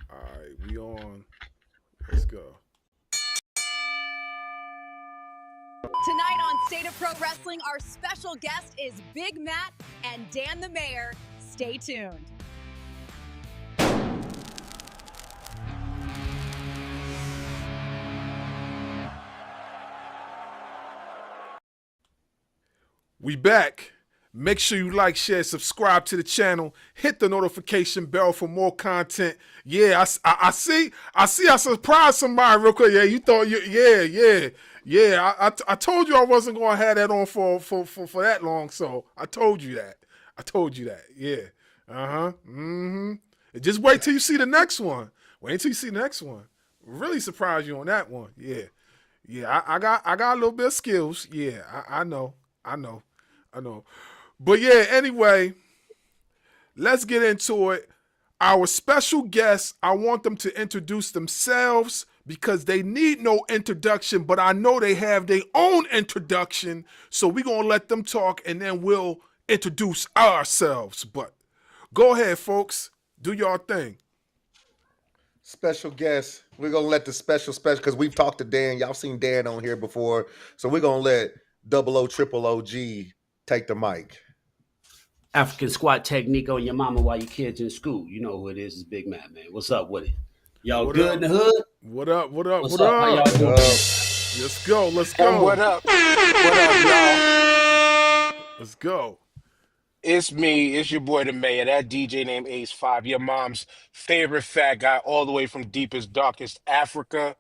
All right, we on. Let's go. Tonight on State of Pro Wrestling, our special guest is Big Matt and Dan the Mayor. Stay tuned. We back. Make sure you like, share, subscribe to the channel. Hit the notification bell for more content. Yeah, I see. I surprised somebody real quick. Yeah, you thought you. Yeah. I told you I wasn't gonna have that on for that long. So I told you that. Yeah. Just wait till you see the next one. Wait till you see the next one. Really surprised you on that one. Yeah. Yeah. I got a little bit of skills. Yeah. I know. I know. But yeah, anyway, let's get into it. Our special guests, I want them to introduce themselves because they need no introduction, but I know they have their own introduction. So we're going to let them talk and then we'll introduce ourselves. But go ahead, folks. Do your thing. Special guest. We're going to let the special, because we've talked to Dan. Y'all seen Dan on here before. So we're going to let double O, triple OG take the mic. African squat technique on your mama while your kids in school. You know who it is. It's Big Matt, man. What's up with it? Y'all What good up? in the hood? What up? What's up? How y'all doing? Let's go. And what up? What up, y'all? Let's go. It's me. It's your boy, the Mayor. That DJ named Ace 5. Your mom's favorite fat guy, all the way from deepest, darkest Africa.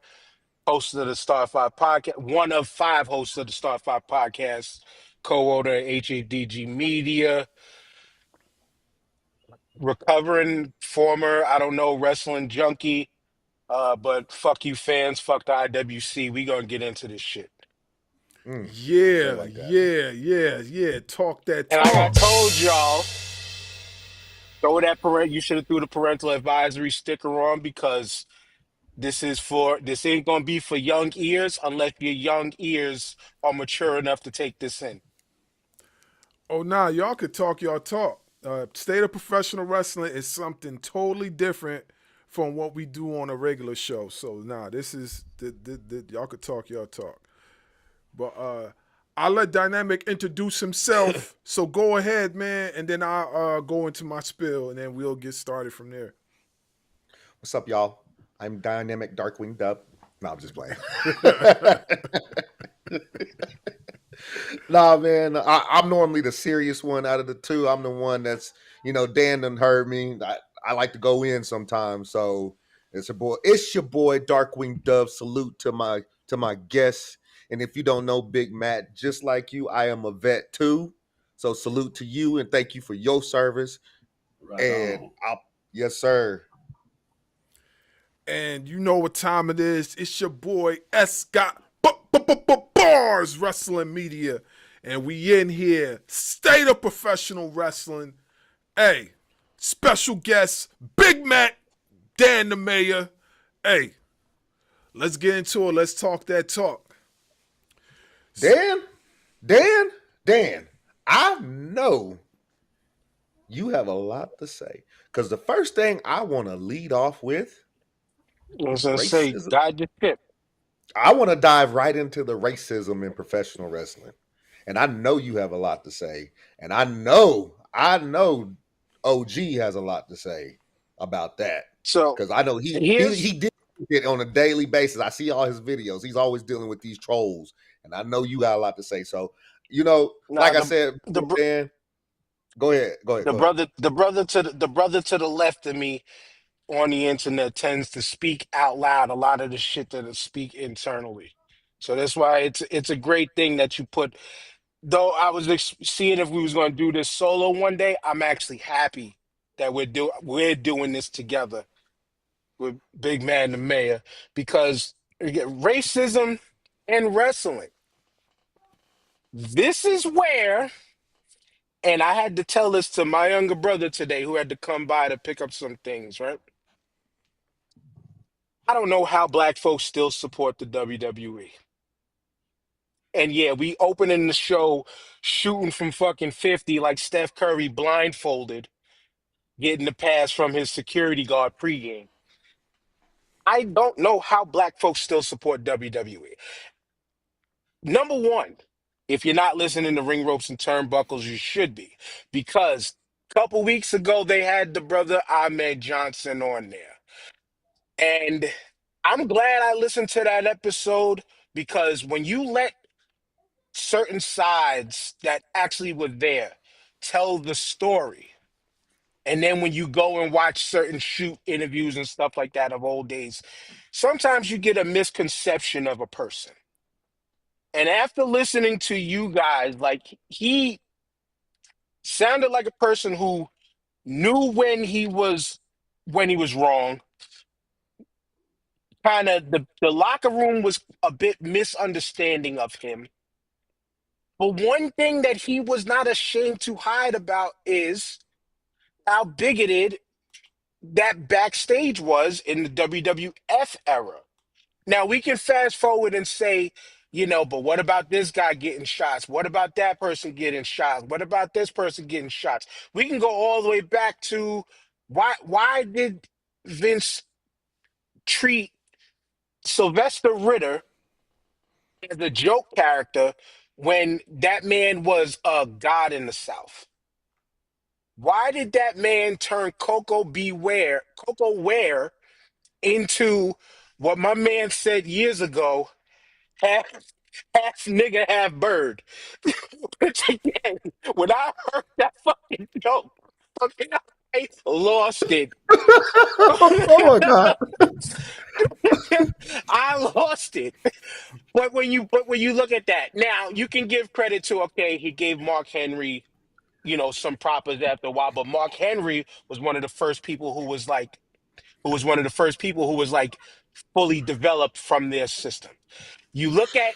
Host of the Star 5 podcast. One of 5 hosts of the Star 5 podcast. Co-owner at HADG Media. Recovering former, I don't know, wrestling junkie. But fuck you fans. Fuck the IWC. We gonna get into this shit. Yeah, like that. yeah. Talk that And like I talk. told y'all, throw that you should have threw the parental advisory sticker on because this ain't gonna be for young ears unless your young ears are mature enough to take this in. Oh, nah, y'all could talk y'all talk. State of professional wrestling is something totally different from what we do on a regular show. So, nah, this is, y'all could talk y'all talk. But I'll let Dynamic introduce himself. So go ahead, man, and then I'll go into my spiel, and then we'll get started from there. What's up, y'all? I'm Dynamic Darkwing Dub. No, I'm just playing. Nah, man, I'm normally the serious one out of the two. I'm the one that's, Dan done heard me. I like to go in sometimes. So it's your boy Darkwing Dove. Salute to my guests. And if you don't know Big Matt, just like you, I am a vet too. So salute to you and thank you for your service. Right And on. yes, sir. And you know what time it is. It's your boy S. Got Bars Wrestling Media. And we in here. State of professional wrestling. Hey, special guest, Big Matt, Dan the Mayor. Hey, let's get into it. Let's talk that talk. Dan, I know you have a lot to say. Because the first thing I want to lead off with, I was gonna say, racism. died your ship. I want to dive right into the racism in professional wrestling. And I know you have a lot to say. And I know OG has a lot to say about that. So Because I know he here's did it on a daily basis. I see all his videos. He's always dealing with these trolls. And I know you got a lot to say. So, nah, like I said, Dan, go ahead. the brother to the left of me on the internet tends to speak out loud a lot of the shit that it speak internally. So that's why it's a great thing that you put. Though I was seeing if we was going to do this solo one day, I'm actually happy that we're doing this together with Big Man the Mayor because again, racism and wrestling. This is where, and I had to tell this to my younger brother today who had to come by to pick up some things, right? I don't know how black folks still support the WWE. And yeah, we opening the show shooting from fucking 50 like Steph Curry blindfolded, getting the pass from his security guard pregame. I don't know how black folks still support WWE. Number one, if you're not listening to Ring Ropes and Turnbuckles, you should be. Because a couple weeks ago, they had the brother Ahmed Johnson on there. And I'm glad I listened to that episode because when you let certain sides that actually were there tell the story, and then when you go and watch certain shoot interviews and stuff like that of old days, sometimes you get a misconception of a person. And after listening to you guys, like he sounded like a person who knew when he was wrong. Kind of the locker room was a bit misunderstanding of him. But one thing that he was not ashamed to hide about is how bigoted that backstage was in the WWF era. Now we can fast forward and say, but what about this guy getting shots? What about that person getting shots? What about this person getting shots? We can go all the way back to why did Vince treat Sylvester Ritter as a joke character when that man was a god in the South? Why did that man turn Coco Ware into what my man said years ago, half half nigga, half bird? Which again, when I heard that fucking joke, fucking, I lost it. Oh my God. I lost it. But when you look at that, now you can give credit to, okay, he gave Mark Henry, some propers after a while, but Mark Henry was one of the first people who was like fully developed from their system. You look at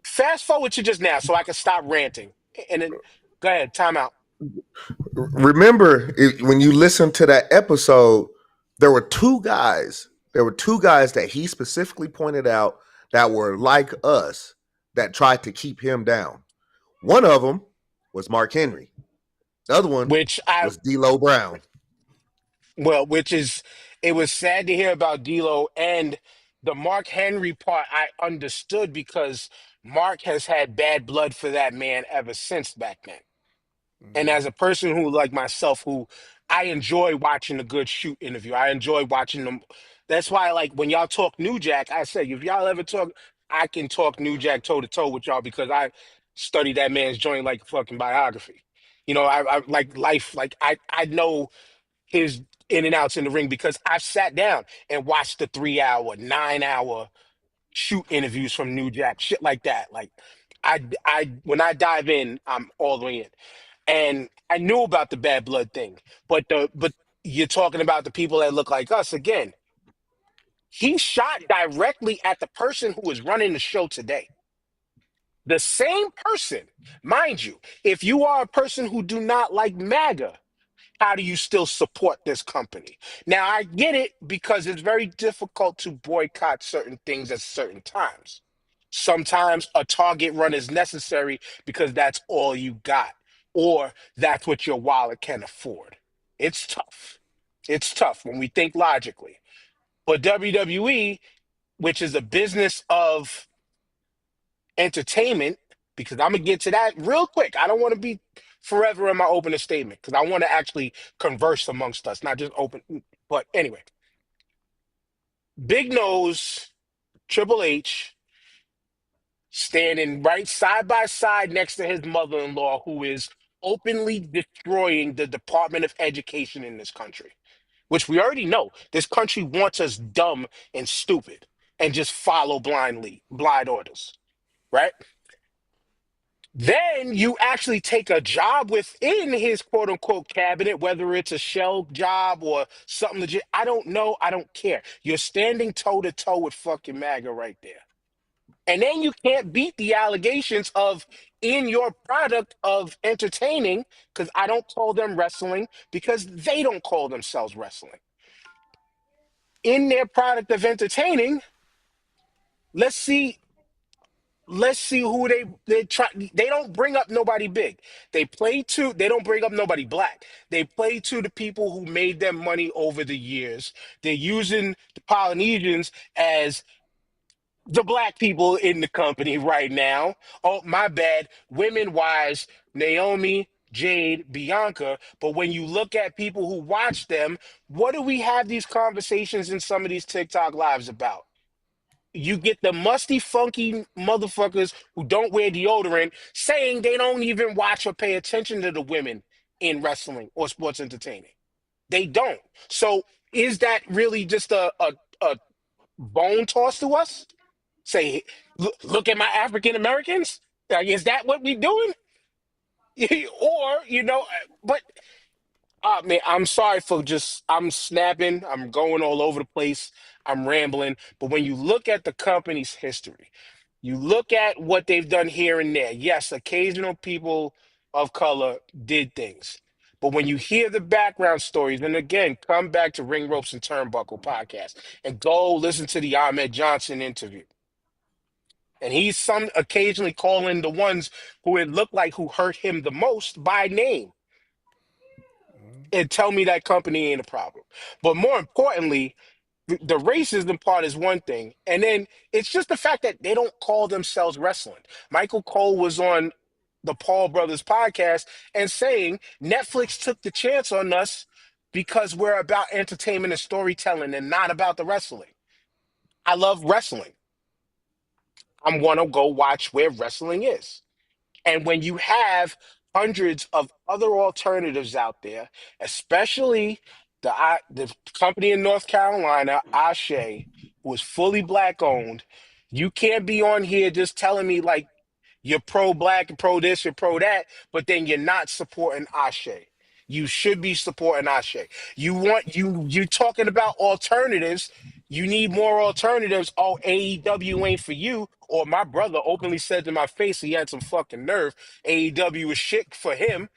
fast forward to just now so I can stop ranting. And then go ahead, time out. Remember, when you listen to that episode, there were two guys. There were two guys that he specifically pointed out that were like us that tried to keep him down. One of them was Mark Henry. The other one Which I was D'Lo Brown. Well, which is, it was sad to hear about D'Lo, and the Mark Henry part I understood because Mark has had bad blood for that man ever since back then. And as a person who, like myself, who I enjoy watching a good shoot interview, I enjoy watching them. That's why, like, when y'all talk New Jack, I say, if y'all ever talk, I can talk New Jack toe to toe with y'all because I study that man's joint like a fucking biography. I like life, like I know his in and outs in the ring because I've sat down and watched the 3 hour, 9 hour shoot interviews from New Jack, shit like that. Like when I dive in, I'm all the way in. And I knew about the bad blood thing, but you're talking about the people that look like us again. He shot directly at the person who is running the show today. The same person, mind you, if you are a person who do not like MAGA, how do you still support this company? Now, I get it because it's very difficult to boycott certain things at certain times. Sometimes a target run is necessary because that's all you got, or that's what your wallet can afford. It's tough. It's tough when we think logically. But WWE, which is a business of entertainment, because I'm gonna get to that real quick. I don't want to be forever in my opening statement because I want to actually converse amongst us, not just open. But anyway, Big Nose, Triple H, standing right side by side next to his mother-in-law, who is openly destroying the Department of Education in this country, which we already know. This country wants us dumb and stupid and just follow blind orders, right? Then you actually take a job within his quote unquote cabinet, whether it's a shell job or something legit. I don't know. I don't care. You're standing toe to toe with fucking MAGA right there. And then you can't beat the allegations of in your product of entertaining, because I don't call them wrestling because they don't call themselves wrestling. In their product of entertaining, let's see. let's see who they try. They don't bring up nobody big. They play to. They don't bring up nobody black. They play to the people who made them money over the years. They're using the Polynesians as the black people in the company right now. Oh, my bad. Women wise, Naomi, Jade, Bianca. But when you look at people who watch them, what do we have these conversations in some of these TikTok lives about? You get the musty, funky motherfuckers who don't wear deodorant saying they don't even watch or pay attention to the women in wrestling or sports entertaining. They don't. So is that really just a bone toss to us? Say, look at my African Americans. Like, is that what we doing? Or but man, I'm sorry for just I'm snapping. I'm going all over the place. I'm rambling. But when you look at the company's history, you look at what they've done here and there. Yes, occasional people of color did things. But when you hear the background stories, and again, come back to Ring Ropes and Turnbuckle podcast and go listen to the Ahmed Johnson interview. And he's some occasionally calling the ones who it looked like who hurt him the most by name and tell me that company ain't a problem. But more importantly, the racism part is one thing. And then it's just the fact that they don't call themselves wrestling. Michael Cole was on the Paul Brothers podcast and saying Netflix took the chance on us because we're about entertainment and storytelling and not about the wrestling. I love wrestling. I'm going to go watch where wrestling is. And when you have hundreds of other alternatives out there, especially the company in North Carolina, Ashe, who is fully black owned, you can't be on here just telling me like you're pro black and pro this, you're pro that, but then you're not supporting Ashe. You should be supporting Ashe. You're talking about alternatives. You need more alternatives. Oh, AEW ain't for you. Or my brother openly said to my face he had some fucking nerve. AEW is shit for him.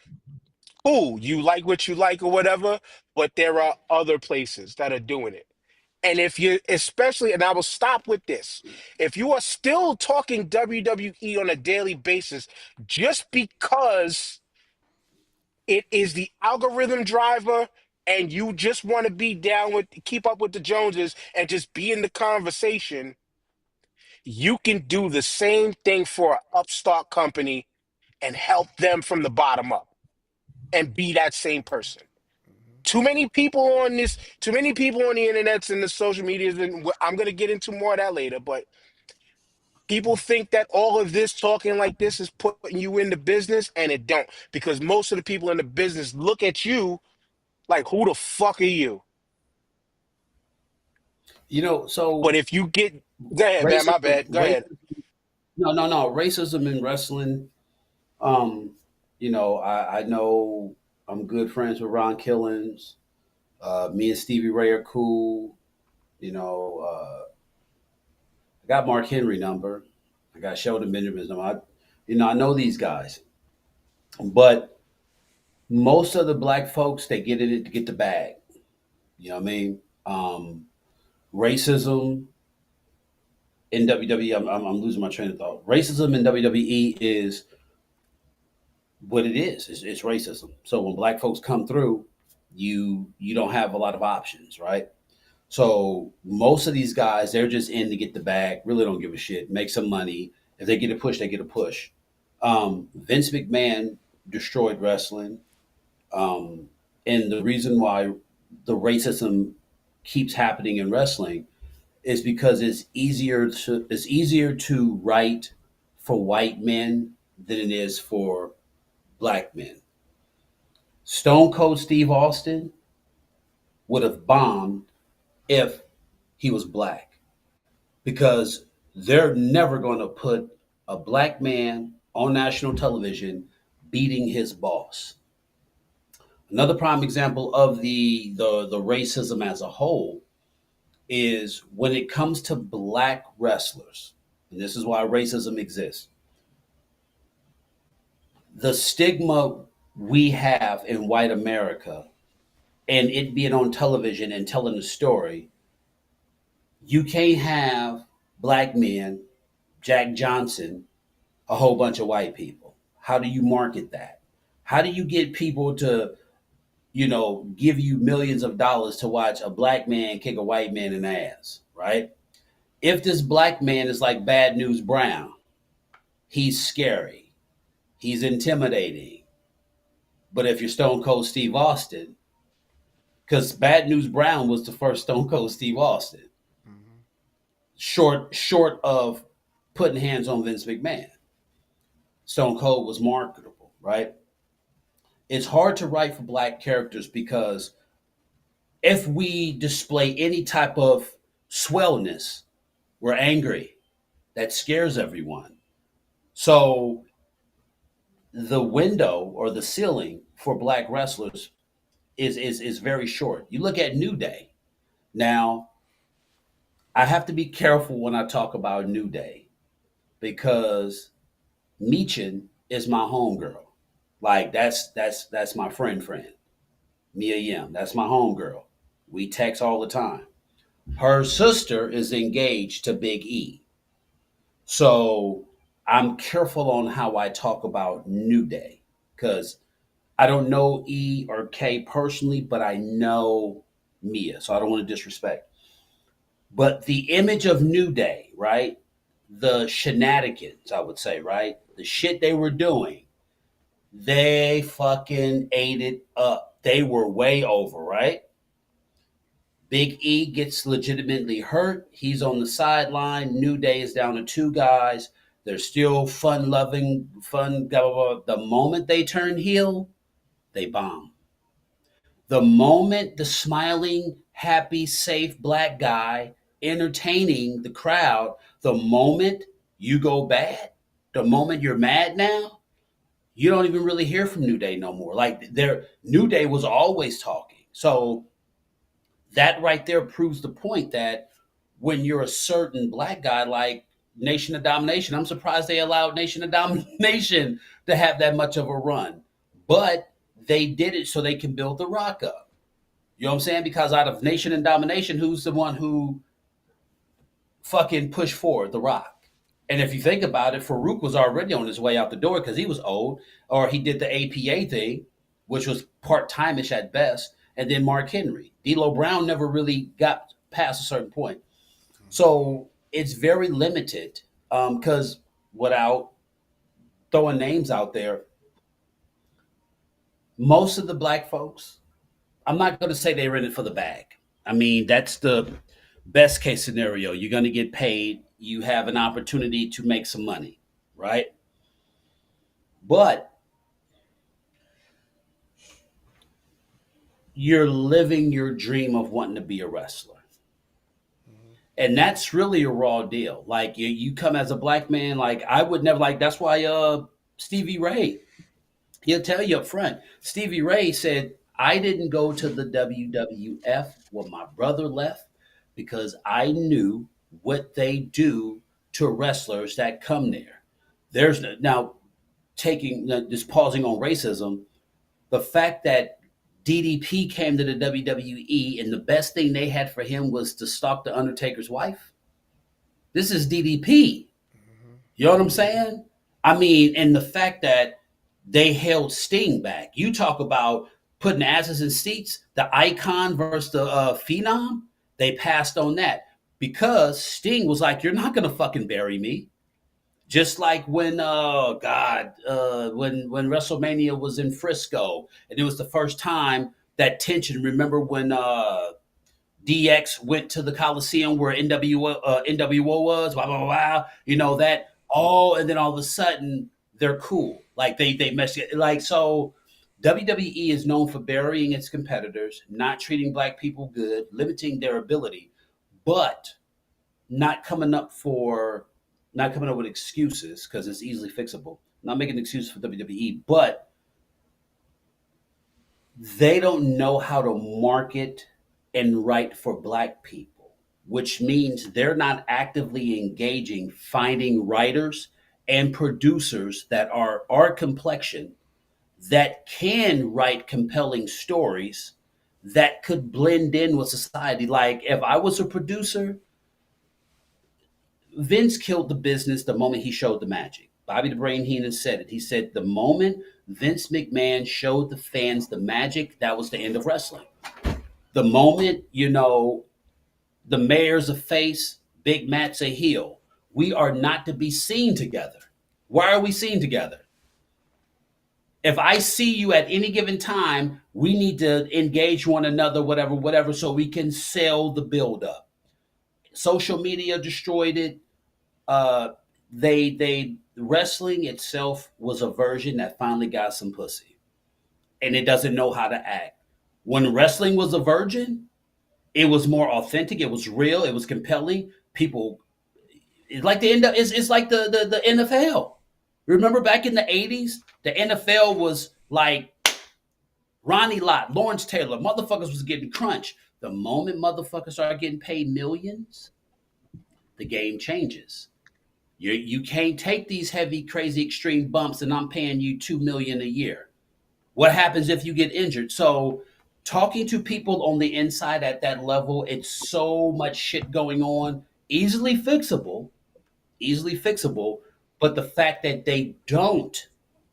Cool, you like what you like or whatever, but there are other places that are doing it. And if you, especially, and I will stop with this, if you are still talking WWE on a daily basis just because it is the algorithm driver and you just want to be down with, keep up with the Joneses and just be in the conversation, you can do the same thing for an upstart company and help them from the bottom up and be that same person. Too many people on the internets and the social medias, and I'm going to get into more of that later, but people think that all of this talking like this is putting you into business, and it don't, because most of the people in the business look at you like, who the fuck are you? So But if you get, go ahead, man, my racism, bad, go ahead. no, racism in wrestling. Um, I know I'm good friends with Ron Killings. Me and Stevie Ray are cool. I got Mark Henry number. I got Sheldon Benjamin's number. I know these guys, but most of the black folks they get it to get the bag. You know what I mean? Racism in WWE. I'm losing my train of thought. Racism in WWE is what it is. It's racism. So when black folks come through, you don't have a lot of options, right? So most of these guys, they're just in to get the bag. Really don't give a shit. Make some money. If they get a push, they get a push. Vince McMahon destroyed wrestling, and the reason why the racism keeps happening in wrestling is because it's easier to write for white men than it is for black men. Stone Cold Steve Austin would have bombed if he was black because they're never going to put a black man on national television beating his boss. Another prime example of the racism as a whole is when it comes to black wrestlers, and this is why racism exists. The stigma we have in white America and it being on television and telling the story, you can't have black men Jack Johnson, a whole bunch of white people? How do you market that? How do you get people to, give you millions of dollars to watch a black man kick a white man in the ass, right? If this black man is like Bad News Brown, he's scary, he's intimidating. But if you're Stone Cold Steve Austin, because Bad News Brown was the first Stone Cold Steve Austin, Mm-hmm. short of putting hands on Vince McMahon. Stone Cold was marketable, right? It's hard to write for black characters because if we display any type of swellness, we're angry. That scares everyone. So the window or the ceiling for black wrestlers is very short. You look at New Day. Now, I have to be careful when I talk about New Day because Meechin is my homegirl. Like that's my friend. Mia Yim. That's my homegirl. We text all the time. Her sister is engaged to Big E. So I'm careful on how I talk about New Day because I don't know E or K personally, but I know Mia. So I don't want to disrespect. But the image of New Day, right? The shenanigans, I would say, right? The shit they were doing, they fucking ate it up. They were way over, right? Big E gets legitimately hurt. He's on the sideline. New Day is down to two guys. They're still fun loving, fun, blah, blah, blah. The moment they turn heel, they bomb. The moment the smiling, happy, safe black guy entertaining the crowd, the moment you go bad, the moment you're mad now, you don't even really hear from New Day no more. Like their New Day was always talking. So that right there proves the point that when you're a certain black guy like Nation of Domination, I'm surprised they allowed Nation of Domination to have that much of a run. But they did it so they can build the Rock up. You know what I'm saying? Because out of Nation and Domination, who's the one who fucking pushed forward? The Rock. And if you think about it, Farouk was already on his way out the door because he was old, or he did the APA thing, which was part-time-ish at best, and then Mark Henry. D'Lo Brown never really got past a certain point. So it's very limited because without throwing names out there, most of the black folks, I'm not going to say they're in it for the bag. I mean, that's the best case scenario. You're going to get paid. You have an opportunity to make some money, right? But you're living your dream of wanting to be a wrestler. And that's really a raw deal. Like you come as a black man, like I would never like, that's why Stevie Ray, he'll tell you up front. Stevie Ray said, I didn't go to the WWF when my brother left because I knew what they do to wrestlers that come there. There's now taking just pausing on racism, the fact that DDP came to the WWE and the best thing they had for him was to stalk the Undertaker's wife. This is DDP. You know what I'm saying? I mean, and the fact that they held Sting back. You talk about putting asses in seats. The Icon versus the Phenom. They passed on that because Sting was like, "You're not gonna fucking bury me." Just like when when WrestleMania was in Frisco and it was the first time that tension. Remember when DX went to the Coliseum where NWO was, blah, blah, blah, blah, you know, that all, and then all of a sudden they're cool. Like they mess it. Like, so WWE is known for burying its competitors, not treating black people good, limiting their ability, but not coming up with excuses because it's easily fixable. Not making excuses for WWE, but they don't know how to market and write for black people, which means they're not actively engaging finding writers and producers that are our complexion that can write compelling stories that could blend in with society. Like if I was a producer, Vince killed the business the moment he showed the magic. Bobby the Brain Heenan said it. He said the moment Vince McMahon showed the fans the magic, that was the end of wrestling. The moment, the mayor's a face, Big Matt's a heel. We are not to be seen together. Why are we seen together? If I see you at any given time, we need to engage one another, whatever, so we can sell the build up. Social media destroyed it. They wrestling itself was a version that finally got some pussy, and it doesn't know how to act. When wrestling was a virgin, it was more authentic. It was real. It was compelling. People, it's like it's like the NFL. Remember back in the 80s, the NFL was like Ronnie Lott, Lawrence Taylor, motherfuckers was getting crunched. The moment motherfuckers start getting paid millions, the game changes. You can't take these heavy, crazy, extreme bumps, and I'm paying you $2 million a year. What happens if you get injured? So, talking to people on the inside at that level, it's so much shit going on, easily fixable. But the fact that they don't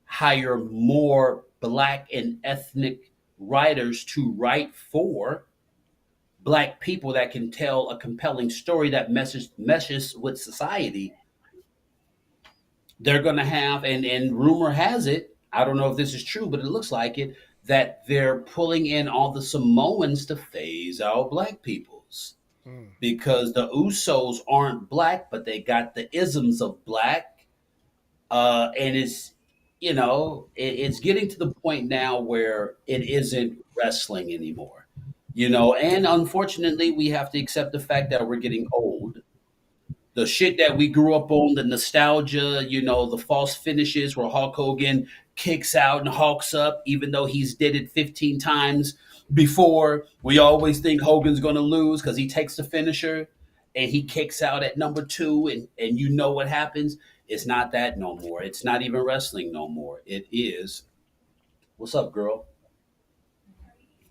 hire more black and ethnic writers to write for black people that can tell a compelling story that meshes with society, they're going to have, and rumor has it, I don't know if this is true, but it looks like it, that they're pulling in all the Samoans to phase out black peoples because the Usos aren't black, but they got the isms of black. And it's getting to the point now where it isn't wrestling anymore, and unfortunately we have to accept the fact that we're getting old. The shit that we grew up on, the nostalgia, the false finishes where Hulk Hogan kicks out and hulks up, even though he's did it 15 times before. We always think Hogan's going to lose because he takes the finisher and he kicks out at number 2, and you know what happens. It's not that no more. It's not even wrestling no more. It is. What's up, girl?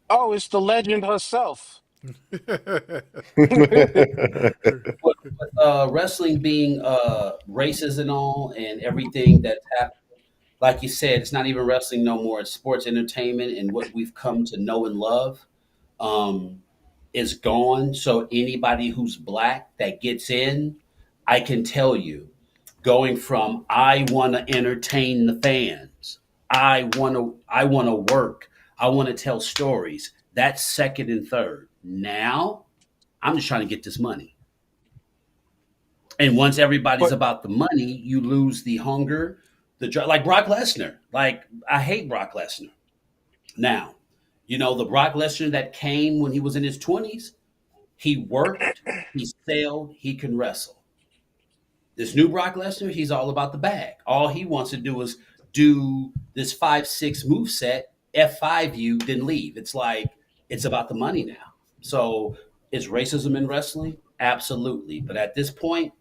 Oh, it's the legend herself. Wrestling being racist and all and everything that's happened, like you said, it's not even wrestling no more. It's sports entertainment, and what we've come to know and love um, is gone. So anybody who's black that gets in, I can tell you, going from I want to entertain the fans, I want to work, I want to tell stories. That's second and third. Now I'm just trying to get this money. And once everybody's But about the money, you lose the hunger, like Brock Lesnar. Like I hate Brock Lesnar. Now, the Brock Lesnar that came when he was in his 20s, he worked, he sailed, he can wrestle. This new Brock Lesnar, he's all about the bag. All he wants to do is do this 5-6 move set, F5 you, then leave. It's like it's about the money now. So is racism in wrestling? Absolutely. But at this point,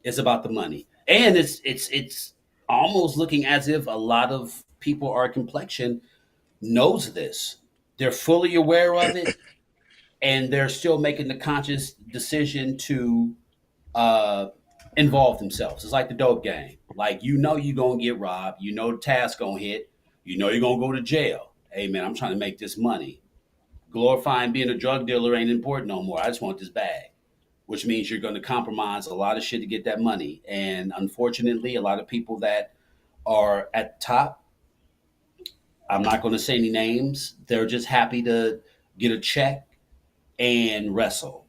it's about the money. And it's almost looking as if a lot of people our complexion knows this. They're fully aware of it, and they're still making the conscious decision to uh, involve themselves. It's like the dope game. Like you're gonna get robbed. The task gonna hit. You're gonna go to jail. Hey man, I'm trying to make this money. Glorifying being a drug dealer ain't important no more. I just want this bag, which means you're going to compromise a lot of shit to get that money. And unfortunately, a lot of people that are at the top, I'm not going to say any names, they're just happy to get a check and wrestle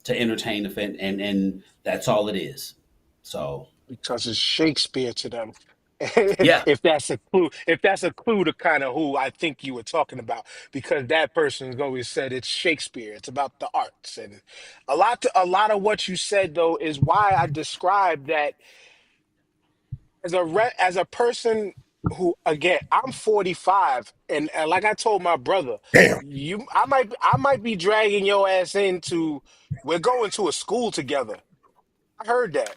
to entertain the fan, and that's all it is. So, because it's Shakespeare to them. yeah, If that's a clue to kind of who I think you were talking about, because that person's always said it's Shakespeare. It's about the arts, and a lot of what you said though is why I described that as a person who, again, I'm 45, and like I told my brother, Damn. I might be dragging your ass into, we're going to a school together. I heard that.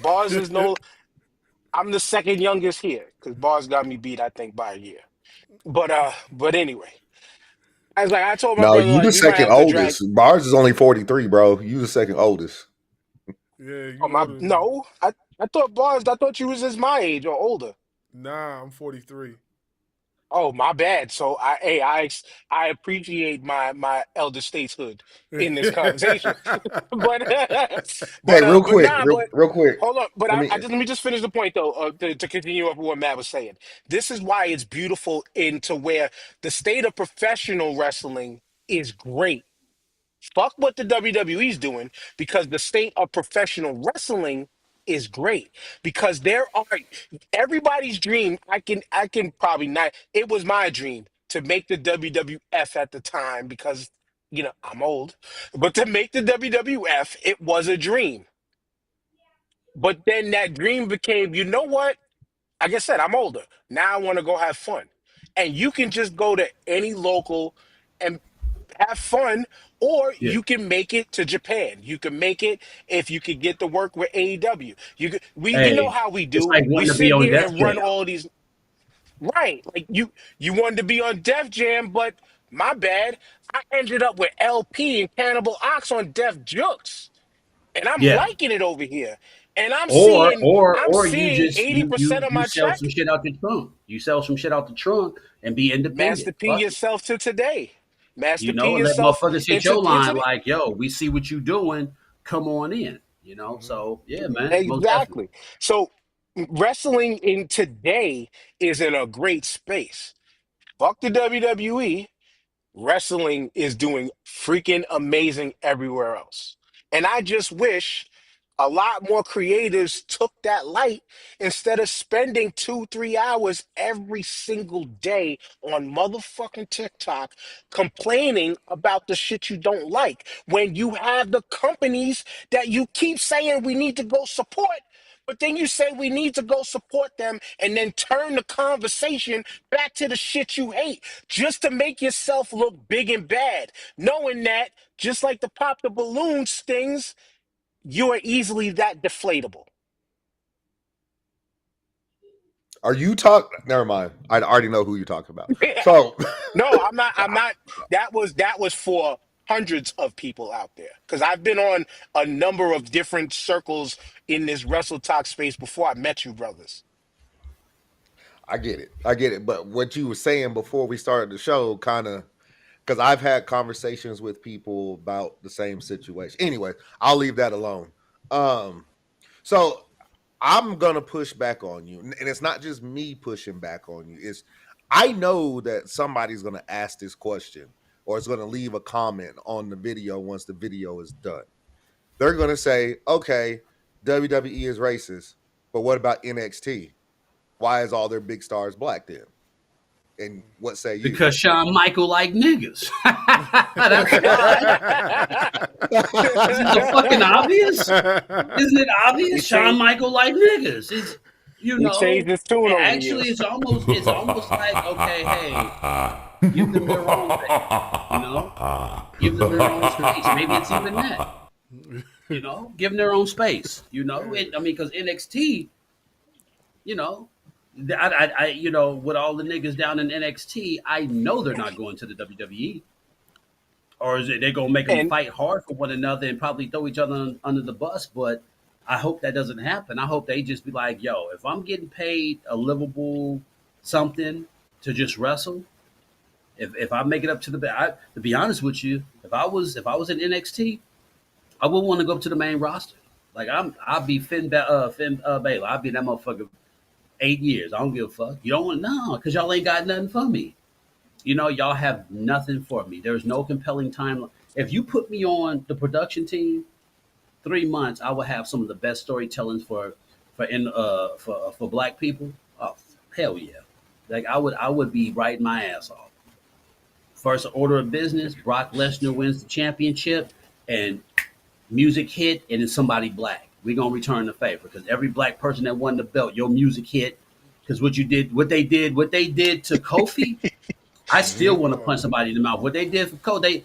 Bars is no, I'm the second youngest here because Bars got me beat, I think, by a year. But anyway, I was like, I told my No, brother, you like, the we might second have to drag. oldest. Bars is only 43, bro. You the second oldest. Yeah, Oh you my, older than me. no, I thought Barnes. I thought you was just my age or older. Nah, I'm 43. Oh, my bad. So I appreciate my elder stateshood in this conversation, but Hey, real but quick, nah, real but real quick. hold on. But Let me. let me just finish the point though. To continue up with what Matt was saying, this is why it's beautiful into where the state of professional wrestling is great. Fuck what the WWE's doing because the state of professional wrestling is great because there are everybody's dream. I can probably not. It was my dream to make the WWF at the time because I'm old, but to make the WWF it was a dream. But then that dream became, you know what? Like I said, I'm older now. I want to go have fun, and you can just go to any local and have fun, or Yeah. you can make it to Japan. You can make it if you could get to work with AEW. You know Hey, how we it's do. like We wanting to be sit on here Def and run Jam. all these right. Like you wanted to be on Def Jam, but my bad. I ended up with LP and Cannibal Ox on Def Jux, and I'm Yeah. liking it over here. And Or or I'm or you seeing just 80% of you my sell some check. shit out the trunk. You sell some shit out the trunk and be Master independent. P Fuck it. yourself to today. Master P And let yourself motherfuckers hit your into line the like, yo, we see what you doing. Come on in. Mhm. So yeah, man, most definitely. exactly. So wrestling in today is in a great space. Fuck the WWE. Wrestling is doing freaking amazing everywhere else. And I just wish a lot more creatives took that light instead of spending 2, 3 hours every single day on motherfucking TikTok complaining about the shit you don't like when you have the companies that you keep saying we need to go support. But then you say we need to go support them and then turn the conversation back to the shit you hate just to make yourself look big and bad, knowing that just like the pop the balloon stings, you are easily that deflatable. Are you talk? Never mind. I already know who you're talking about. So, No, I'm not. I'm not. That was for hundreds of people out there because I've been on a number of different circles in this Wrestle Talk space before I met you, brothers. I get it. I get it. But what you were saying before we started the show, kind of, because I've had conversations with people about the same situation. Anyway, I'll leave that alone. Um, so I'm gonna push back on you, and it's not just me pushing back on you. It's I know that somebody's gonna ask this question or is gonna leave a comment on the video once the video is done. They're gonna say, "Okay, WWE is racist, but what about NXT? Why is all their big stars black then?" And what say you? Because Shawn Michael like niggas. That's why. Isn't it fucking obvious? Isn't it he obvious? Shawn changed. Michael like niggas. It's He changed his tune and over the actually years. it's almost like, okay, hey, give them their own space. Give them their own space. Maybe it's even that. Give them their own space. Because NXT, you know, with all the niggas down in NXT, I know they're not going to the WWE. Or is it they're gonna make them And fight hard for one another and probably throw each other under the bus? But I hope that doesn't happen. I hope they just be like, yo, if I'm getting paid a livable something to just wrestle, if I make it up to to be honest with you, if I was in NXT, I wouldn't want to go up to the main roster. Like I'd be Finn Balor. I'd be that motherfucker 8 years. I don't give a fuck. You don't want because y'all ain't got nothing for me. Y'all have nothing for me. There's no compelling time. If you put me on the production team, 3 months, I will have some of the best storytelling for black people. Oh, hell yeah! Like I would be writing my ass off. First order of business: Brock Lesnar wins the championship, and music hit, and it's somebody black. We're gonna return the favor because every black person that won the belt, your music hit. Because what they did to Kofi, I still want to punch somebody in the mouth. What they did for Cole, they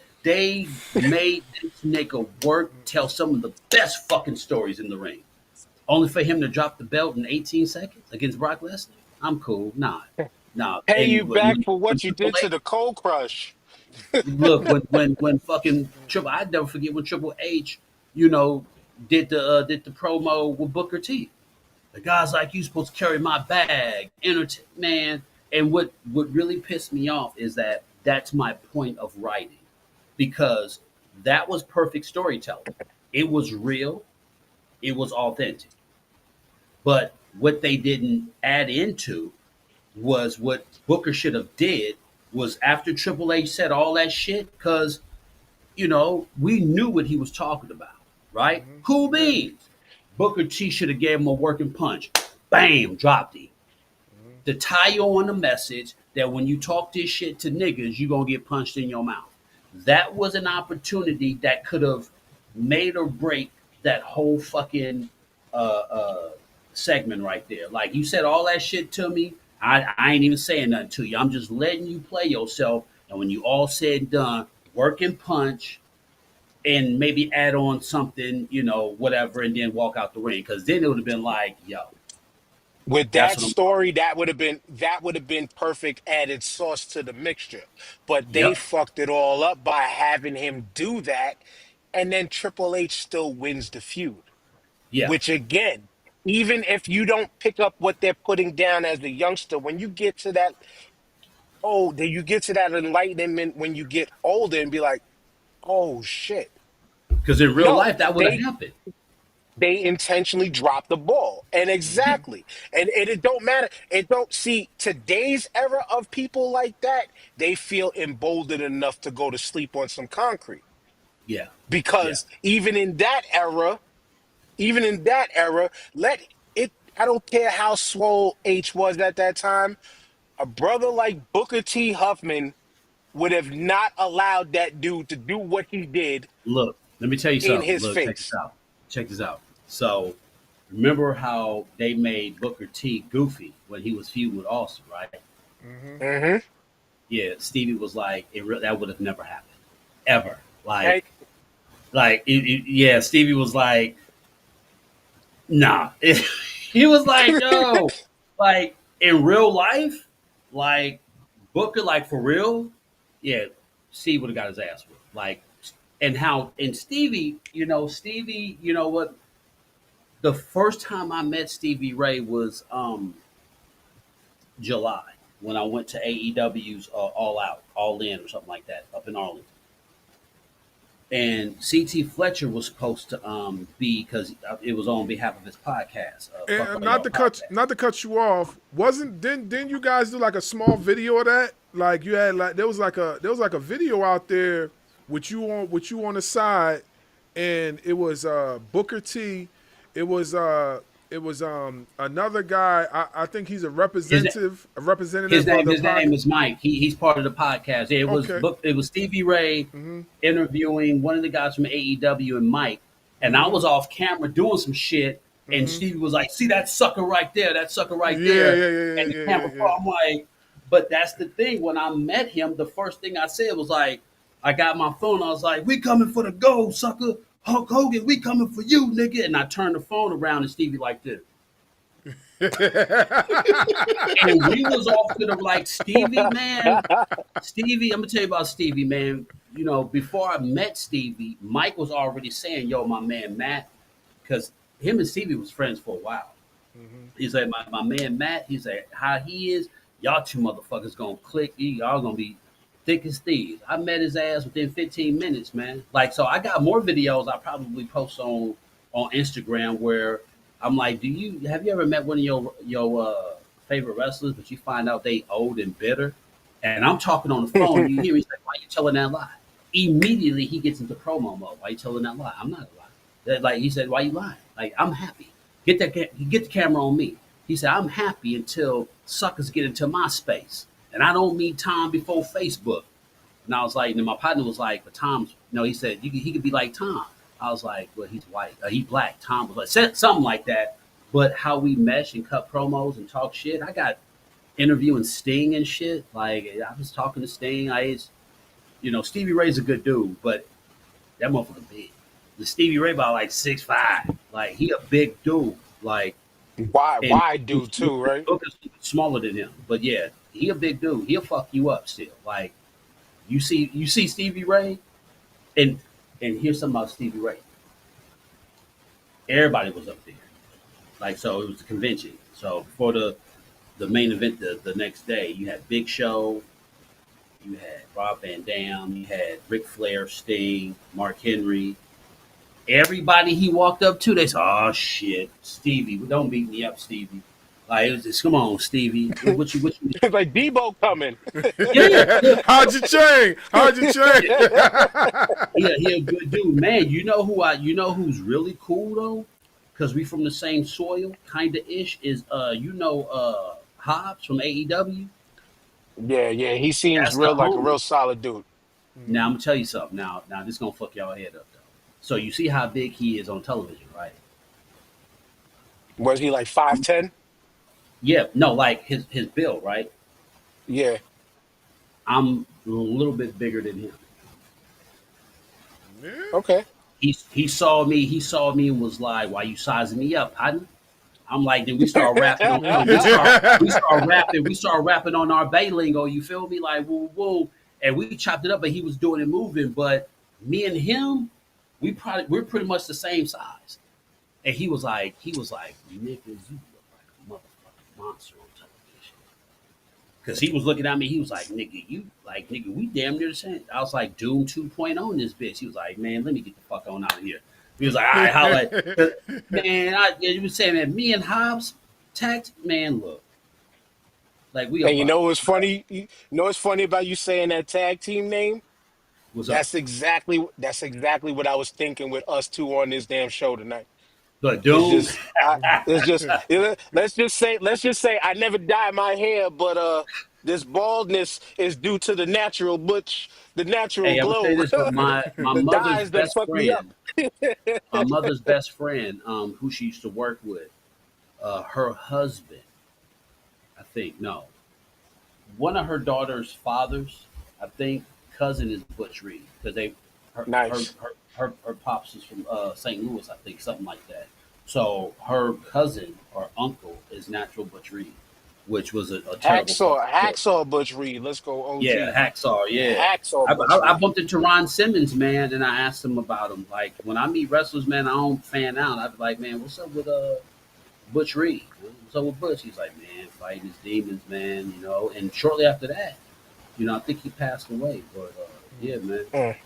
made this nigga work, tell some of the best fucking stories in the ring. Only for him to drop the belt in 18 seconds against Brock Lesnar. I'm cool. Nah. pay you And back for when what you Triple did to H, the Cold Crush. look, when fucking Triple, I'd never forget when Triple H, you know, did the promo with Booker T. The guy's like, you supposed to carry my bag, man. And what really pissed me off is that that's my point of writing, because that was perfect storytelling. It was real, it was authentic. But what they didn't add into was what Booker should have did was after Triple H said all that shit, because we knew what he was talking about, right? Cool Yeah. beans. Booker T should have gave him a working punch. Bam, dropped him. To tie you on the message that when you talk this shit to niggas, you're going to get punched in your mouth. That was an opportunity that could have made or break that whole fucking uh, uh, segment right there. Like, you said all that shit to me. I ain't even saying nothing to you. I'm just letting you play yourself. And when you all said and done, work and punch, and maybe add on something, whatever, and then walk out the ring. Because then it would have been like, yo, With that's that what I'm talking story, about. that would have been perfect added sauce to the mixture. But they Yep. fucked it all up by having him do that, and then Triple H still wins the feud. Yeah. Which again, even if you don't pick up what they're putting down as a youngster, when you get to that then you get to that enlightenment when you get older and be like, oh shit. Because in real No, life, that would have happened. they intentionally drop the ball. And exactly. And it don't matter. It don't see today's era of people like that, they feel emboldened enough to go to sleep on some concrete. Yeah. Yeah. Because even in that era, let it I don't care how swole H was at that time, a brother like Booker T. Huffman would have not allowed that dude to do what he did Look, let me tell you in something. his Look, check this face. out. Check this out. So, remember how they made Booker T goofy when he was feuding with Austin, right? Hmm. Hmm. Yeah, Stevie was like, that would have never happened, ever. Hey, Yeah, Stevie was like, nah. He was like, yo, like in real life, like Booker, like for real, yeah, Steve would have got his ass whipped. Like, and Stevie, Stevie, you know what? The first time I met Stevie Ray was July when I went to AEW's All Out, All In, or something like that, up in Arlington. And CT Fletcher was supposed to be, because it was on behalf of his podcast, Fuck And All Y'all podcast. not to cut you off, wasn't didn't you guys do like a small video of that? Like you had like there was like a video out there with you on the side, and it was Booker T, it was another guy. I think he's His a representative of the his name podcast. is Mike. He's part of the podcast. Okay. It was Stevie Ray Mm-hmm. interviewing one of the guys from AEW and Mike, and I Mm-hmm. was off camera doing some shit, and Mm-hmm. Stevie was like, "See that sucker right there? That sucker right Yeah, there." yeah, yeah, And yeah, the yeah, camera, yeah, I'm like, but that's the thing. When I met him, the first thing I said was like, I got my phone. I was like, "We coming for the gold, sucker." Hulk Hogan, we coming for you, nigga. And I turned the phone around and Stevie like this. And we was off to the like Stevie, man. Stevie, I'm gonna tell you about Stevie, man. Before I met Stevie, Mike was already saying, "Yo, my man Matt," because him and Stevie was friends for a while. Mm-hmm. He's like, my man Matt. He's like, how he is. Y'all two motherfuckers gonna click. Y'all gonna be thick as thieves. I met his ass within 15 minutes, man. Like, so I got more videos I probably post on Instagram where I'm like, have you ever met one of your favorite wrestlers, but you find out they old and bitter? And I'm talking on the phone. You hear me say, "Why you telling that lie?" Immediately he gets into promo mode. "Why you telling that lie? I'm not a lie." Like he said, "Why you lying?" Like, I'm happy. Get the camera on me. He said, "I'm happy until suckers get into my space, and I don't mean time before Facebook." And I was like, and my partner was like, "But Tom's," no, he said, he could be like Tom. I was like, "Well, he's white. He's black." Tom was like, said something like that. But how we mesh and cut promos and talk shit, I got interviewing Sting and shit. Like, I was talking to Sting. Stevie Ray's a good dude, but that motherfucker big. The Stevie Ray about like 6'5". Like, he a big dude. Like, and Why do too, right? Booker's smaller than him. But yeah, he a big dude. He'll fuck you up still. Like, you see Stevie Ray, and here's something about Stevie Ray. Everybody was up there. Like, so it was a convention. So before the main event the next day, you had Big Show, you had Rob Van Dam, you had Ric Flair, Sting, Mark Henry. Everybody he walked up to, they said, "Oh shit, Stevie, don't beat me up, Stevie." Like it was just, come on, Stevie, what you? It's like Debo coming. Yeah, yeah, How'd you train? How'd you train? yeah, he a good dude, man. You know who's really cool though, because we from the same soil, kinda ish. Is Hobbs from AEW? Yeah, he seems That's the real like a homie. real solid dude. Now I'm gonna tell you something. Now this gonna fuck y'all head up though. So you see how big he is on television, right? Was he like 5'10"? Yeah, no, like his build, right? Yeah. I'm a little bit bigger than him. Yeah. Okay. He saw me and was like, "Why you sizing me up, partner?" I'm like, then we start rapping on we start rapping on our Bay lingo, you feel me? Like woo woo. And we chopped it up, but he was doing it moving. But me and him, we're pretty much the same size. And he was like, niggas, you look like a motherfucking monster on television. Cause he was looking at me, he was like, nigga, we damn near the same. I was like, Doom 2.0 in this bitch. He was like, man, let me get the fuck on out of here. He was like, all right, holla. Man, you was saying, man, me and Hobbs tagged, man, look. Like we And you about know what's funny? You know what's funny about you saying that tag team name? what's up. That's exactly what I was thinking with us two on this damn show tonight. But It's Doom, just let's just say I never dye my hair, but this baldness is due to the natural hey, I'm gonna tell you glow. this, but my The mother's dyes done best fucked me up. friend, my mother's best friend, who she used to work with, her husband, I think, no, one of her daughter's fathers, I think, cousin is Butch Reed because Nice. her pops is from St. Louis, I think, something like that. So her cousin or uncle is Natural Butch Reed, which was a terrible Hacksaw, fucking kid. Hacksaw Butch Reed. Let's go Yeah, OG. Hacksaw. Yeah, Hacksaw I, Butch I, I Reed. bumped into Ron Simmons, man, and I asked him about him. Like when I meet wrestlers, man, I don't fan out. I'd be like, man, what's up with Butch Reed? What's up with Butch? He's like, man, fighting his demons, man, you know. And shortly after that, I think he passed away. But yeah, man. Mm.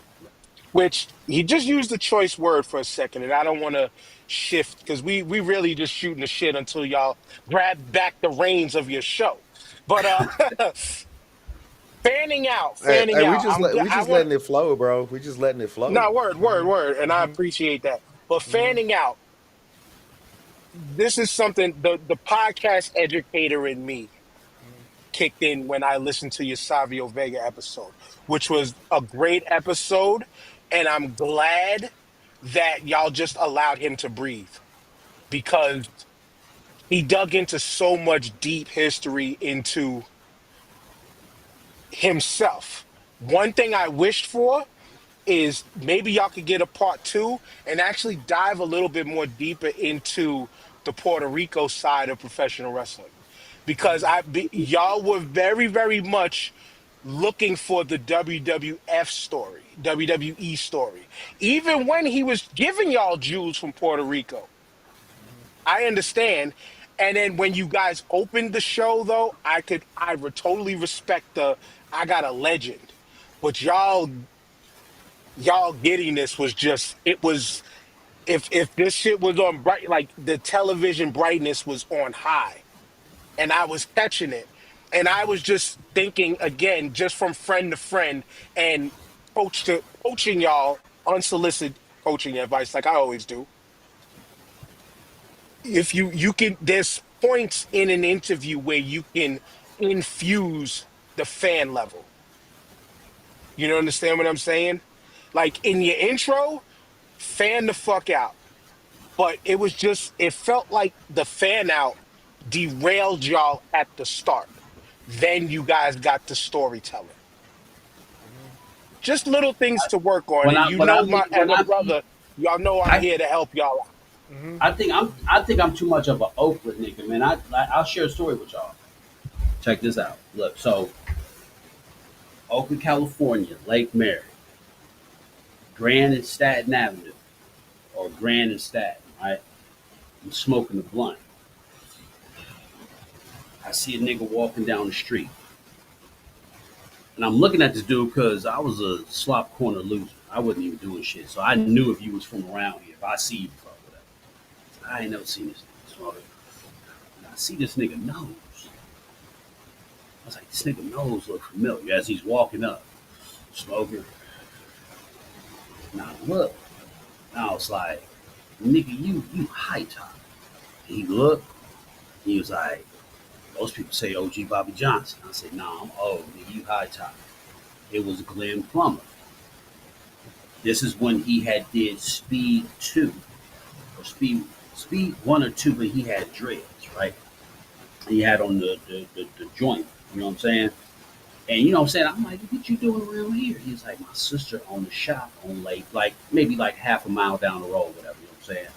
Which he just used the choice word for a second, and I don't want to shift because we really just shooting the shit until y'all grab back the reins of your show. But fanning out, fanning We out. just we I just want letting it flow, bro. We just letting it flow. no word, and I appreciate that. But fanning out, this is something the podcast educator in me kicked in when I listened to your Savio Vega episode, which was a great episode. And I'm glad that y'all just allowed him to breathe because he dug into so much deep history into himself. One thing I wished for is maybe y'all could get a part two and actually dive a little bit more deeper into the Puerto Rico side of professional wrestling because y'all were very, very much looking for the WWF story, WWE story. Even when he was giving y'all jewels from Puerto Rico, I understand. And then when you guys opened the show, though, totally respect I got a legend. But y'all getting this was just it was if this shit was on bright like the television brightness was on high and I was catching it and I was just thinking again just from friend to friend and coaching y'all unsolicited coaching advice like I always do. If you can there's points in an interview where you can infuse the fan level. You know understand what I'm saying? Like in your intro, fan the fuck out. But it felt like the fan out derailed y'all at the start. Then you guys got the storytelling. Just little things to work on. When And I you when I know meet as when a I meet brother, y'all know I'm I here to help y'all out. I think I'm too much of an Oakland nigga, man. I'll share a story with y'all. Check this out. Look, so Oakland, California, Lake Mary, Grand and Staten Avenue, or Grand and Staten, right? I'm smoking a blunt. I see a nigga walking down the street. And I'm looking at this dude because I was a slop corner loser. I wasn't even doing shit. So I knew if you was from around here, if I see you before, whatever. I ain't never seen this nigga smoking. And I see this nigga nose. I was like, this nigga nose look familiar as he's walking up, smoking. And I look. And I was like, nigga, you high top. And he looked. He was like, most people say OG Bobby Johnson. I said, nah, I'm old. Nigga, you high top. It was Glenn Plummer. This is when he had did Speed 2 or Speed 1 or 2, but he had dreads, right? He had on the joint, you know what I'm saying? And you know what I'm saying? I'm like, what you doing around here? He's like, my sister owned a shop on like maybe like half a mile down the road, whatever, you know what I'm saying?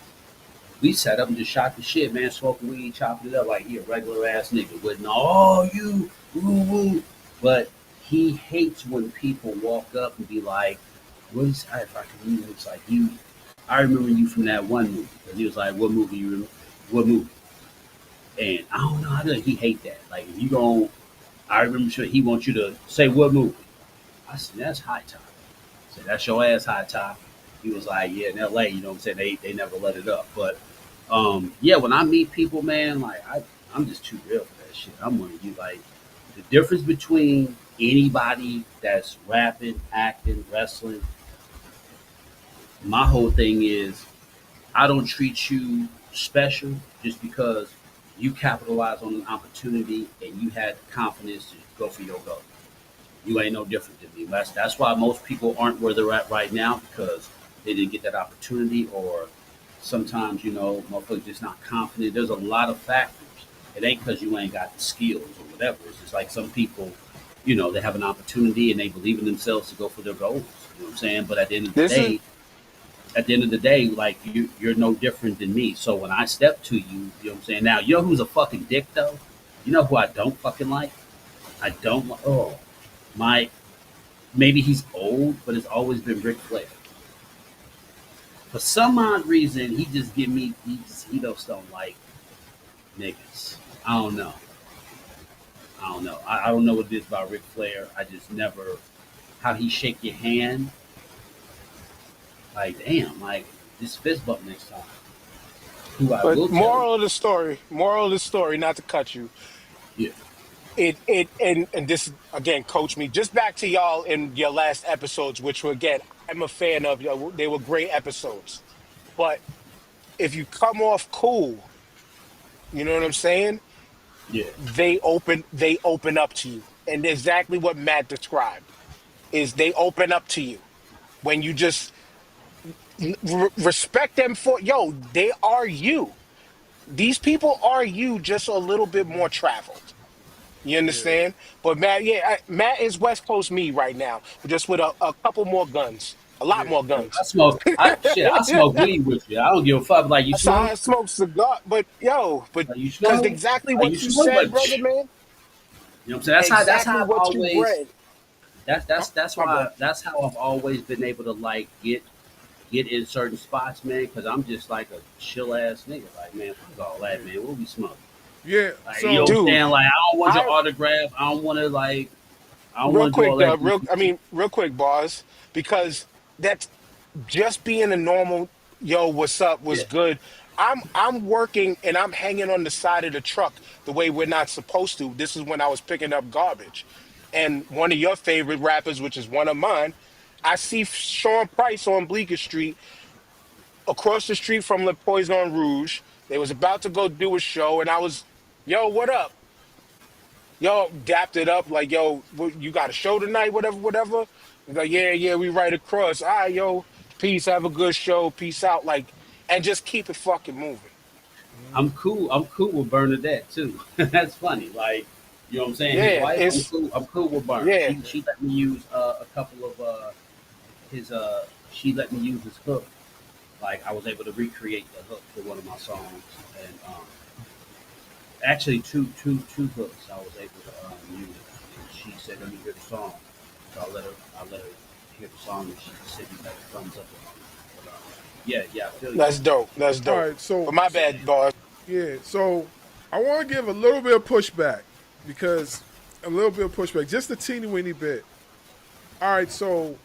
We sat up and just shot the shit, man, smoking weed, chopping it up like he a regular ass nigga. Wouldn't you, woo woo. But he hates when people walk up and be like, what is that? If I can use it's like you, I remember you from that one movie. Because he was like, what movie you remember? What movie? And I don't know how to, he hate that. Like, if you go, I remember sure he wants you to say what movie. I said, that's High Top. I said, that's your ass High Top. He was like, yeah, in LA, you know what I'm saying? They never let it up. But yeah, when I meet people, man, like I'm just too real for that shit. I'm one of you. Like, the difference between anybody that's rapping, acting, wrestling, my whole thing is I don't treat you special just because you capitalize on an opportunity and you had the confidence to go for your goal. You ain't no different than me. That's why most people aren't where they're at right now because they didn't get that opportunity, or sometimes, you know, motherfuckers just not confident. There's a lot of factors. It ain't because you ain't got the skills or whatever. It's just like some people, you know, they have an opportunity and they believe in themselves to go for their goals. You know what I'm saying? But at the end of the day, like you're no different than me. So when I step to you, you know what I'm saying? Now, you know who's a fucking dick though? You know who I don't fucking like? I don't like, oh, my, maybe he's old, but it's always been Ric Flair. For some odd reason, he just give me, he just don't like niggas. I don't know. I don't know what it is about Ric Flair. I just never, how he shake your hand. Like, damn, like, just fist bump next time. Who I But will tell you. moral of the story, not to cut you. Yeah. It and this again, coach me just back to y'all in your last episodes, which were again, I'm a fan of. Y'all, they were great episodes. But if you come off cool, you know what I'm saying? Yeah. They open up to you, and exactly what Matt described is they open up to you when you just respect them for they are you. These people are you, just a little bit more traveled. You Yeah. understand? But Matt, yeah, Matt is West Coast me right now, just with a couple more guns, a lot Yeah. more Yeah. guns. I smoke weed with you. I don't give a fuck. Like, you That's how smoke? I smoke cigar. But but Like, you because smoke? exactly Like, you what you smoke? said, Like, brother, man. you know what I'm saying? That's how Exactly I've what you always, bred. Oh, that's my why, bad. that's how I've always been able to, like, get in certain spots, man, because I'm just like a chill ass nigga. Like, man, fuck all that, man. What we smoke? Yeah. Like, you know what So I'm Dude, saying? Like, I don't want your I autograph. I don't want to, like, I don't real want to do quick, all that real goofy I shit. mean, real quick, boss, because that's just being a normal what's up was Yeah. good. I'm working and I'm hanging on the side of the truck the way we're not supposed to. This is when I was picking up garbage. And one of your favorite rappers, which is one of mine, I see Sean Price on Bleecker Street across the street from Le Poison Rouge. They was about to go do a show, and I was, yo, what up? Yo, dapped it up like, yo, you got a show tonight, whatever, whatever. He's like, yeah, yeah, we right across. All right, yo, peace, have a good show, peace out, like, and just keep it fucking moving. I'm cool. I'm cool with Bernadette too. That's funny. Like, you know what I'm saying? His Yeah, wife. I'm it's cool. I'm cool with Bern. yeah. She let me use a couple of his. She let me use his hook. Like, I was able to recreate the hook for one of my songs, and actually two hooks I was able to use. And she said, "Let me hear the song." So I let her hear the song, and she said, "You got a thumbs up." On it. But, Yeah, I feel you. That's dope. That's All dope. right, so But my bad, boss. yeah, so I want to give a little bit of pushback because a little bit of pushback, just a teeny weeny bit. All right, so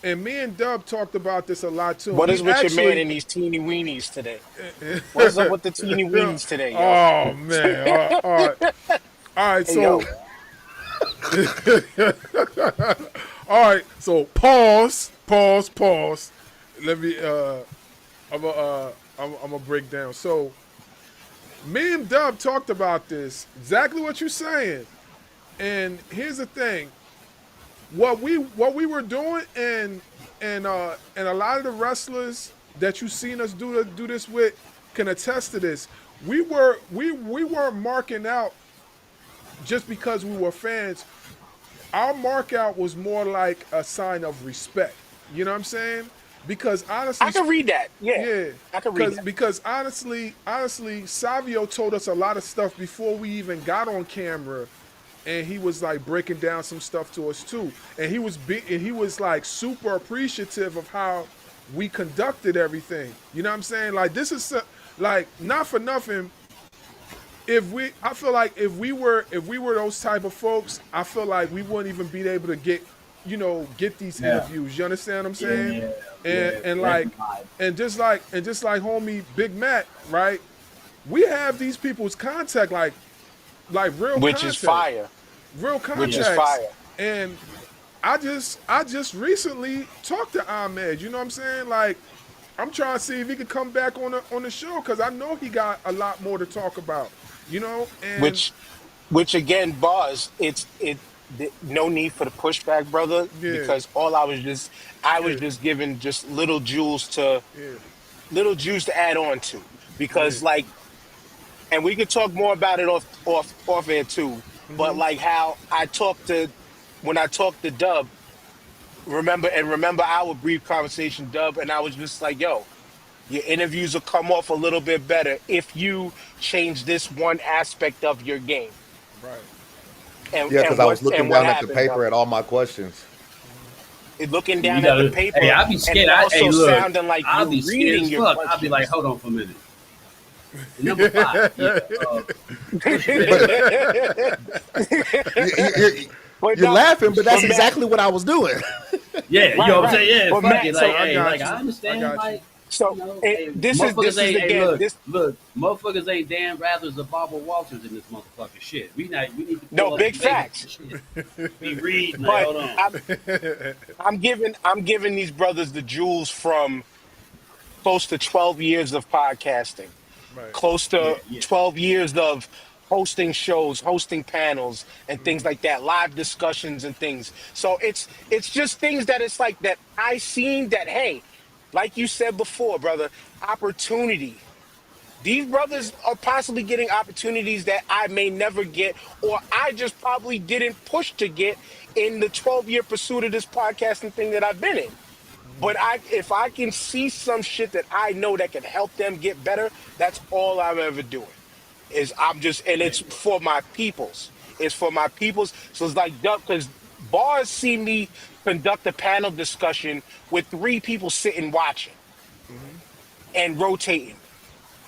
and me and Dub talked about this a lot too. What We is with your man actually, and these teeny weenies today? What is up with the teeny weenies today, yo? oh man, all right, Hey, yo. so all right, so pause. Let me I'm gonna break down. So me and Dub talked about this, exactly what you're saying. And here's the thing: what we were doing, and a lot of the wrestlers that you've seen us do this with can attest to this. We weren't marking out just because we were fans. Our mark out was more like a sign of respect. You know what I'm saying? Because I honestly, can read that. Yeah, yeah, I can read that. because honestly, Savio told us a lot of stuff before we even got on camera, and he was like breaking down some stuff to us too, and he was like super appreciative of how we conducted everything. You know what I'm saying? Like this is like not for nothing. I feel like if we were those type of folks, I feel like we wouldn't even be able to get these Yeah. interviews. You understand what I'm saying? Yeah, And that's like my- and just like homie Big Matt, right? We have these people's contact, like real Which is contact, fire. real Which is contacts. fire. And I just recently talked to Ahmed. You know what I'm saying? Like I'm trying to see if he could come back on the show because I know he got a lot more to talk about. You know, and Which again, bars. No need for the pushback, brother, yeah, because I was yeah, just giving just yeah, little juice to add on to, yeah. because like, and we could talk more about it off air too. But like how when I talked to Dub, remember our brief conversation, Dub, and I was just like, yo. Your interviews will come off a little bit better if you change this one aspect of your game. Right. Yeah, because I was looking And what down at the happened, paper Dub? at all my questions. Looking You down at the gotta. Hey, paper I be and scared. it Hey, also look, sounding like I'll you're be scared reading as your fuck. I'll be like, questions. hold on for a minute. Number five. Yeah. But But you're no, laughing, but that's but Matt, exactly what I was doing. Yeah, you know what I'm right. saying? Yeah, But fuck Matt, it. Like, I hey, got like you. I I understand, got you. like, so hey, this motherfuckers is ain't. Hey, again look, this. motherfuckers ain't Dan Rathers or Barbara Walters in this motherfucking shit. We need to No, pull up big the basics facts. and shit. Be reading. Like, But hold on. I'm giving these brothers the jewels from close to 12 years of podcasting, Right. close Yeah, to yeah. 12 years of hosting shows, hosting panels and things like that, live discussions and things. So it's just things that it's like that I seen that, hey, like you said before, brother, opportunity. These Yeah. brothers are possibly getting opportunities that I may never get, or I just probably didn't push to get in the 12-year pursuit of this podcasting thing that I've been in. But if I can see some shit that I know that can help them get better, that's all I'm ever doing. Is I'm just and Hey, it's for my peoples. It's for my peoples. So it's like because bars see me conduct a panel discussion with three people sitting watching and rotating.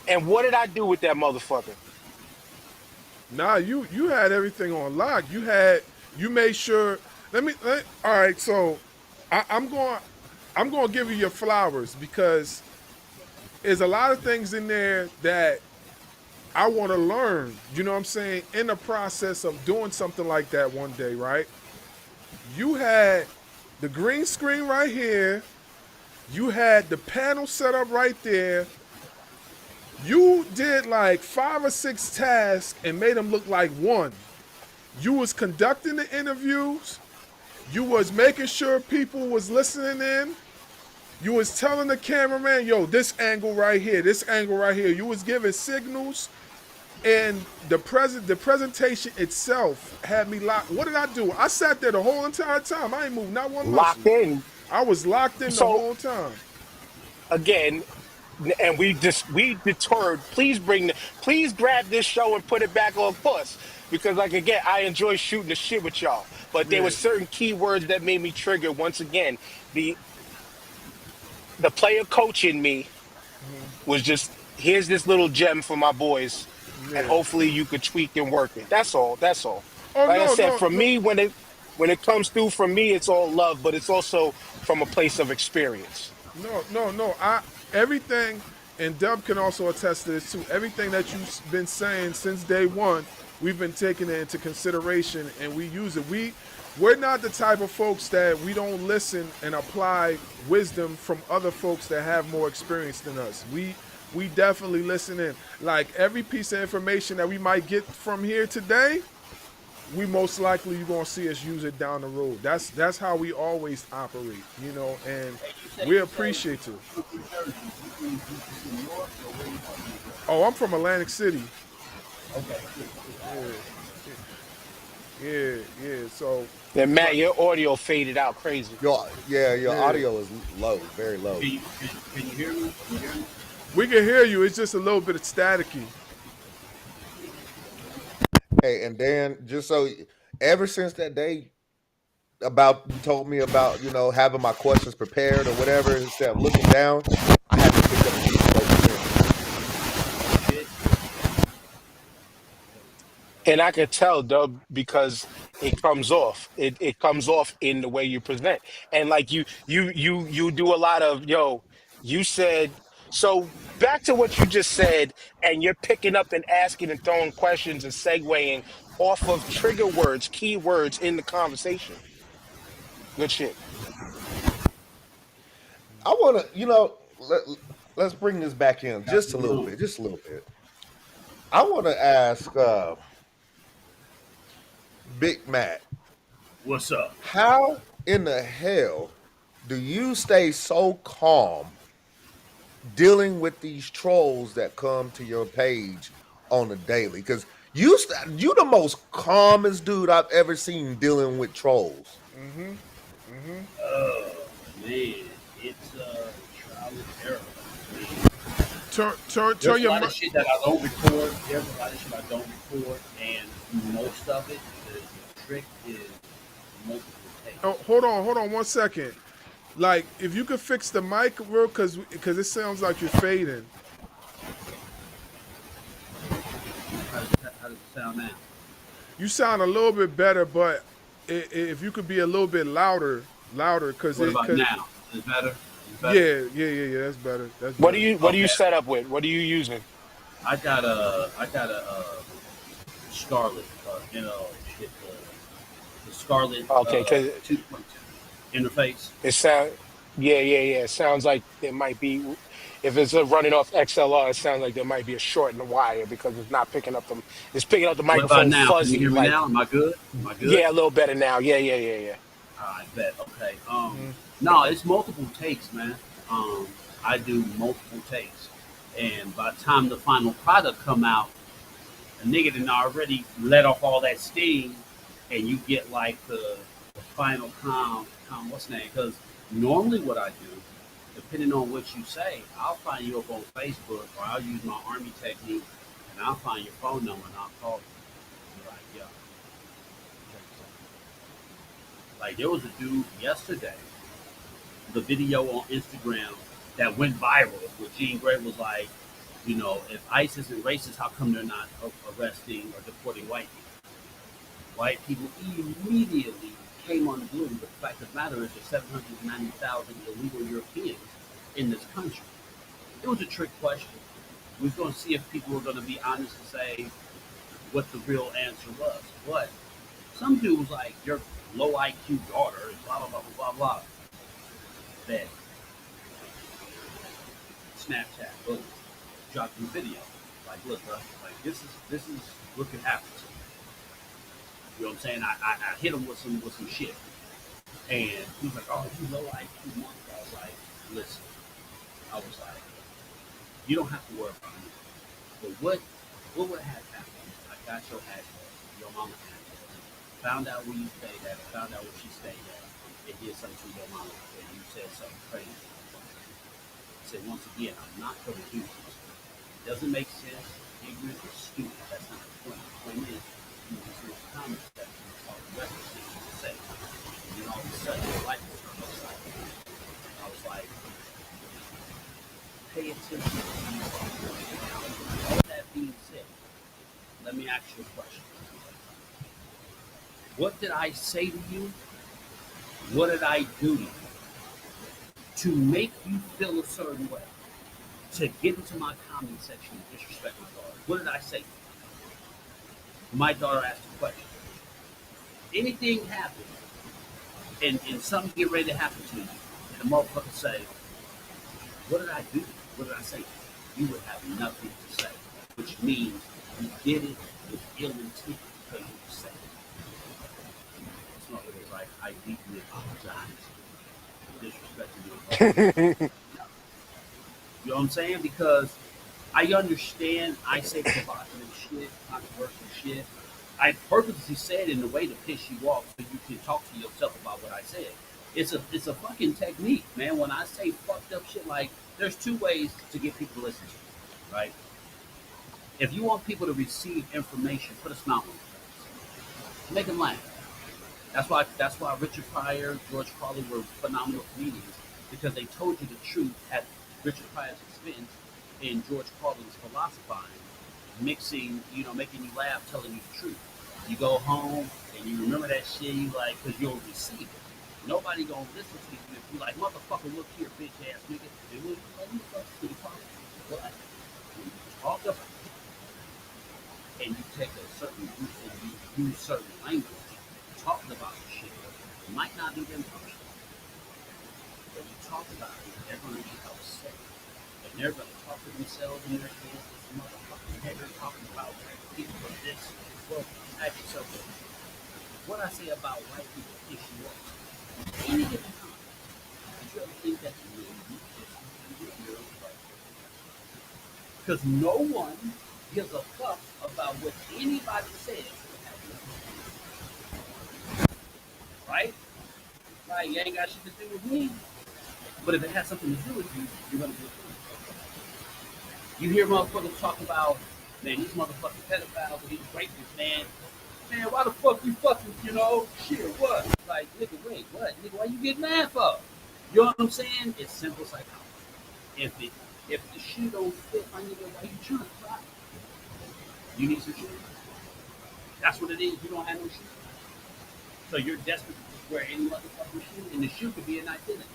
And what did I do with that motherfucker? Nah, you had everything on lock. You made sure. All right, so I'm going to give you your flowers because there's a lot of things in there that I want to learn. You know what I'm saying? In the process of doing something like that one day, right? You had the green screen right here. You had the panel set up right there. You did like 5 or 6 tasks and made them look like one. You was conducting the interviews. You was making sure people was listening in. You was telling the cameraman, yo, this angle right here, this angle right here. You was giving signals, and the presentation itself had me locked. What did I do? I sat there the whole entire time. I ain't moved not one muscle. Locked in. I was locked in the So whole time. again, and we deterred. Please grab this show and put it back on course because, like again, I enjoy shooting the shit with y'all. But there Yeah. were certain keywords that made me trigger once again. The the player coach in me was just, here's this little gem for my boys, and Yeah. hopefully you could tweak and work it. That's all. That's all. Oh Like I no, said, no, for no, me, when it comes through from me, it's all love, but it's also from a place of experience. no. Everything, and Dub can also attest to this too. Everything that you've been saying since day one, we've been taking it into consideration and we use it. We're not the type of folks that we don't listen and apply wisdom from other folks that have more experience than us. We definitely listen in. Like every piece of information that we might get from here today, we most likely you're gonna see us use it down the road. That's how we always operate, and we appreciate it. Oh, I'm from Atlantic City. Yeah. So, And Matt, but your audio faded out crazy. Your yeah, audio is low, very low. Can you hear me? Can you hear me? we can hear you. It's just a little bit of staticky. Hey, and then just so ever since that day about you told me about having my questions prepared or whatever instead of looking down, I haven't picked up a piece of paper since. And I could tell, Dub, because it comes off. It comes off in the way you present. And like you do a lot of, you said, so back to what you just said, and you're picking up and asking and throwing questions and segueing off of trigger words, key words in the conversation. Good shit. I want to, let's bring this back in just a little bit, just a little bit. I want to ask Big Matt, What's up? how in the hell do you stay so calm dealing with these trolls that come to your page on a daily? Because you the most calmest dude I've ever seen dealing with trolls. Oh man, it's trial and error. I mean, Turn there's a your lot mic. of shit that I don't record. There's a lot of shit I don't record, and most of it, the trick is multiple takes. Oh, hold on 1 second. Like, if you could fix the mic real, because it sounds like you're fading. How does it sound now? You sound a little bit better, but if you could be a little bit louder, because What it, about cause now? Is it better? Is it better? yeah. That's better. That's What do better. you Okay. set up with? What are you using? I got a Scarlet, shit, the Scarlet Okay, because 2.2 interface. it sound yeah. It sounds like there might be, if it's running off XLR, it sounds like there might be a short in the wire because it's not picking up the, it's picking up the What about microphone now? Can you fuzzy. hear me Like, now? Am I good? Am I good? yeah, a little better now. Yeah. I bet. Okay. No, it's multiple takes, man. I do multiple takes, and by the time the final product come out, a nigga done already let off all that steam, and you get like the final what's the name? Because normally what I do, depending on what you say, I'll find you up on Facebook, or I'll use my army technique, and I'll find your phone number and I'll call you. Be like, yo, check this out. Like there was a dude yesterday, the video on Instagram that went viral where Jean Grey was like, if ICE isn't racist, how come they're not arresting or deporting white people? White people immediately came on blue. But the fact of the matter is there's 790,000 illegal Europeans in this country. It was a trick question. We was going to see if people were going to be honest and say what the real answer was. But some dude was like, your low IQ daughter is blah, blah, blah, blah, blah. Then Snapchat, boom, dropped the video. Like, look, bro, like this is what could happen to me. You know what I'm saying? I hit him with some shit, and he's like, "Oh, you low IQ monster." I was like, "Listen," I was like, "You don't have to worry about me." But what would have happened? I got your address, your mama's address, found out where you stayed at, found out where she stayed at, and did something to your mama, and you said something crazy. I said, once again, I'm not going to do this. It doesn't make sense. Ignorant or stupid. That's not the point. The point is, you just make comments that all the rest of the things you say. And then all of a sudden, your life will turn upside down. I was like, pay attention to you. All that being said, let me ask you a question. What did I say to you? What did I do to make you feel a certain way? To get into my comment section and disrespect my daughter? What did I say? My daughter asked a question. Anything happens and something get ready to happen to you, and the motherfucker say, what did I do? What did I say? You would have nothing to say, which means you did it with ill intent because you said it. It's not really like I deeply apologize for disrespecting your daughter. You know what I'm saying? Because I understand I say provocative shit, controversial shit. I purposely said in a way to piss you off so you can talk to yourself about what I said. It's a fucking technique, man. When I say fucked up shit, like there's two ways to get people to listen to you, right? If you want people to receive information, put a smile on your face. Make them laugh. That's why Richard Pryor, George Carlin were phenomenal comedians because they told you the truth at Richard Pryor's expense and George Carlin's philosophizing, mixing, making you laugh, telling you the truth. You go home and you remember that shit, you like, because you'll receive it. Nobody gonna listen to you if you like, motherfucker, look here, bitch ass nigga. And when you talk to the public, what? When you talk about it, and you take a certain group and you use certain language, talking about the shit, it might not be them personal. But you talk about it, they're gonna be upset. And they're gonna talk to themselves in their heads, this motherfucking nigga talking about people of this. Well, ask yourself this. What I say about white people piss you off. Any given time. Did you ever think that you really because no one gives a fuck about what anybody says. Right? Like, you ain't got shit to do with me. But if it has something to do with you, you're gonna do it. You hear motherfuckers talk about, man, these motherfucking pedophiles and these rapists, man. Man, why the fuck you fucking, shit, what? Like, nigga, wait, what? Nigga, why you getting mad for? You know what I'm saying? It's simple psychology. If the shoe don't fit, my nigga, why you trying to try? You need some shoes? That's what it is. You don't have no shoes. So you're desperate to wear any motherfucking shoe, and the shoe could be an identity.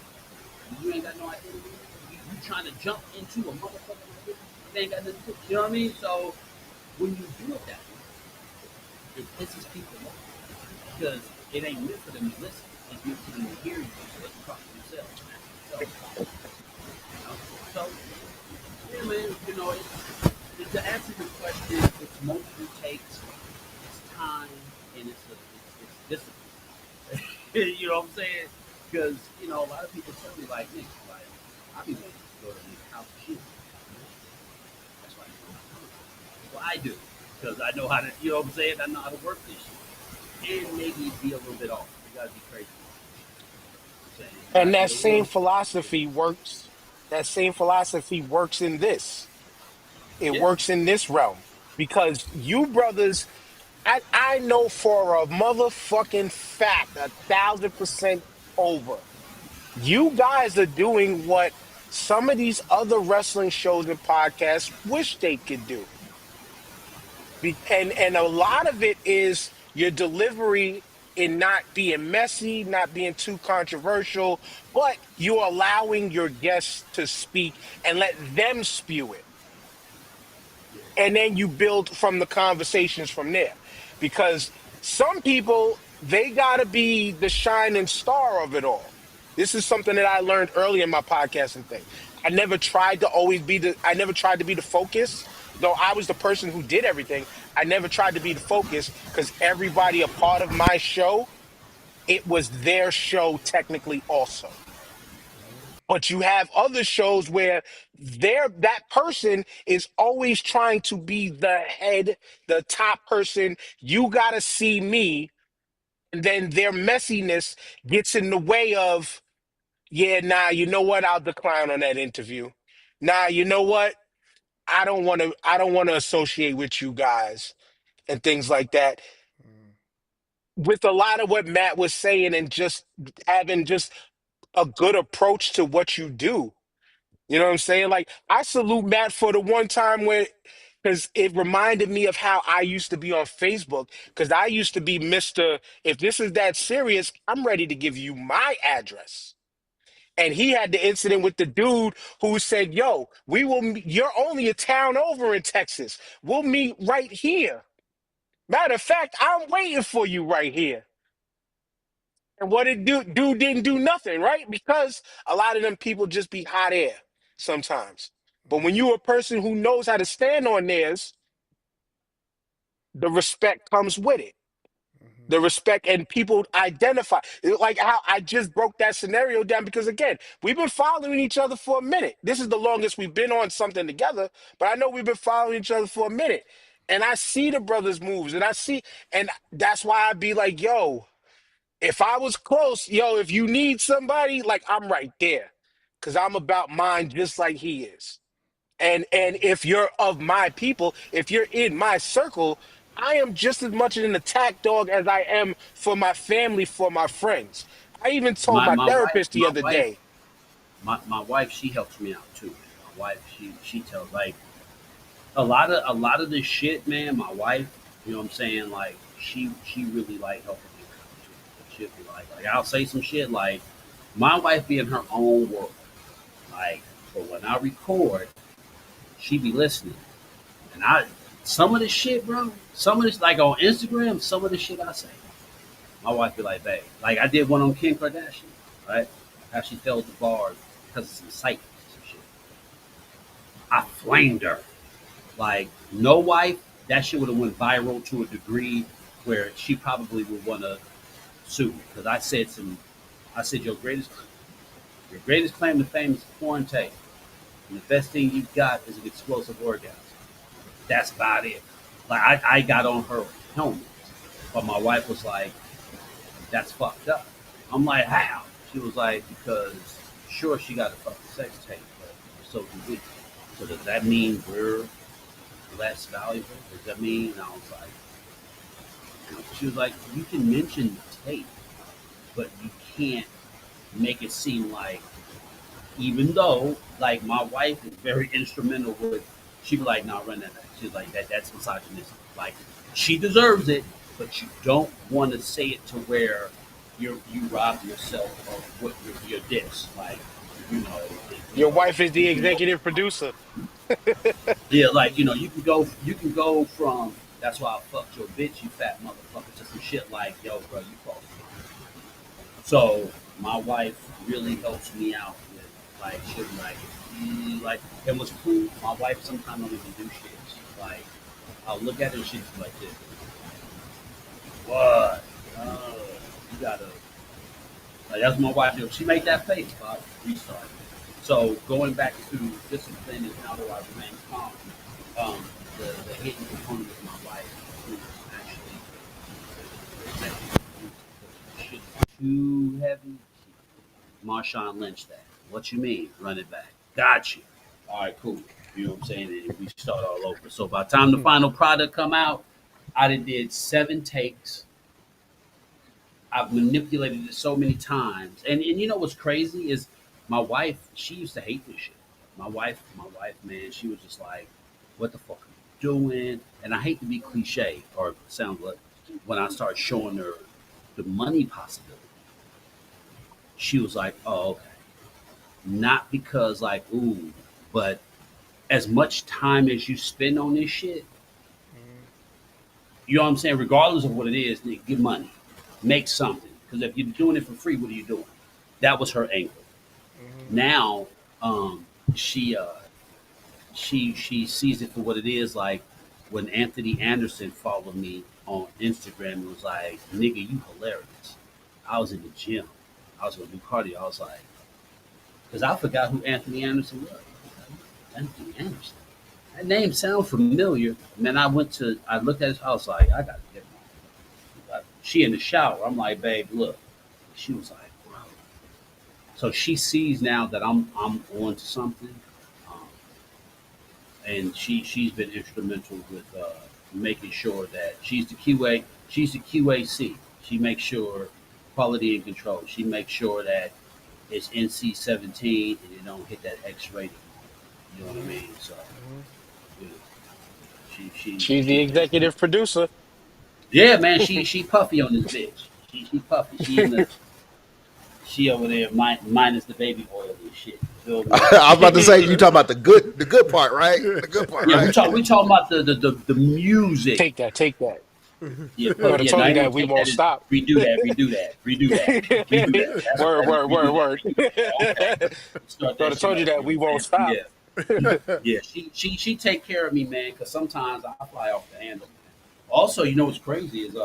You ain't got no identity. You trying to jump into a motherfucking identity. They ain't got nothing to do. You know what I mean? So when you do it that way, it pisses people off because it ain't meant for them to listen. It's meant for them to hear you so they can talk to themselves. So, yeah, man, to answer the question, it's multiple takes, it's time, and it's discipline. You know what I'm saying? Because, a lot of people tell me, like, Nick, like, I be wanting to go to the house of shit. That's why well, I do. Because I know how to, you know what I'm saying? I know how to work this shit. And maybe be a little bit off. You gotta be crazy. And that same philosophy works. That same philosophy works in this. It Yeah. works in this realm because you brothers, I know for a motherfucking fact, 1,000% over. You guys are doing what some of these other wrestling shows and podcasts wish they could do. And a lot of it is your delivery in not being messy, not being too controversial, but you're allowing your guests to speak and let them spew it. And then you build from the conversations from there. Because some people, they got to be the shining star of it all. This is something that I learned early in my podcasting thing. I never tried to be the focus, though I was the person who did everything. I never tried to be the focus because everybody a part of my show, it was their show technically also. But you have other shows where that person is always trying to be the head, the top person. You gotta see me, and then their messiness gets in the way of, yeah, nah, you know what? I'll decline on that interview. Nah, you know what? I don't want to associate with you guys and things like that. With a lot of what Matt was saying and just having just a good approach to what you do. You know what I'm saying? Like, I salute Matt for the one time where, because it reminded me of how I used to be on Facebook. Because I used to be Mr. If this is that serious, I'm ready to give you my address. And he had the incident with the dude who said, "Yo, you're only a town over in Texas. We'll meet right here. Matter of fact, I'm waiting for you right here." And what it dude didn't do nothing, right? Because a lot of them people just be hot air sometimes. But when you're a person who knows how to stand on theirs, the respect comes with it. The respect and people identify. Like how I just broke that scenario down because again, we've been following each other for a minute. This is the longest we've been on something together, but I know we've been following each other for a minute. And I see the brothers' moves and that's why I'd be like, yo, if I was close, yo, if you need somebody, like I'm right there. Cause I'm about mine just like he is. And if you're of my people, if you're in my circle, I am just as much an attack dog as I am for my family, for my friends. I even told My my my wife therapist the my other wife day. my wife, she helps me out too. My wife, she tells like a lot of this shit, man. My wife, you know what I'm saying, like she really like helping me out too. She'll be like I'll say some shit like my wife be in her own world, like, but when I record, she be listening, and I some of the shit, bro, some of this like on Instagram, some of the shit I say, my wife be like, babe, like I did one on Kim Kardashian, right? How she failed the bars because of some sight, some shit. I flamed her. Like no wife, that shit would have went viral to a degree where she probably would want to sue me because I said your greatest claim to fame is porn tape, and the best thing you've got is an explosive orgasm. That's about it. Like I got on her helmet, but my wife was like, that's fucked up. I'm like, how? She was like, because sure she got a fucking sex tape, but so do we. So does that mean we're less valuable? Does that mean? And I was like, she was like, you can mention the tape, but you can't make it seem like, even though, like, my wife is very instrumental with, she'd be like, no, run that back. She's like, that's misogynistic. Like, she deserves it, but you don't want to say it to where you rob yourself of what your diss. Like, you know, Your wife is the you can go executive producer. yeah, like you can go from that's why I fucked your bitch, you fat motherfucker, to some shit like, yo, bro, you false. So my wife really helps me out with like shit like and what's cool, my wife sometimes don't even do shit. She's like, I'll look at her and she's like this. What? You gotta like that's what my wife do. She made that face, Bob. Restart. So going back to discipline and how do I remain calm, the hidden component of my life is actually shit too heavy. Marshawn Lynch that. What you mean? Run it back. Got you. All right, cool. You know what I'm saying? And we start all over. So by the time the final product come out, I did 7 takes. I've manipulated it so many times. And you know what's crazy is my wife, she used to hate this shit. My wife, man, she was just like, what the fuck are you doing? And I hate to be cliche or sound like when I start showing her the money possibility, she was like, oh, okay. Not because like, ooh, but as much time as you spend on this shit, you know what I'm saying? Regardless of what it is, nigga, get money, make something. Because if you're doing it for free, what are you doing? That was her angle. Now, she she sees it for what it is. Like when Anthony Anderson followed me on Instagram and was like, "Nigga, you hilarious." I was in the gym. I was gonna do cardio. I was like, because I forgot who Anthony Anderson was. Anthony Anderson. That name sounds familiar. Man, I looked at his house like, I gotta get one. She in the shower. I'm like, babe, look. She was like, wow. So she sees now that I'm on to something, um, and she's been instrumental with making sure that she's the QA. She's the QAC. She makes sure quality and control. She makes sure that it's NC-17 and it don't hit that X rating. You know what I mean? So yeah, She's she the takes care. executive producer. Yeah, man, she puffy on this bitch. She puffy. She over there minus the baby oil and shit. You feel me? I was about to say you talking about the good part, right? The good part, Yeah, right? we talking about the music. Take that, take that. Yeah, Thought I yeah. No, told I you ain't that gonna we take won't that. stop. Redo that. Redo that. Redo that. Redo that. That's Word, crazy. word, Redo word, that. word. Redo that. Okay. Start Thought that I shit told you over. that You know we what I'm won't saying? stop. Yeah, yeah. She take care of me, man. Because sometimes I fly off the handle, man. Also, you know what's crazy is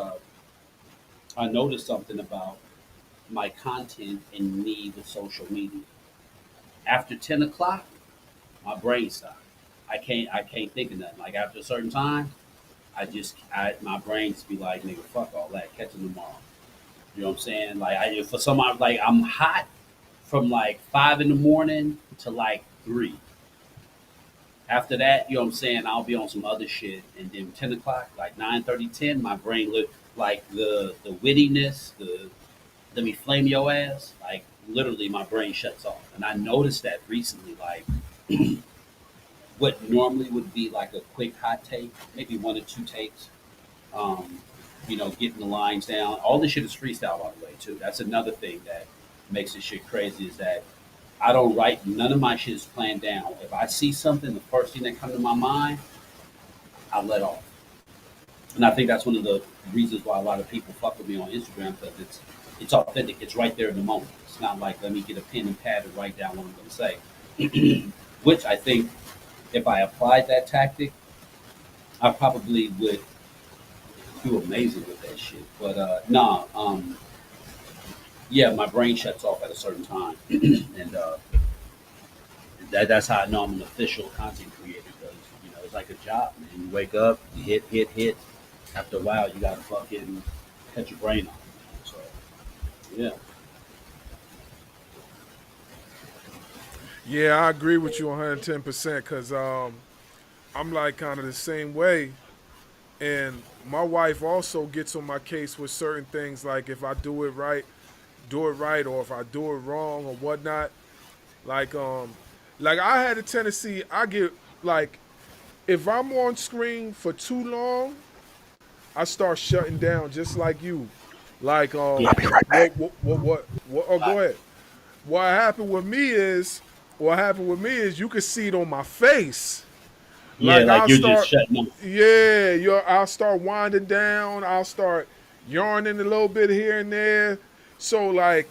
I noticed something about my content and need with social media. After 10 o'clock, my brain stops. I can't think of nothing. Like after a certain time, my brain just be like, nigga, fuck all that. Catch them tomorrow. You know what I'm saying? Like for somebody like I'm hot from like 5 in the morning to like 3. After that, you know what I'm saying? I'll be on some other shit, and then 10 o'clock, like 9:30, 10, my brain look like the wittiness, the let me flame your ass. Like literally, my brain shuts off, and I noticed that recently. Like what normally would be like a quick hot take, maybe 1 or 2 takes. Um, getting the lines down. All this shit is freestyle, by the way, too. That's another thing that makes this shit crazy is that I don't write none of my shit is planned down. If I see something, the first thing that comes to my mind, I let off. And I think that's one of the reasons why a lot of people fuck with me on Instagram because it's authentic. It's right there in the moment. It's not like let me get a pen and pad and write down what I'm going to say. Which I think if I applied that tactic, I probably would do amazing with that shit. But nah, yeah, my brain shuts off at a certain time, and that's how I know I'm an official content creator because it's like a job, man. You wake up, you hit. After a while, you gotta fucking cut your brain off. So yeah, Yeah, I agree with you 110% because I'm like kind of the same way. And my wife also gets on my case with certain things, like if I do it right, or if I do it wrong or whatnot. Like like I had a tendency, I get like if I'm on screen for too long, I start shutting down just like you. Like yeah. what oh go ahead. What happened with me is you can see it on my face. Yeah, Like like I'll you're just start shutting off. yeah, I'll start winding down, I'll start yarning a little bit here and there. So like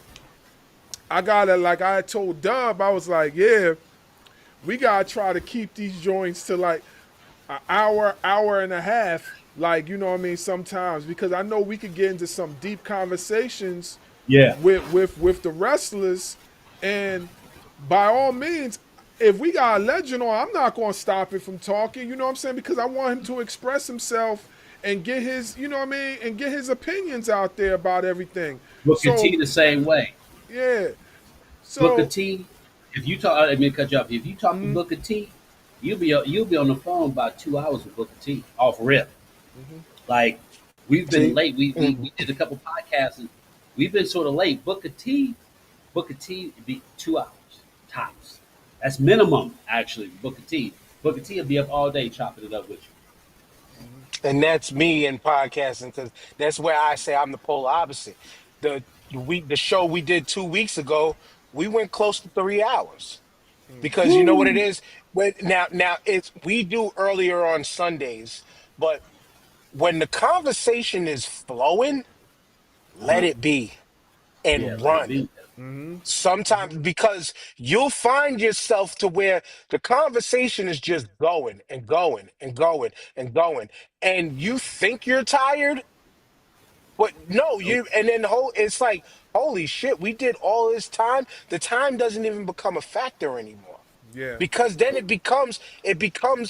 I gotta like I had told Dub, I was like, yeah, we gotta try to keep these joints to like an hour, hour and a half. Like, you know what I mean, sometimes because I know we could get into some deep conversations Yeah, with the wrestlers. And by all means, if we got a legend on, I'm not gonna stop it from talking, you know what I'm saying? Because I want him to express himself and get his, you know what I mean, and get his opinions out there about everything. Booker So T the same way. yeah. Booker So T, if you talk, I mean, cut you off. If you talk to Booker T, you'll be on the phone about 2 hours with Booker T off rip. Like we've been See, late. We did a couple podcasts and we've been sort of late. Booker T be 2 hours tops. That's minimum actually. Booker T will be up all day chopping it up with you. and that's me in podcasting because that's where I say I'm the polar opposite. The show we did 2 weeks ago, we went close to 3 hours because you know what it Woo! is. When now it's we do earlier on Sundays, but when the conversation is flowing, Uh let huh. it be Yeah, and let it run. be. Sometimes because you'll find yourself to where the conversation is just going and going and going and going, and you think you're tired, but no, Nope. you and then it's like, holy shit, we did all this time. The time doesn't even become a factor anymore. yeah. Because then it becomes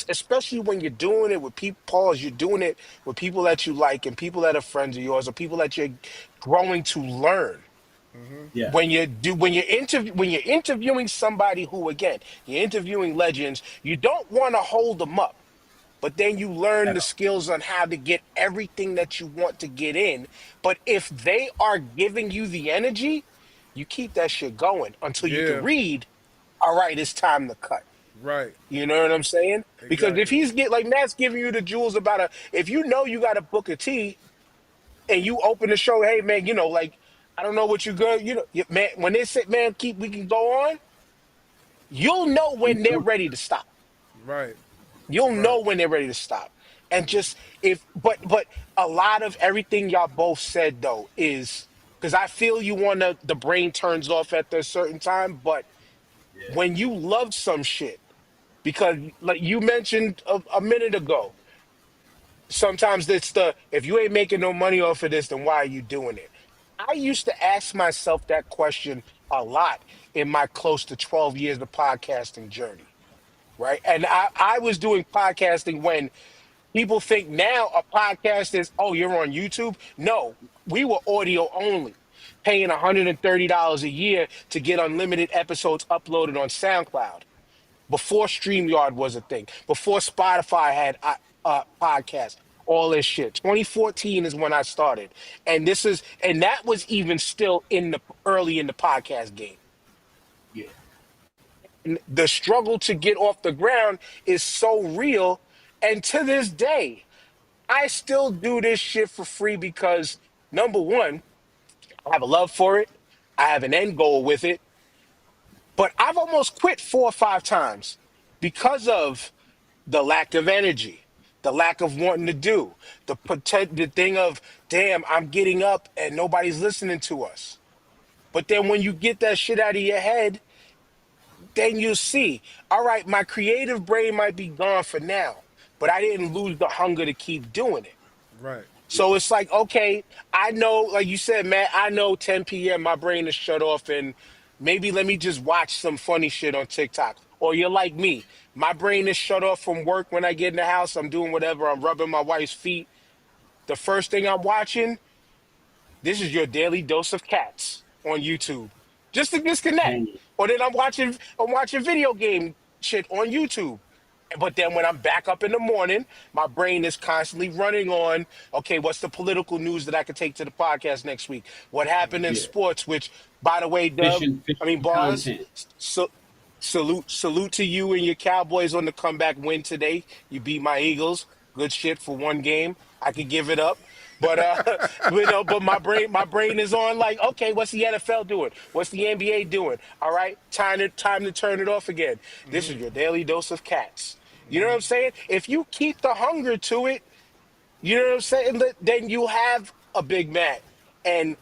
especially when you're doing it with people, pause, you're doing it with people that you like and people that are friends of yours or people that you're growing to learn. Yeah. When you're interviewing somebody who, again, you're interviewing legends, you don't want to hold them up, but then you learn At the all. skills on how to get everything that you want to get in. But if they are giving you the energy, you keep that shit going until you can Yeah. read, all right, it's time to cut. Right. You know what I'm saying? Because if Exactly. he's like Matt's giving you the jewels about if you know you got a Booker T and you open the show, hey man, like I don't know what you good, man. When they say man, we can go on, you'll know when they're ready to stop. Right. You'll Right. know when they're ready to stop. And just if but a lot of everything y'all both said though is because I feel you want to the brain turns off at a certain time, but Yeah. when you love some shit, because like you mentioned a minute ago, sometimes it's if you ain't making no money off of this, then why are you doing it? I used to ask myself that question a lot in my close to 12 years of podcasting journey, right? And I was doing podcasting when people think now a podcast is, oh, you're on YouTube. No, we were audio only, paying $130 a year to get unlimited episodes uploaded on SoundCloud before StreamYard was a thing, before Spotify had podcasts, all this shit. 2014 is when I started. And that was even still in the early in the podcast game. Yeah. And the struggle to get off the ground is so real. And to this day, I still do this shit for free because number one, I have a love for it. I have an end goal with it. But I've almost quit 4 or 5 times because of the lack of energy, the lack of wanting to do, the thing of, damn, I'm getting up and nobody's listening to us. But then when you get that shit out of your head, then you see, all right, my creative brain might be gone for now, but I didn't lose the hunger to keep doing it. Right. Yeah. So it's like, okay, I know, like you said, Matt, I know 10 p.m. my brain is shut off and maybe let me just watch some funny shit on TikTok. Or you're like me. My brain is shut off from work when I get in the house. I'm doing whatever. I'm rubbing my wife's feet. The first thing I'm watching, this is your daily dose of cats on YouTube. Just to disconnect. Hanging. Or then I'm watching video game shit on YouTube. But then when I'm back up in the morning, my brain is constantly running on, okay, what's the political news that I could take to the podcast next week? What happened in Yeah. sports, which, by the way, Dub, I Fishing mean, Bars, content. so, salute to you and your Cowboys on the comeback win today. You beat my Eagles. Good shit for one game. I could give it up. But but my brain is on like, okay, what's the NFL doing? What's the NBA doing? All right, time to turn it off again. This is your daily dose of cats. You know what I'm saying? If you keep the hunger to it, you know what I'm saying? Then you have a Big Mac and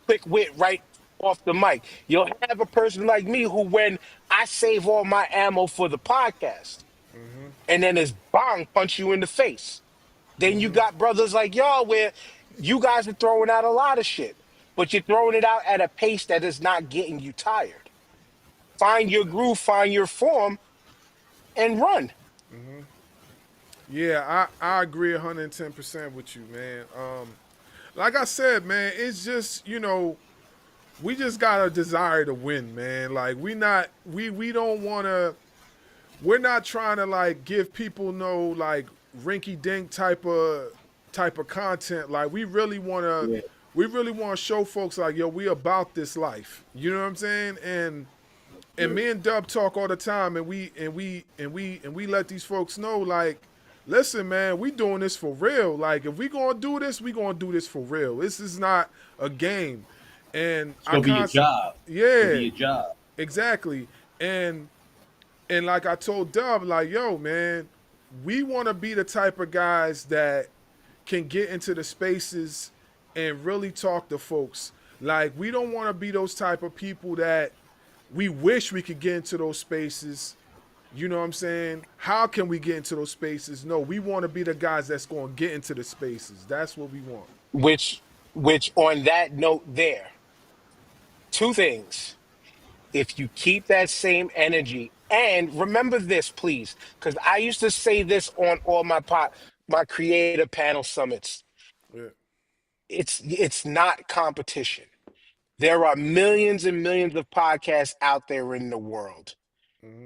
quick wit right off the mic. You'll have a person like me who, when I save all my ammo for the podcast, and then it's bang, punch you in the face. Then you got brothers like y'all where you guys are throwing out a lot of shit, but you're throwing it out at a pace that is not getting you tired. Find your groove, find your form, and run. Yeah, I agree 110% with you, man. Like I said, man, it's just, we just got a desire to win, man. Like we don't want to, we're not trying to like give people no like rinky dink type of content. Like Yeah. we really want to show folks like, yo, we about this life. You know what I'm saying? And me and Dub talk all the time, and we let these folks know, like, listen, man, we doing this for real. Like, if we gonna do this, we gonna do this for real. This is not a game. And It's gonna be your job. It's gonna be yeah, your job. exactly. And like I told Dub, like, yo, man, we want to be the type of guys that can get into the spaces and really talk to folks. Like, we don't want to be those type of people that we wish we could get into those spaces. You know what I'm saying? How can we get into those spaces? No, we want to be the guys that's going to get into the spaces. That's what we want. Which on that note there, two things. If you keep that same energy, and remember this, please, because I used to say this on all my creator panel summits. Yeah. It's not competition. There are millions and millions of podcasts out there in the world.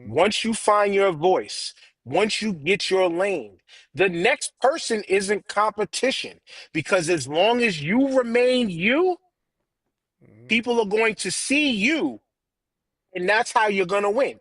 Once you find your voice, once you get your lane, the next person isn't competition because as long as you remain you, people are going to see you, and that's how you're going to win.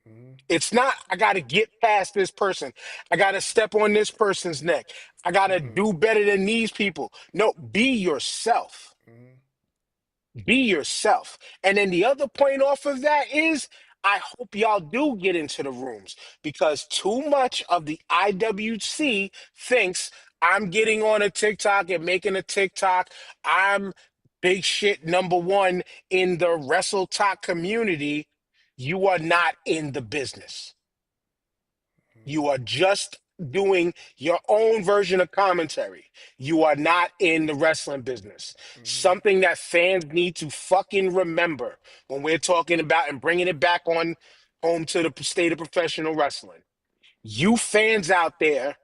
Mm-hmm. It's not, I got to get past this person. I got to step on this person's neck. I got to Mm-hmm. do better than these people. No, be yourself. Mm-hmm. Be yourself. And then the other point off of that is I hope y'all do get into the rooms because too much of the IWC thinks I'm getting on a TikTok and making a TikTok. I'm big shit number one in the WrestleTalk community. You are not in the business. You are just doing your own version of commentary. You are not in the wrestling business. Mm-hmm. Something that fans need to fucking remember when we're talking about and bringing it back on home to the state of professional wrestling. You fans out there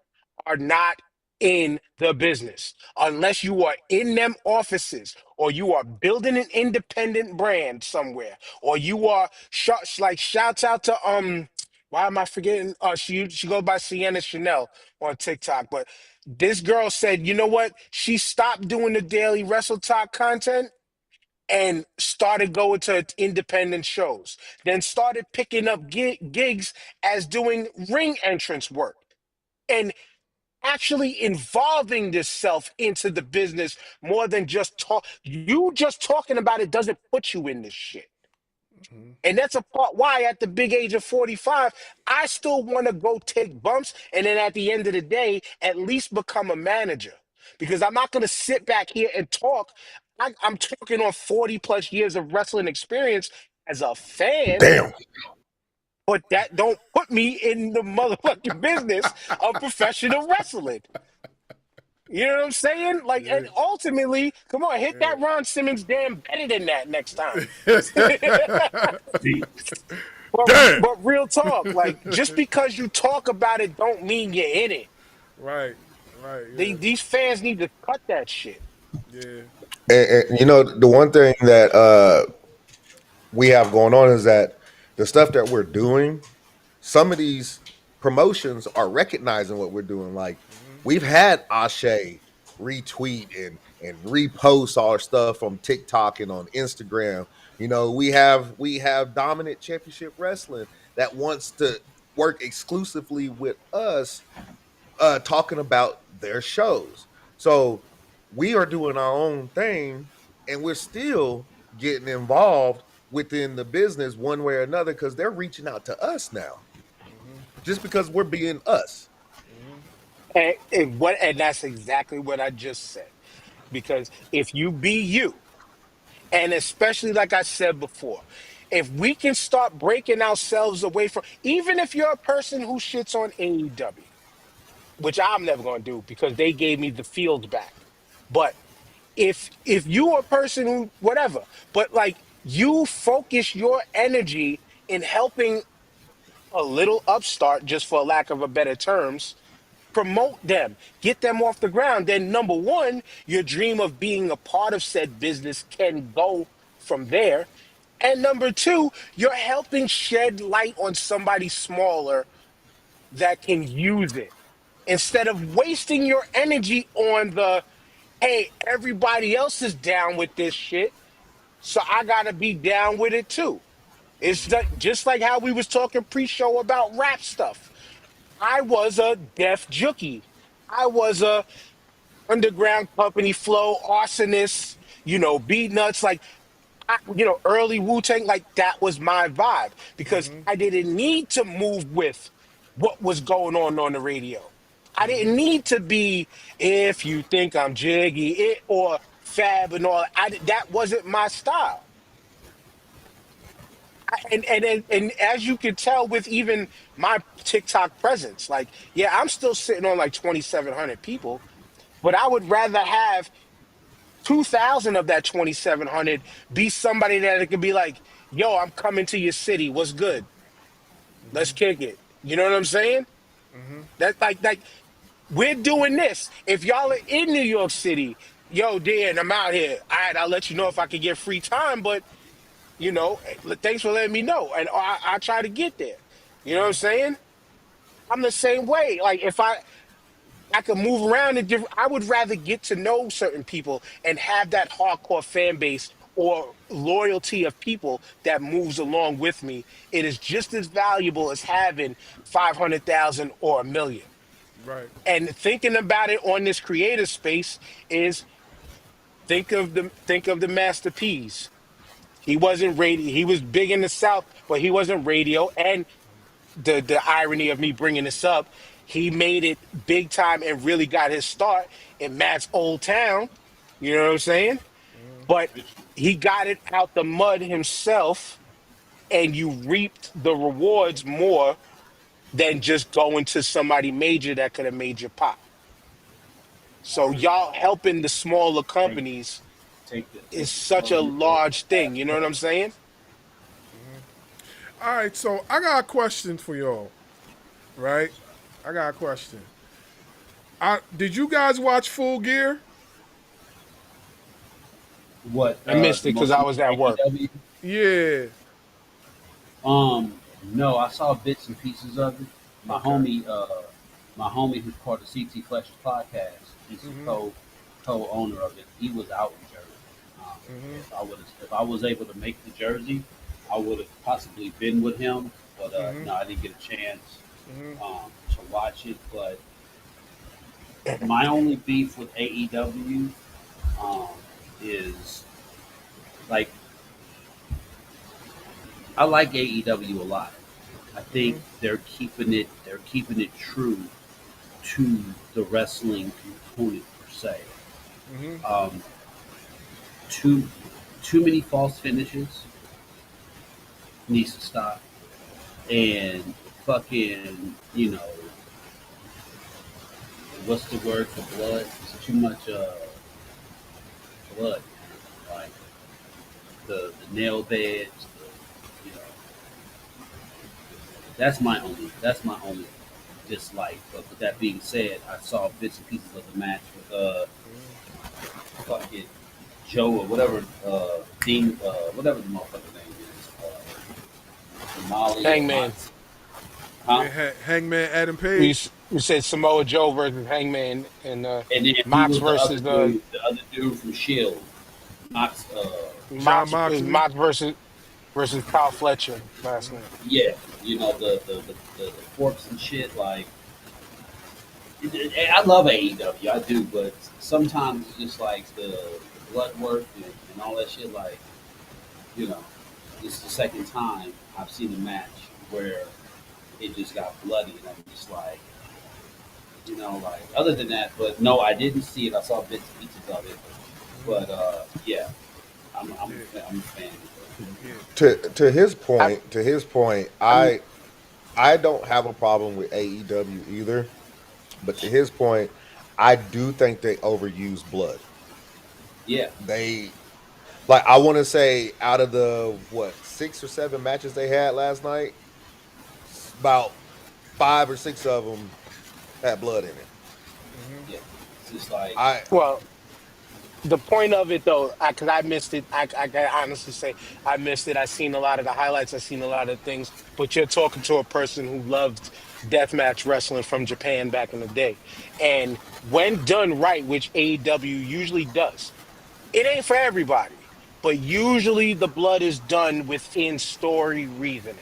are not in the business unless you are in them offices or you are building an independent brand somewhere or you are like shouts out to why am I forgetting she goes by Sienna Chanel on TikTok, but this girl said, you know what, she stopped doing the daily wrestle talk content and started going to independent shows, then started picking up gigs as doing ring entrance work and actually involving this self into the business more than just talk. You just talking about it doesn't put you in this shit. Mm-hmm. And that's a part why at the big age of 45, I still want to go take bumps and then at the end of the day, at least become a manager. Because I'm not going to sit back here and talk. I'm talking on 40 plus years of wrestling experience as a fan, Damn. but that don't put me in the motherfucking business of professional wrestling. You know what I'm saying? Like, Yeah. and ultimately, come on, hit Yeah. that Ron Simmons damn better than that next time. See, But Damn. but real talk, like just because you talk about it don't mean you're in it. Right. Right. These fans need to cut that shit. Yeah. Yeah. And, you know, the one thing that we have going on is that the stuff that we're doing, some of these promotions are recognizing what we're doing. Like Mm-hmm. we've had Ashe retweet and repost our stuff from TikTok and on Instagram. You know, we have Dominant Championship Wrestling that wants to work exclusively with us, talking about their shows. So we are doing our own thing, and we're still getting involved within the business one way or another because they're reaching out to us now Mm-hmm. just because we're being us. Mm-hmm. And that's exactly what I just said. Because if you be you, and especially like I said before, if we can start breaking ourselves away from, even if you're a person who shits on AEW, which I'm never gonna do because they gave me the field back. But if you are a person who whatever, but like you focus your energy in helping a little upstart, just for lack of a better terms, promote them, get them off the ground, then number one, your dream of being a part of said business can go from there. And number two, you're helping shed light on somebody smaller that can use it instead of wasting your energy on the hey, everybody else is down with this shit, so I gotta be down with it too. It's just like how we was talking pre-show about rap stuff. I was a Def Jookie. I was a underground company flow arsonist, beat nuts, like early Wu-Tang, like that was my vibe because Mm-hmm. I didn't need to move with what was going on the radio. I didn't need to be if you think I'm jiggy it or fab and all. That wasn't my style. And as you can tell with even my TikTok presence, like yeah, I'm still sitting on like 2,700 people, but I would rather have 2,000 of that 2,700 be somebody that it could be like, yo, I'm coming to your city. What's good? Let's kick it. You know what I'm saying? Mm-hmm. That's like we're doing this. If y'all are in New York City, yo, Dan, I'm out here. All right, I'll let you know if I can get free time, but thanks for letting me know. And I try to get there. You know what I'm saying? I'm the same way. Like if I could move around and different. I would rather get to know certain people and have that hardcore fan base or loyalty of people that moves along with me, it is just as valuable as having 500,000 or a million. Right. And thinking about it on this creative space is think of the Master P's. He wasn't radio. He was big in the South, but he wasn't radio. And the irony of me bringing this up, he made it big time and really got his start in Matt's old town. You know what I'm saying? But he got it out the mud himself, and you reaped the rewards more than just going to somebody major that could have made you pop. So y'all helping the smaller Take companies is take the such a slogan large thing. You know what I'm saying? All right, so I got a question for y'all, right? I got a question. Did you guys watch Full Gear? What I missed the it because most I recent was at work. AEW? Yeah. No, I saw bits and pieces of it. My Okay. homie, my homie who's part of CT Fletcher's podcast, he's the co-owner of it. He was out in Jersey. If I was able to make the Jersey, I would have possibly been with him. But no, I didn't get a chance to watch it. But my only beef with AEW is like I like AEW a lot. I think they're keeping it true to the wrestling component per se. Um, too too many false finishes needs to stop, and fucking what's the word for blood? It's too much blood, like the nail beds. You know, that's my only dislike. But with that being said, I saw bits and pieces of the match with fucking Joe or whatever Dean whatever the motherfucker name is, Molly or Hangman. Mox, huh? Hangman Adam We Page. we said Samoa Joe versus Hangman and And then who Mox was versus the other dude from Shield, Mox. John Moxley. Mox versus Kyle Fletcher last night. Yeah, the corpse and shit. Like, I love AEW, I do, but sometimes it's just like the blood work and all that shit. Like, you know, this is the second time I've seen a match where it just got bloody, and I'm just like, like other than that. But no, I didn't see it. I saw bits and pieces of it, but yeah, I'm a fan. To his point, I don't have a problem with AEW either. But to his point, I do think they overuse blood. Yeah, They like I want to say out of the 6 or 7 matches they had last night, about 5 or 6 of them had blood in it. yeah. It's just like, I Well, the point of it though, because I missed it, I can honestly say I missed it. I seen a lot of the highlights. I seen a lot of things. But you're talking to a person who loved deathmatch wrestling from Japan back in the day, and when done right, which AEW usually does, it ain't for everybody. But usually the blood is done within story reasoning.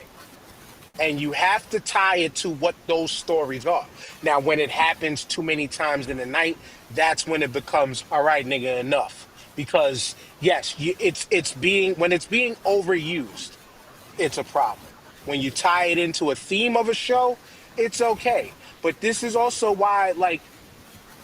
And you have to tie it to what those stories are. Now, when it happens too many times in the night, that's when it becomes all right, nigga, enough. Because yes, it's being when it's being overused, it's a problem. When you tie it into a theme of a show, it's okay. But this is also why, like,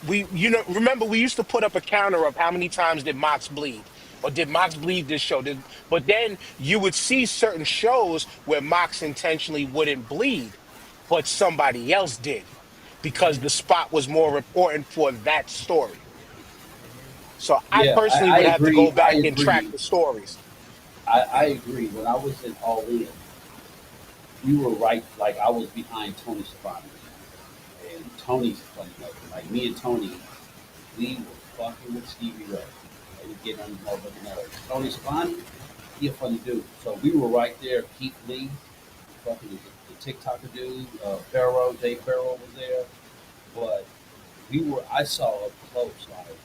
remember we used to put up a counter of how many times did Mox bleed, or did Mox bleed this show? But then you would see certain shows where Mox intentionally wouldn't bleed, but somebody else did because the spot was more important for that story. So I yeah, personally I would have to go agree. I back and track agree. the stories. I agree. When I was in All In, you were right. Like, I was behind Tony Soprano, and Tony's a funny mother. Like, me and Tony, we were fucking with Stevie Ray. They were getting on his motherfucking nerves. Tony Soprano, he a funny dude. So we were right there. Keith Lee, fucking the TikToker dude, Pharaoh, Jay Pharaoh was there. But I saw up close, like,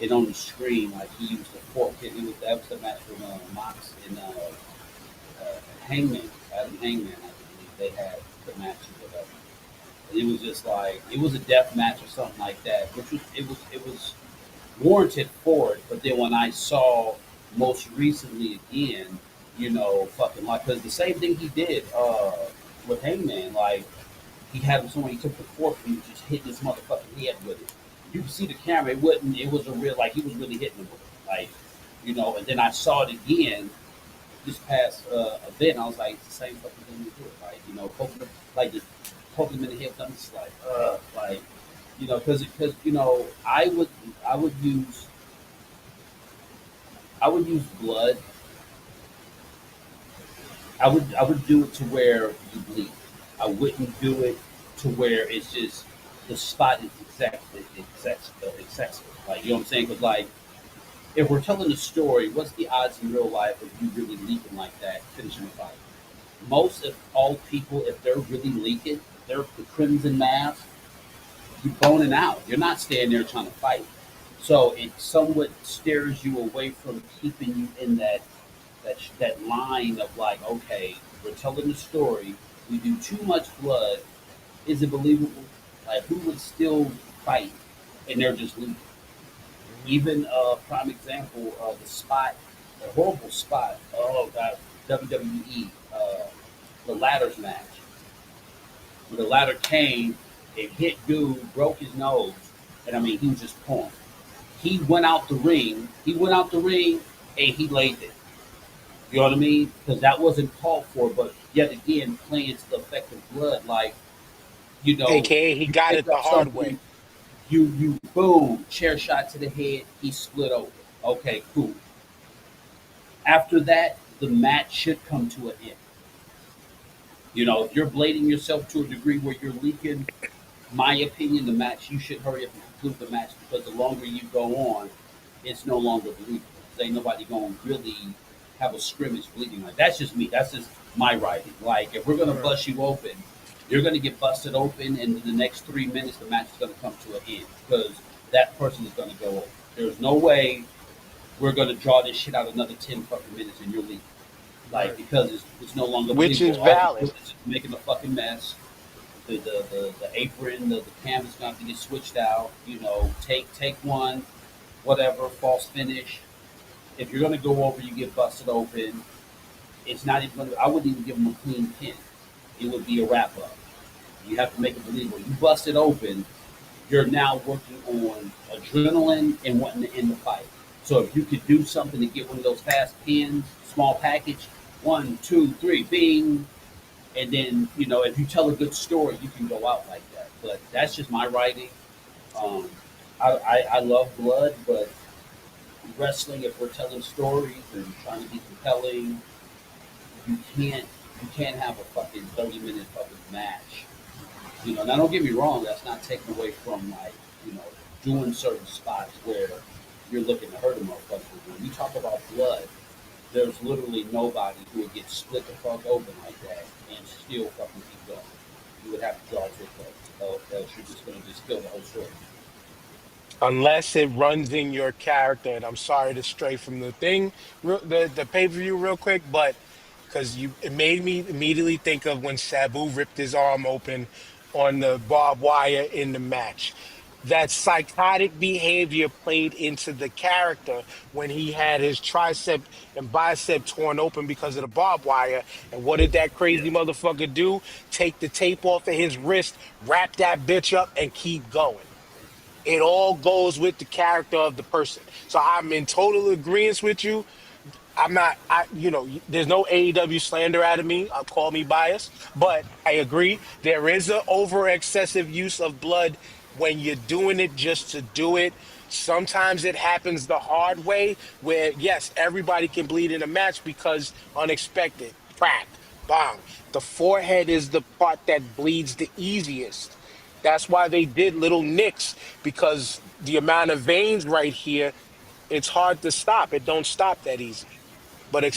and on the screen, like he used a fork. That was the match with Mox and Hangman, Adam Hangman. I believe they had the match or whatever. And it was just like it was a death match or something like that, which was it was warranted for it. But then when I saw most recently again, fucking like because the same thing he did with Hangman, like he had him somewhere. He took the fork and he was just hitting his motherfucking head with it. You could see the camera. It wasn't. It was a real like he was really hitting him with it, like And then I saw it again this past event. I was like, it's the same fucking thing you do, like poking him, like just poking him in the head. I'm just like because I would use blood. I would do it to where you bleed. I wouldn't do it to where it's just the spot is excessive. Like what I'm saying? Because like if we're telling a story, what's the odds in real life of you really leaking like that, finishing a fight? Most of all people, if they're really leaking, they're the crimson mask, you're boning out. You're not standing there trying to fight. So it somewhat steers you away from keeping you in that line of like, okay, we're telling the story. We do too much blood. Is it believable? Like, who would still fight and they're just leaving? Even prime example, the spot, the horrible spot. Oh God, WWE, the ladders match. When the ladder came, it hit dude, broke his nose, and I mean he was just torn. He went out the ring. He went out the ring, and he laid it. You know what I mean? Because that wasn't called for, but yet again, playing to the effect of blood, like AKA he you got pick it the up hard way. something, you boom, chair shot to the head, he split open. Okay, cool. After that, the match should come to an end. If you're blading yourself to a degree where you're leaking, my opinion, the match you should hurry up and conclude the match because the longer you go on, it's no longer believable. Because ain't nobody going to really have a scrimmage bleeding like that's just me. That's just my writing. Like if we're gonna Right. bust you open, you're gonna get busted open, and in the next 3 minutes, the match is gonna come to an end because that person is gonna go over. There's no way we're gonna draw this shit out another 10 fucking minutes and you're leaving. Like Right. because it's no longer Which is believable. All we're valid. doing is just making a fucking mess. The apron, the canvas gonna have to get switched out. Take one, whatever, false finish. If you're gonna go over, you get busted open. It's not even. I wouldn't even give them a clean pin. It would be a wrap up. You have to make it believable. You bust it open, you're now working on adrenaline and wanting to end the fight. So if you could do something to get one of those fast pins, small package, 1, 2, 3, bing, and then if you tell a good story, you can go out like that. But that's just my writing. Um, I love blood, but wrestling, if we're telling stories and trying to be compelling, you can't you can't have a fucking 30-minute fucking match. Now don't get me wrong, that's not taken away from like, doing certain spots where you're looking to hurt a motherfucker. When you talk about blood, there's literally nobody who would get split the fuck open like that and still fucking keep going. You would have to draw to a close. Else you're just gonna just kill the whole story. Unless it runs in your character. And I'm sorry to stray from the thing, the pay per view, real quick, but because it made me immediately think of when Sabu ripped his arm open on the barbed wire in the match. That psychotic behavior played into the character when he had his tricep and bicep torn open because of the barbed wire. And what did that Yeah. crazy motherfucker do? Take the tape off of his wrist, wrap that bitch up, and keep going. It all goes with the character of the person. So I'm in total agreement with you. I'm not, there's no AEW slander out of me. Call me biased, but I agree. There is a over excessive use of blood when you're doing it just to do it. Sometimes it happens the hard way where, yes, everybody can bleed in a match because unexpected, crack, bang. The forehead is the part that bleeds the easiest. That's why they did little nicks because the amount of veins right here, it's hard to stop. It don't stop that easy. But Yeah.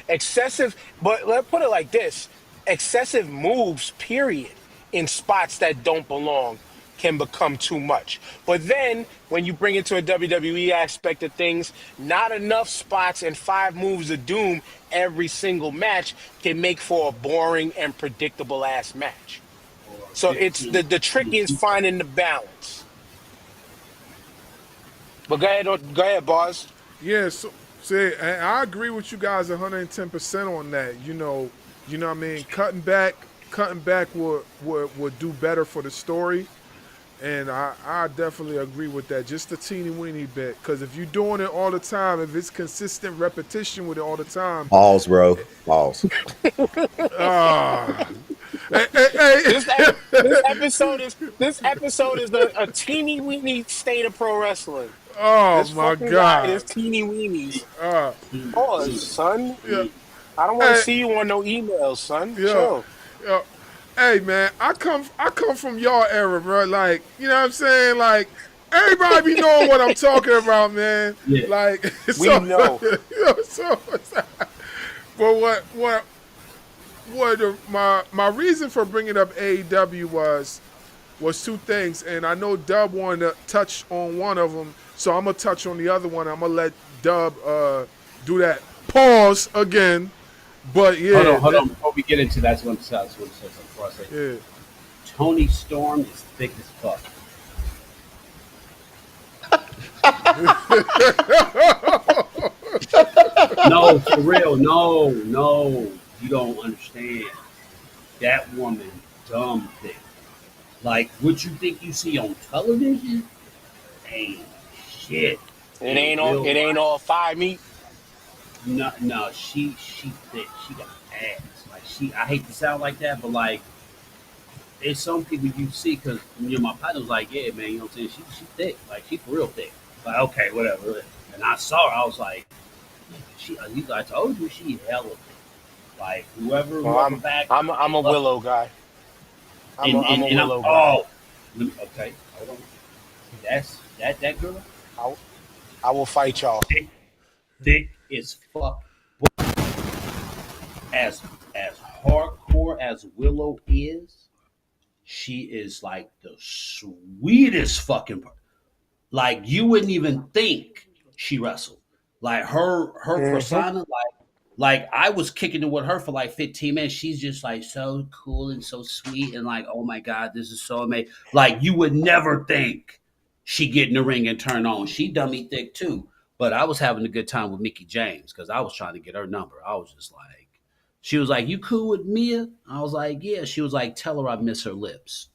excessive, but let's put it like this: excessive moves, period, in spots that don't belong. can become too much. But then when you bring it to a WWE aspect of things, not enough spots and 5 moves of doom every single match can make for a boring and predictable ass match. Or So it's 15. the trick is finding the balance. But go ahead, boss. Yeah, so see, and I agree with you guys 110% on that. You know what I mean? Cutting back would do better for the story. And I definitely agree with that. Just a teeny weeny bit. Because if you're doing it all the time, if it's consistent repetition with it all the time, Balls, bro. Balls. ah. Hey. This ep- this episode is a teeny weeny state of pro wrestling. Oh This my fucking guy is God. teeny weenies. Uh, Pause, son. yeah. I don't want to Hey, see you on no emails, son. yeah. Chill. Yeah. Hey man, I come from y'all era, bro. Like, you know what I'm saying? Like, everybody be knowing what I'm talking about, man. Yeah. Like, We know. but my reason for bringing up AEW was two things, and I know Dub wanted to touch on one of them, so I'm gonna touch on the other one. I'm gonna let Dub do that. Pause again, but yeah, Hold on. Before we get into that, I want to say something before I say. yeah. Tony Storm is thick as fuck. No, for real. No, you don't understand. That woman, dumb thick. Like what you think you see on television, ain't shit. In real It ain't life, all thigh meat. no, she thick. She got ass. Like I hate to sound like that, but like, there's some people you see because my partner was like, yeah, man, you know what I'm saying? She thick, like she for real thick. Like okay, whatever. And I saw her, I was like, I told you she hella thick. Like Well, whoever back, I'm a Willow guy. I'm a and I'm Willow guy. okay, hold on. That's that girl, I, I will fight y'all. thick as fuck. As hardcore as Willow is, she is like the sweetest fucking. Like you wouldn't even think she wrestled. Like her Hmm. persona, like I was kicking it with her for like 15 minutes. She's just like so cool and so sweet and like, oh my God, this is so amazing. Like you would never think she get in the ring and turn on. She dummy thick too. But I was having a good time with Mickey James because I was trying to get her number. I was just like, she was like, "You cool with Mia?" I was like, "Yeah." She was like, "Tell her I miss her lips."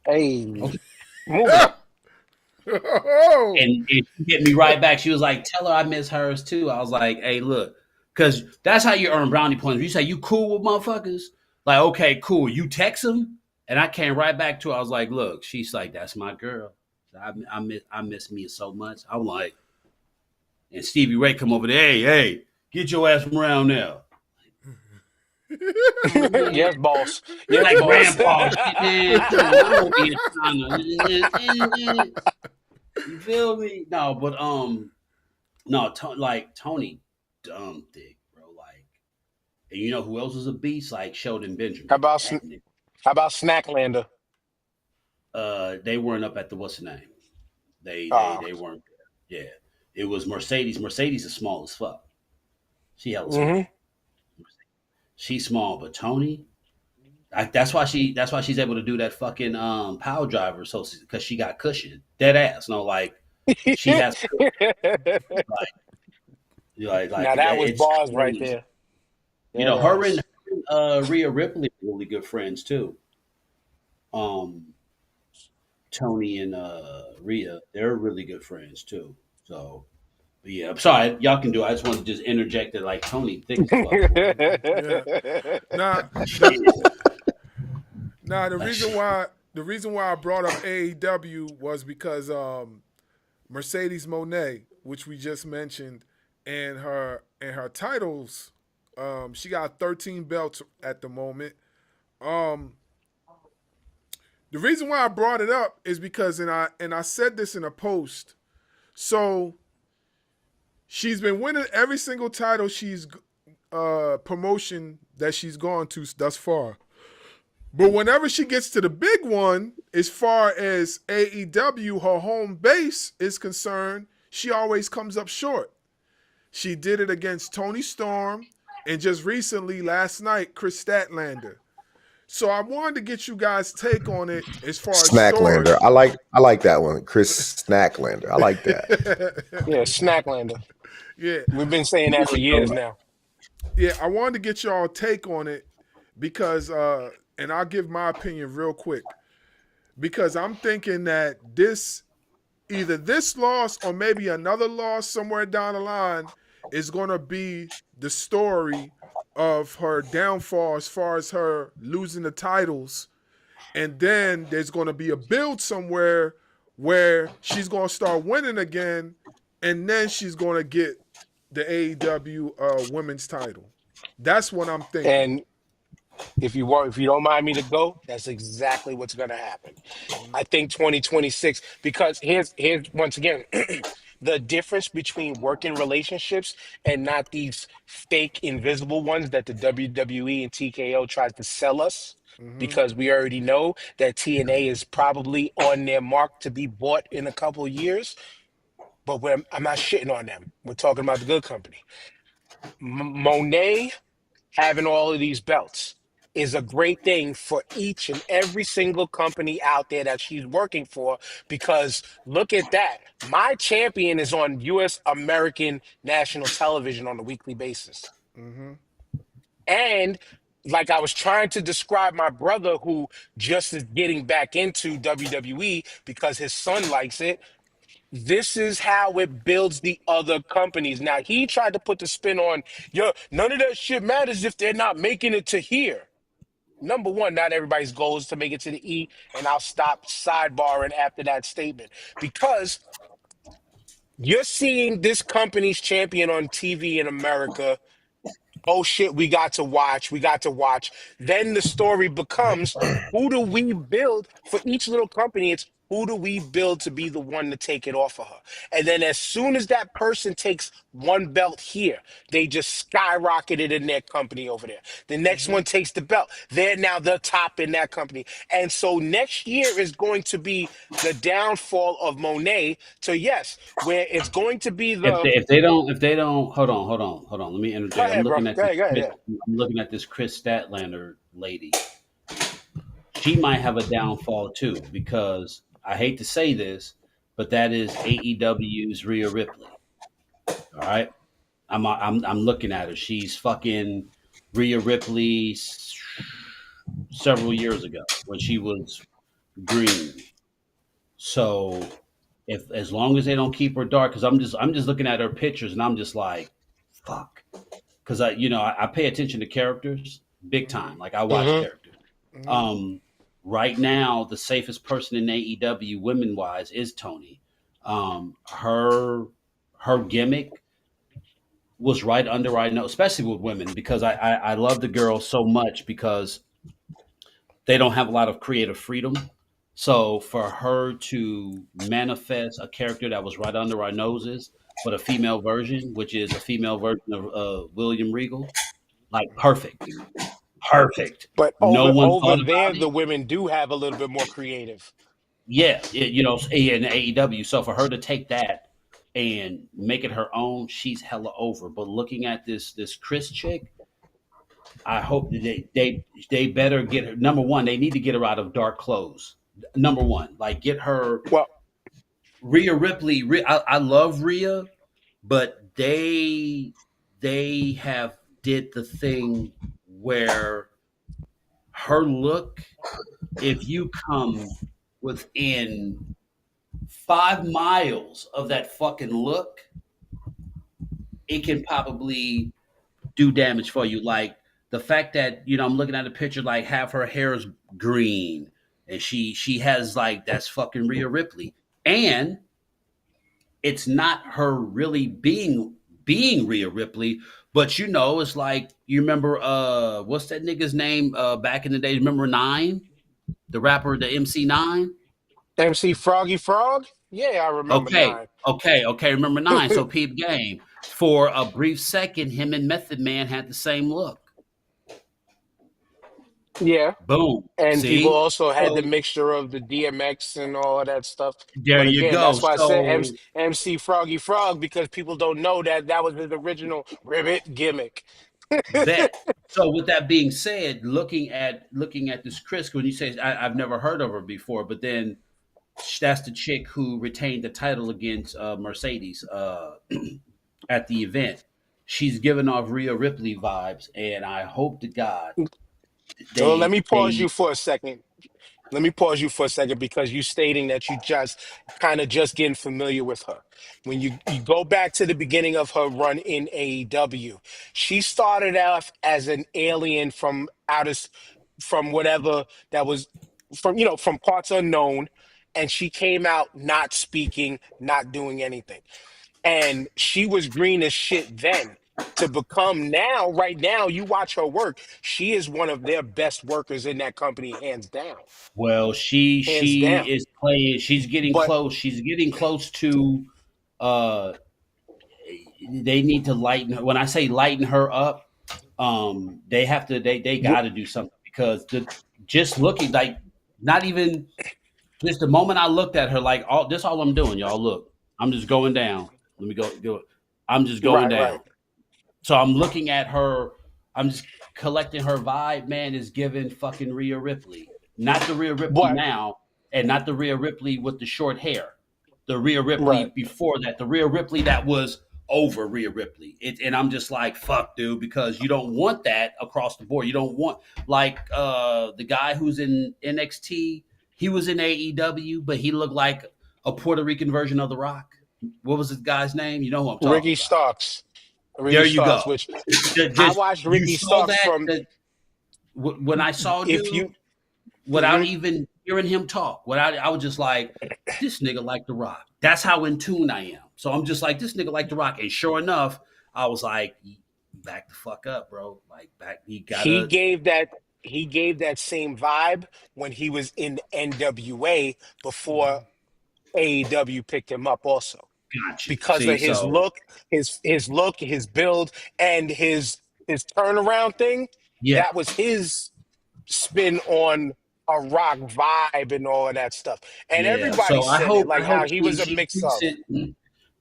Hey, Okay. moving. Oh, And she hit me right back. She was like, "Tell her I miss hers too." I was like, "Hey, look, because that's how you earn brownie points. You say you cool with motherfuckers, like okay, cool. You text them, and I came right back to her. I was like, "Look," she's like, "That's my girl. I miss Mia so much." I'm like, and Stevie Ray come over there. Hey, get your ass from around now. Yes, boss. Yes, Like boss. grandpa shit, man. I'm over here trying to. You feel me? No, but no, like Tony, dumb thick, bro. Like, and you know who else was a beast? Like Sheldon how Benjamin. about That nigga. how about Snacklander? They weren't up at the what's the name? Ah, They weren't there. Yeah, it was Mercedes. Mercedes is small as fuck. She hella hmm small. She's small, but Tony. That's why she's able to do that fucking power driver so because she got cushion dead ass no like she has like Now that was it's bars right crazy. there. You That know, her ass. and Rhea Ripley are really good friends too. Um, Tony and Rhea, they're really good friends too. So, but yeah, I'm sorry, y'all can do it. I just want to just interject that like Tony thick as fuck, boy. yeah. Nah, the, Shit. nah. Like, shit. The reason why I brought up AEW was because Mercedes Monet, which we just mentioned, and her titles, she got 13 belts at the moment. Um, the reason why I brought it up is because, and I said this in a post. So she's been winning every single title promotion that she's gone to thus far. But whenever she gets to the big one, as far as AEW, her home base is concerned, she always comes up short. She did it against Tony Storm and just recently, last night, Chris Statlander. So I wanted to get you guys' take on it as far as story. Snacklander. I like that one. Chris Snacklander. I like that. Yeah, Snacklander. Yeah, We've been saying that for years now. yeah. I wanted to get y'all take on it because, and I'll give my opinion real quick because I'm thinking that either this loss or maybe another loss somewhere down the line is going to be the story of her downfall as far as her losing the titles. And then there's going to be a build somewhere where she's going to start winning again. And then she's going to get the AEW women's title. That's what I'm thinking. And if you don't mind me to go, that's exactly what's going to happen. I think 2026, because here's once again the difference between working relationships and not these fake invisible ones that the WWE and TKO tries to sell us. Because we already know that TNA is probably on their mark to be bought in a couple of years, but I'm not shitting on them. We're talking about the good company. Monet having all of these belts is a great thing for each and every single company out there that she's working for, because look at that. My champion is on U.S. American national television on a weekly basis. And like I was trying to describe my brother who just is getting back into WWE because his son likes it. This is how it builds the other companies. Now, he tried to put the spin on, yo, none of that shit matters if they're not making it to here. Number one, not everybody's goal is to make it to the E, and I'll stop sidebarring after that statement because you're seeing this company's champion on TV in America. Oh shit, we got to watch. Then the story becomes, who do we build for each little company? It's who do we build to be the one to take it off of her? And then as soon as that person takes one belt here, they just skyrocket it in their company over there. The next one takes the belt. They're now the top in that company. And so next year is going to be the downfall of Monet to, yes, where it's going to be the... If they don't, hold on. Let me interject. Go ahead, bro. Go ahead, yeah. I'm looking at this Chris Statlander lady. She might have a downfall too, because I hate to say this, but that is AEW's Rhea Ripley. All right, I'm looking at her. She's fucking Rhea Ripley several years ago when she was green. So if as long as they don't keep her dark, because I'm just looking at her pictures and I'm just like, fuck, because I pay attention to characters big time. Like I watch characters. Right now, the safest person in AEW women wise is Tony. Her gimmick was right under our nose, especially with women, because I love the girl so much because they don't have a lot of creative freedom. So for her to manifest a character that was right under our noses, but a female version, which is a female version of William Regal, like perfect. But No one over thought there, about it. the women do have a little bit more creative. Yeah, in AEW. So for her to take that and make it her own, she's hella over. But looking at this Chris chick, I hope that they better get her. Number one, they need to get her out of dark clothes. Number one, like get her. Well, Rhea Ripley. I love Rhea, but they have did the thing where her look, if you come within 5 miles of that fucking look, it can probably do damage for you. Like the fact that, I'm looking at a picture, like half her hair is green and she has like, that's fucking Rhea Ripley. And it's not her really being Rhea Ripley, but it's like, you remember what's that nigga's name back in the day? Remember Nine, the rapper, the MC9? MC Froggy Frog? Yeah, I remember Nine. Okay. Remember Nine? So peep game. For a brief second, him and Method Man had the same look. Yeah. Boom. And people See? also had the So mixture of the DMX and all of that stuff. there But you again, go. that's why I said So MC Froggy Frog, because people don't know that that was his original ribbit gimmick. bet. So with that being said, looking at this Chris, when you say I've never heard of her before, but then that's the chick who retained the title against Mercedes at the event. She's giving off Rhea Ripley vibes, and I hope to God So let me pause they you for a second. Let me pause you for a second because you stating that you just kind of just getting familiar with her. When you go back to the beginning of her run in AEW, she started off as an alien from from whatever that was from from parts unknown, and she came out not speaking, not doing anything, and she was green as shit then. To become now, right now, you watch her work. She is one of their best workers in that company, hands down, well, hands she down. is playing. She's getting But close. She's getting close to. Uh, they need to lighten her. When I say lighten her up, they have to. They got to do something because just looking like not even just the moment I looked at her, like all I'm doing, y'all. Look, I'm just going down. Let me go. I'm just going right, right. down. So I'm looking at her. I'm just collecting her vibe. Man, is giving fucking Rhea Ripley, not the Rhea Ripley But now, and not the Rhea Ripley with the short hair. The Rhea Ripley right. before that, the Rhea Ripley that was over Rhea Ripley. And I'm just like, fuck, dude, because you don't want that across the board. You don't want like the guy who's in NXT. He was in AEW, but he looked like a Puerto Rican version of The Rock. What was this guy's name? You know who I'm talking Ricky about. Starks. Ricky There you Starks, go. which I Just watched you Ricky saw Starks that, from when I saw if dude you without mhm. even hearing him talk, without I was just like, this nigga like The Rock. That's how in tune I am. So I'm just like, this nigga like The Rock, and sure enough, I was like, back the fuck up, bro. Like back, he he gotta gave that he gave that same vibe when he was in NWA before AEW picked him up also. got you. Because See, of his so look, his build, and his turnaround thing. yeah, That was his spin on a rock vibe and all of that stuff. And yeah. everybody So said it, I like hope how he was a she mix tweaks of. it.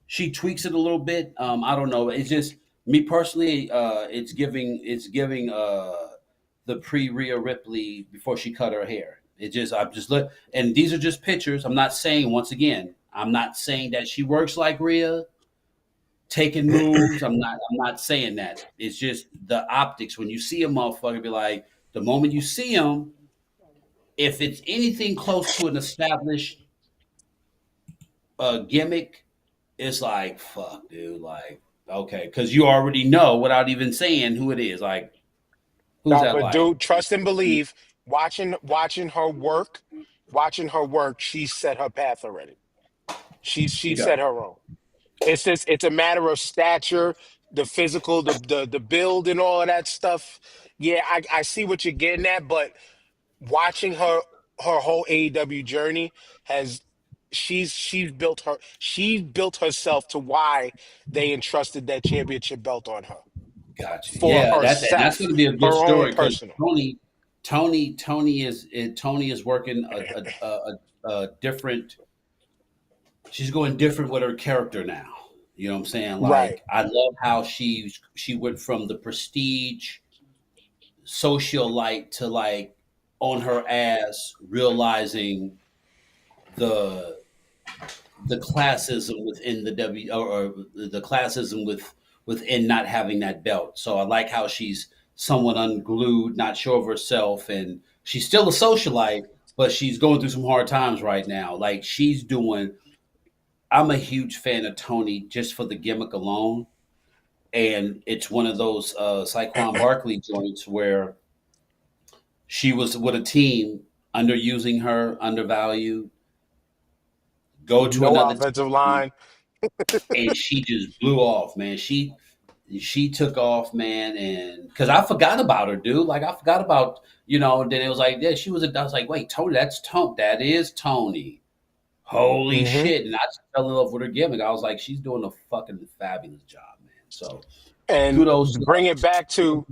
She tweaks it a little bit. I don't know. It's just me personally. It's giving the pre Rhea Ripley before she cut her hair. It just I'm just look, and these are just pictures. I'm not saying once again. I'm not saying that she works like Rhea, taking moves. I'm not saying that. It's just the optics. When you see a motherfucker, be like the moment you see him, if it's anything close to an established gimmick, it's like fuck, dude. Like okay, because you already know without even saying who it is. Like who's Nah, that? but Like dude, trust and believe. Watching her work, she set her path already. She you go. set her own. It's just it's a matter of stature, the physical, the build, and all of that stuff. Yeah, I see what you're getting at, but watching her whole AEW journey has she's built herself to why they entrusted that championship belt on her Gotcha. for Yeah, that's herself, going to be a good her own story because personal. Tony is working a different. She's going different with her character now. You know what I'm saying? Right. Like I love how she went from the prestige socialite to like on her ass, realizing the the classism within the or the classism within not having that belt. So I like how she's somewhat unglued, not sure of herself, and she's still a socialite, but she's going through some hard times right now. Like she's doing. I'm a huge fan of Tony just for the gimmick alone, and it's one of those Saquon Barkley joints where she was with a team underusing her, undervalued. Go to No another offensive team line. and she just blew off, man. She took off, man, and because I forgot about her, dude. Like I forgot about Then it was like, yeah, she was. I was like, wait, Tony, that's Tony. That is Tony. Holy Hmm. shit! And I just fell in love with her gimmick. I was like, she's doing a fucking fabulous job, man. So And Kudos to bring it back to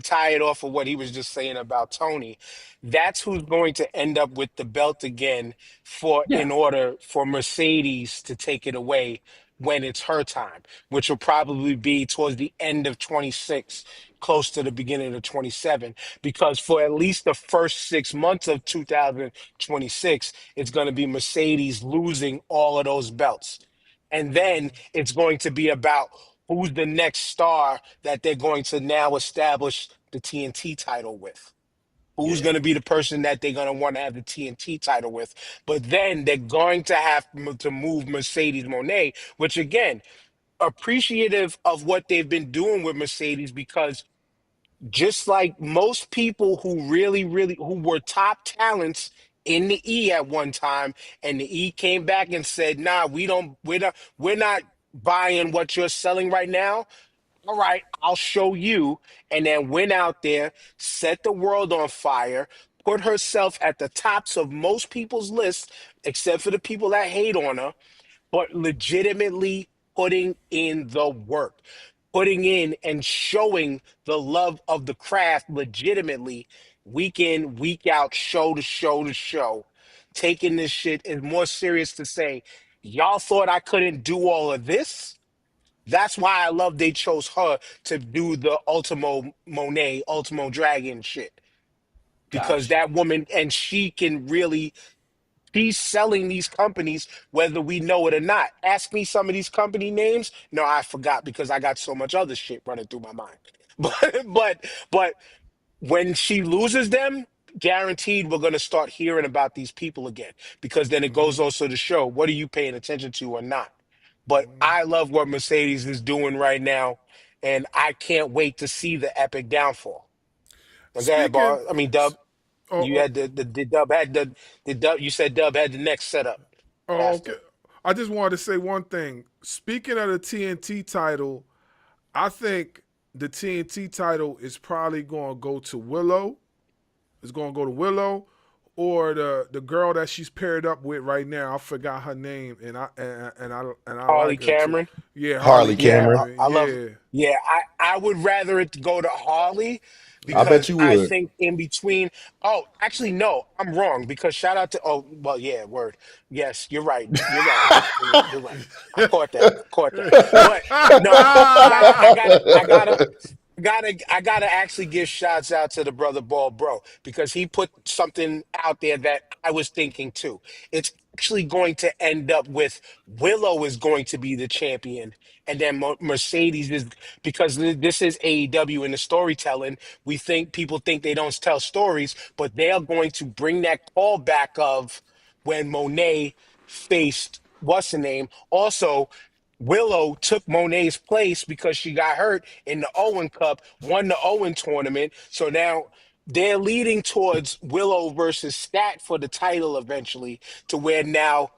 tie it off of what he was just saying about Tony. That's who's going to end up with the belt again for yeah. in order for Mercedes to take it away when it's her time, which will probably be towards the end of 26, close to the beginning of 27. Because for at least the first 6 months of 2026, it's going to be Mercedes losing all of those belts. And then it's going to be about who's the next star that they're going to now establish the TNT title with. Who's Yeah. going to be the person that they're going to want to have the TNT title with? But then they're going to have to move Mercedes Monet, which again, appreciative of what they've been doing with Mercedes because just like most people who really who were top talents in the E at one time, and the E came back and said, "Nah, we're not buying what you're selling right now." All right, I'll show you. And then went out there, set the world on fire, put herself at the tops of most people's lists, except for the people that hate on her, but legitimately putting in the work, putting in and showing the love of the craft legitimately, week in, week out, show to show to show. Taking this shit is more serious to say, y'all thought I couldn't do all of this? That's why I love they chose her to do the Ultimo Monet, Ultimo Dragon shit. Because Gotcha. that woman, and she can really, she's selling these companies whether we know it or not. Ask me some of these company names. No, I forgot because I got so much other shit running through my mind. But when she loses them, guaranteed we're gonna start hearing about these people again. Because then it goes also to show what are you paying attention to or not. But I love what Mercedes is doing right now, and I can't wait to see the epic downfall. Well, go ahead, Speaking, Bar. I mean, Dub. oh, You oh, had the Dub had the Dub. You said Dub had the next setup oh, okay. after. I just wanted to say one thing. Speaking of the TNT title, I think the TNT title is probably going to go to Willow. It's going to go to Willow, or the girl that she's paired up with right now. I forgot her name, and I Harley like her too. Cameron. Yeah, Harley Harley Yeah, Cameron. Cameron. I love. Yeah, Yeah, I would rather it go to Harley I yeah. bet because you I would. think in between. Oh, actually, no, I'm wrong because shout out to. Oh, well, yeah, word. Yes, you're right. You're right. You're right. I caught that. I caught that. But no, I gotta actually give shots out to the brother Ball Bro because he put something out there that I was thinking too. It's actually going to end up with Willow is going to be the champion, and then Mercedes is because this is AEW in the storytelling. We think people think they don't tell stories, but they are going to bring that call back of when Monet faced what's the name. Also, Willow took Monet's place because she got hurt in the Owen Cup, won the Owen tournament. So now they're leading towards Willow versus Stat for the title eventually, to where now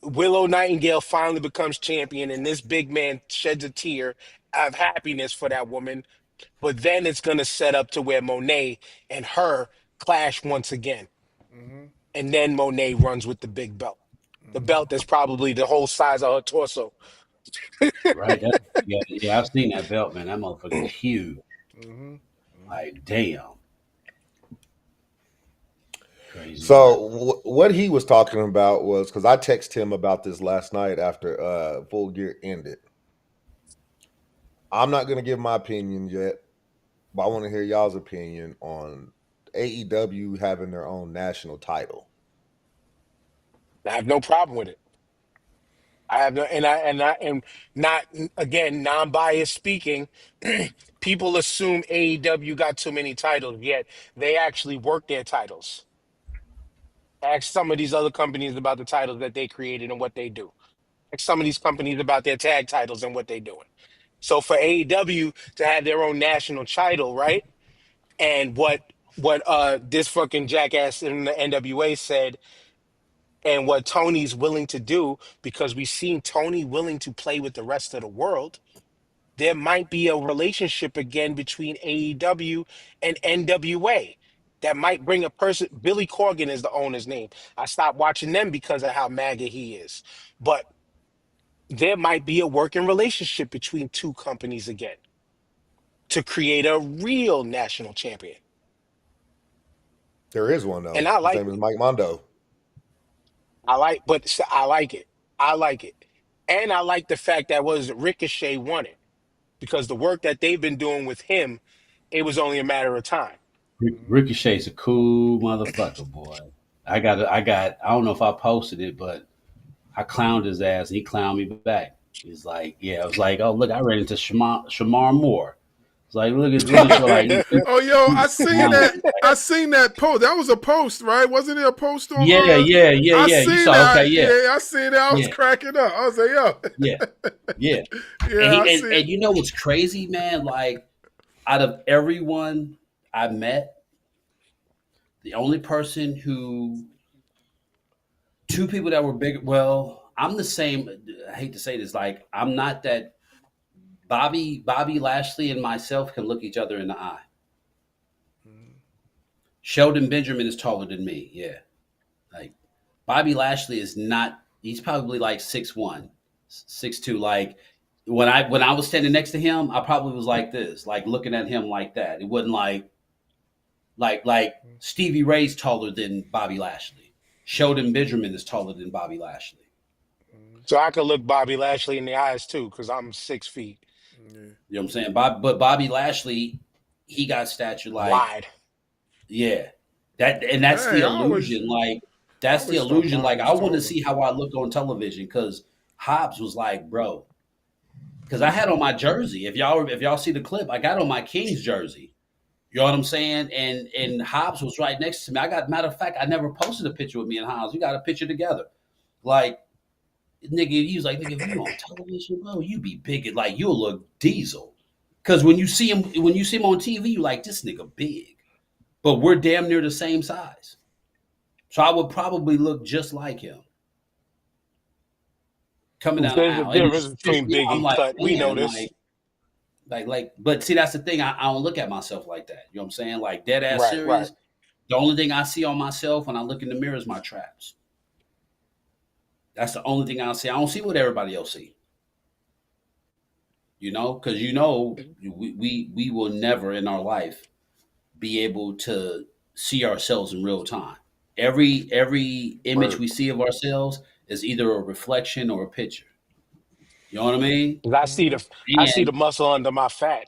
Willow Nightingale finally becomes champion, and this big man sheds a tear of happiness for that woman. But then it's going to set up to where Monet and her clash once again. And then Monet runs with the big belt. The belt that's probably the whole size of her torso. Right. Yeah, yeah. I've seen that belt, man. That motherfucker's huge. Like, damn, crazy work. So what he was talking about was because I texted him about this last night after Full Gear ended. I'm not going to give my opinion yet, but I want to hear y'all's opinion on AEW having their own national title. I have no problem with it. I have no, and not again non-biased speaking. People assume AEW got too many titles, yet they actually work their titles. Ask some of these other companies about the titles that they created and what they do. Ask some of these companies about their tag titles and what they're doing. So for AEW to have their own national title, right? And what this fucking jackass in the NWA said, and what Tony's willing to do, because we've seen Tony willing to play with the rest of the world, there might be a relationship again between AEW and NWA that might bring a person. Billy Corgan is the owner's name. I stopped watching them because of how MAGA he is. But there might be a working relationship between two companies again to create a real national champion. There is one And though. I His like name is Mike Mondo. I like it. I like it. And I like the fact that was Ricochet won it because the work that they've been doing with him, it was only a matter of time. Ricochet's a cool motherfucker, boy. I don't know if I posted it, but I clowned his ass and he clowned me back. He's like, yeah, I was like, oh, look, I ran into Shamar Moore. It's like, look at you, like, Oh, yo, he I was seen clowning that. me back. I seen that post. That was a post, right? Wasn't it a post on? Yeah, I You seen saw, that. okay, yeah, Yeah, I seen that. I was yeah, cracking up. I was like, yo, yeah, yeah. And yeah, I see it. you know what's crazy, man? Like, out of everyone I met, the only person who, two people that were big, well, I'm the same. I hate to say this, like, I'm not that. Bobby Lashley and myself can look each other in the eye. Sheldon Benjamin is taller than me. Yeah. Like Bobby Lashley is not, he's probably like 6'1", 6'2". Like when I was standing next to him, I probably was like this, like looking at him like that. It wasn't like Stevie Ray's taller than Bobby Lashley. Sheldon Benjamin is taller than Bobby Lashley. So I could look Bobby Lashley in the eyes too, because I'm 6 feet You know what I'm saying? But Bobby Lashley, he got stature like, wide. yeah. That's the Hey, illusion. Like I that's the always thought illusion. Bobby Like was I want to taller. see how I look on television because Hobbs was like, bro, because I had on my jersey. If y'all see the clip, I got on my Kings jersey. You know what I'm saying? And Hobbs was right next to me. Matter of fact, I never posted a picture with me and Hobbs. We got a picture together. Like nigga, he was like, nigga, if you on television, bro, you be big. Like you'll look diesel. Because when you see him on TV, you like this nigga big. But we're damn near the same size. So I would probably look just like him coming down the There's a aisle. And difference it's just between now, big I'm and like, cut. We know man, this. but see, that's the thing. I don't look at myself like that. You know what I'm saying? Like dead ass Right, right. serious. The only thing I see on myself when I look in the mirror is my traps. That's the only thing I see. I don't see what everybody else see. You know, because we will never in our life be able to see ourselves in real time. Every image Word. we see of ourselves is either a reflection or a picture. You know what I mean? 'Cause I see the And muscle under my fat.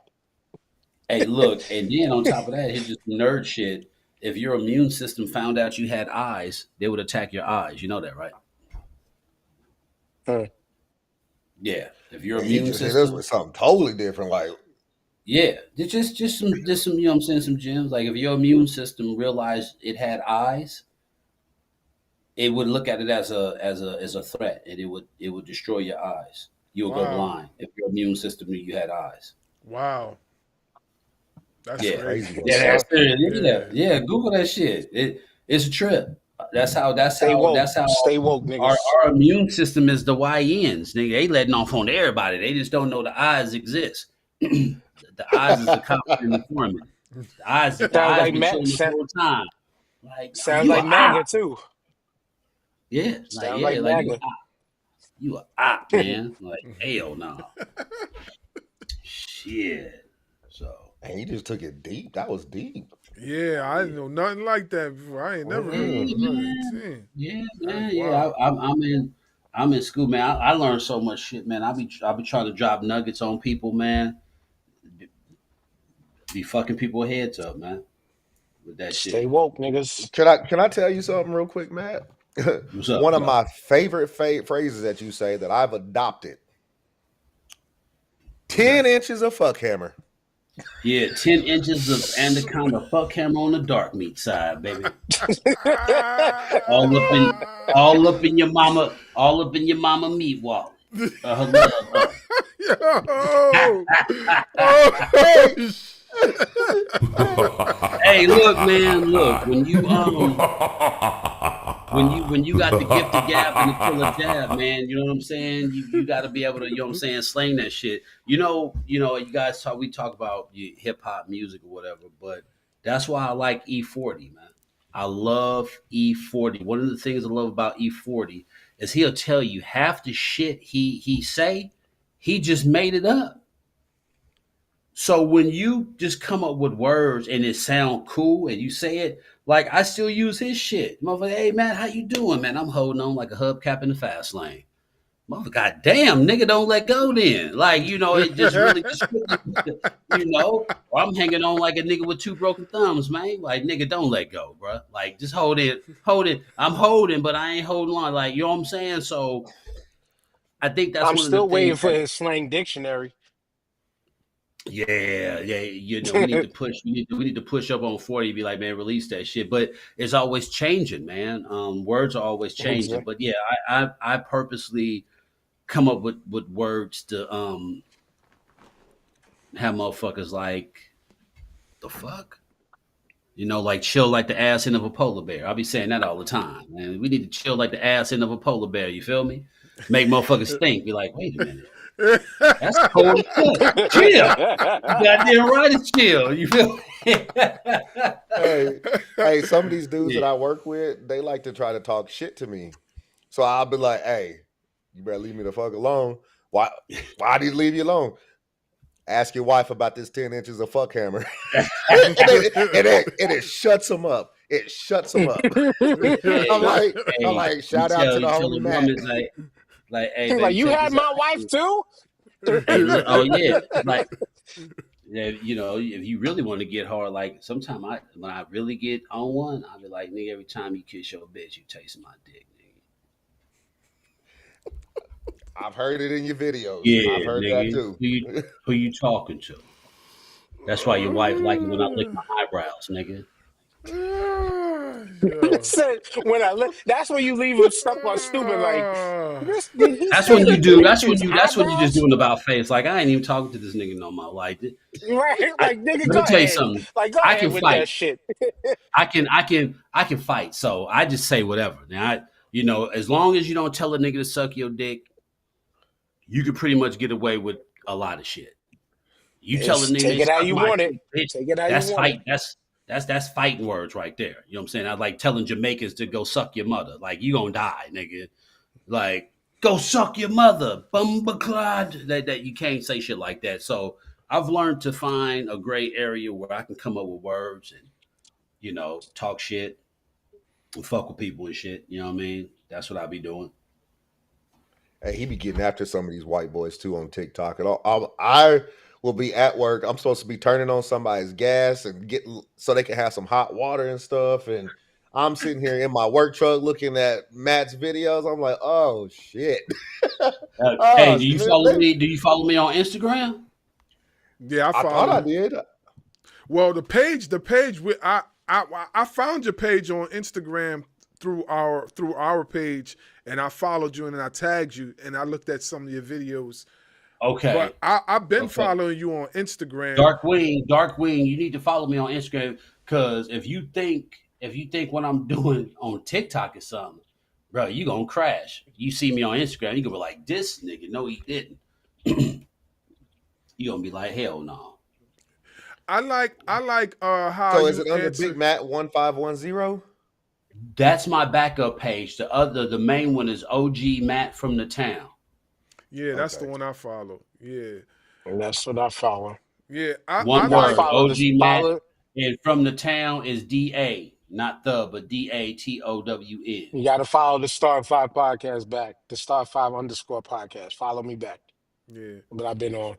hey, look, and then on top of that, here's just nerd shit. If your immune system found out you had eyes, they would attack your eyes. You know that, right? Mm. Yeah. If your Man, you immune just hit us system, with something totally different. Like, yeah, just some, you know what I'm saying, some gems. Like if your immune system realized it had eyes, it would look at it as a threat, and it would destroy your eyes. You'll go Wow, blind if your immune system knew you had eyes. wow, that's Yeah, crazy. crazy yeah, work. So that's serious. Yeah, Yeah, yeah. Google that shit. It's a trip. That's how. That's stay how. woke. That's how. Stay woke, Our, niggas. our immune system is the YNs, nigga. They letting off on everybody. They just don't know the eyes exist. The eyes is the constant informant. The Sounds eyes like been chilling the whole time. Like, nah, sounds you a like MAGA op. too. Yeah, like Sounds like yeah, like MAGA. you a op, man. Like hell no. Shit. So man, you just took it deep. That was deep. yeah. I didn't know nothing like that before. I ain't never heard yeah, Mm. nothing like that. man. Damn, Yeah, that's man. Yeah, wild. I'm in school, man. I learned so much shit, man. I be trying to drop nuggets on people, man. Be fucking people heads up, man, with that Stay shit. woke, niggas. Can I tell you something real quick, Matt? What's up? One of Yo. my favorite phrases that you say that I've adopted: What's that? 10 inches of fuck hammer. Yeah, 10 inches of anaconda fuck hammer on the dark meat side, baby. All up in all up in your mama meat walk. Her love. Yo, oh, Hey, look, man, look. When you got the gift of gab and the killer jab, man, you know what I'm saying? You got to be able to, you know what I'm saying, slang that shit. You guys we talk about hip hop music or whatever, but that's why I like E40, man. I love E40. One of the things I love about E40 is he'll tell you half the shit he say, he just made it up. So when you just come up with words and it sound cool and you say it, like I still use his shit. Motherfucker, hey man, how you doing, man? I'm holding on like a hubcap in the fast lane. Mother, goddamn, nigga, don't let go then. Like, you know, it just really just, you know, or I'm hanging on like a nigga with two broken thumbs, man. Like, nigga, don't let go, bro. Like, just hold it. I'm holding, but I ain't holding on. Like, you know what I'm saying? So I think that's I'm one of the still waiting things for that, his slang dictionary. yeah, you know, we need to push, we need to push up on 40, be like, man, release that shit. But it's always changing, man. Words are always changing. Exactly. But yeah, I purposely come up with words to have motherfuckers like the fuck, you know, like chill like the ass end of a polar bear. I'll be saying that all the time, man. We need to chill like the ass end of a polar bear. You feel me? Make motherfuckers think. Be like, wait a minute, that's cold as fuck. Chill. You goddamn right to chill. You feel me? Hey, hey, some of these dudes that I work with, they like to try to talk shit to me. So I'll be like, hey, you better leave me the fuck alone. Why do you leave you alone? Ask your wife about this 10 inches of fuck hammer. It shuts them up. It shuts them up. Hey, I'm like, hey, shout out to the you tell homie a Matt. woman like, hey, He's like, baby, you check had this out. my wife too? Hey, look, oh yeah, like, yeah, you know, if you really want to get hard, like sometimes when I really get on one, I'll be like, nigga, every time you kiss your bitch, you taste my dick, nigga. I've heard it in your videos. I've Yeah, heard that nigga. too. Who you talking to? That's why your wife like it when I lick my eyebrows, nigga. Yo. Said, that's when you leave him stuck on stupid. Like, this, did he That's say when you he do. licked That's when his you. That's when you just eyebrows? doing about face. Like I ain't even talking to this nigga no more. Like Right? Like, nigga, let go me tell you ahead. something. Like, go I ahead can with that fight. shit. I can fight. So I just say whatever. Now, you know, as long as you don't tell a nigga to suck your dick, you can pretty much get away with a lot of shit. You tell a It's nigga take they it how suck you my want it. dick, bitch. Take it how you That's want it. fight. That's fighting words right there. You know what I'm saying? I like telling Jamaicans to go suck your mother. Like you gonna die, nigga. Like go suck your mother, bumbaclad. That you can't say shit like that. So I've learned to find a gray area where I can come up with words and you know talk shit and fuck with people and shit. You know what I mean? That's what I be doing. Hey, he be getting after some of these white boys too on TikTok. And I will be at work. I'm supposed to be turning on somebody's gas and getting so they can have some hot water and stuff. And I'm sitting here in my work truck looking at Matt's videos. I'm like, oh shit. Hey, Oh, do you follow me? Do you follow me on Instagram? Yeah, I I thought follow I you. did. Well, the page I found your page on Instagram through our page, and I followed you and I tagged you, and I looked at some of your videos. Okay. But I've been Okay. following you on Instagram. Darkwing, you need to follow me on Instagram because if you think what I'm doing on TikTok is something, bro, you gonna crash. You see me on Instagram, you gonna be like, this nigga, no, he didn't. You gonna be like, hell no. I like how So is you it under Big answer. Matt 1510? That's my backup page. The main one is OG Matt from the town. Yeah, that's the Okay. one I follow. Yeah, And that's what I follow. yeah. I One I You gotta like. word, follow this. OG Matt, Follow. and from the town is DA, not the, but DATOWN. You gotta follow the Star Five podcast back. The Star Five underscore podcast. Follow me back. Yeah, But I've been on.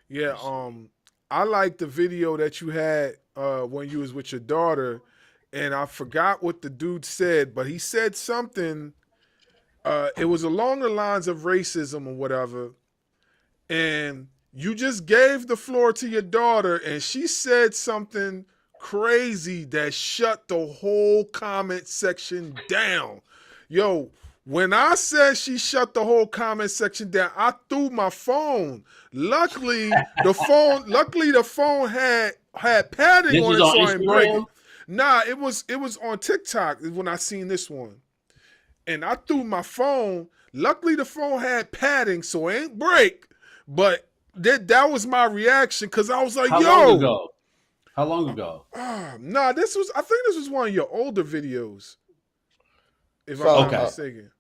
yeah. I like the video that you had when you was with your daughter, and I forgot what the dude said, but he said something. It was along the lines of racism or whatever, and you just gave the floor to your daughter, and she said something crazy that shut the whole comment section down. Yo, when I said she shut the whole comment section down, I threw my phone. Luckily the phone had padding This on was it on so I didn't break Instagram. it. Nah, it was on TikTok when I seen this one. And I threw my phone. Luckily the phone had padding so it ain't break. But that was my reaction because I was like, How long yo, ago? How long ago? Nah, I think this was one of your older videos, if I'm So, not Okay. mistaken.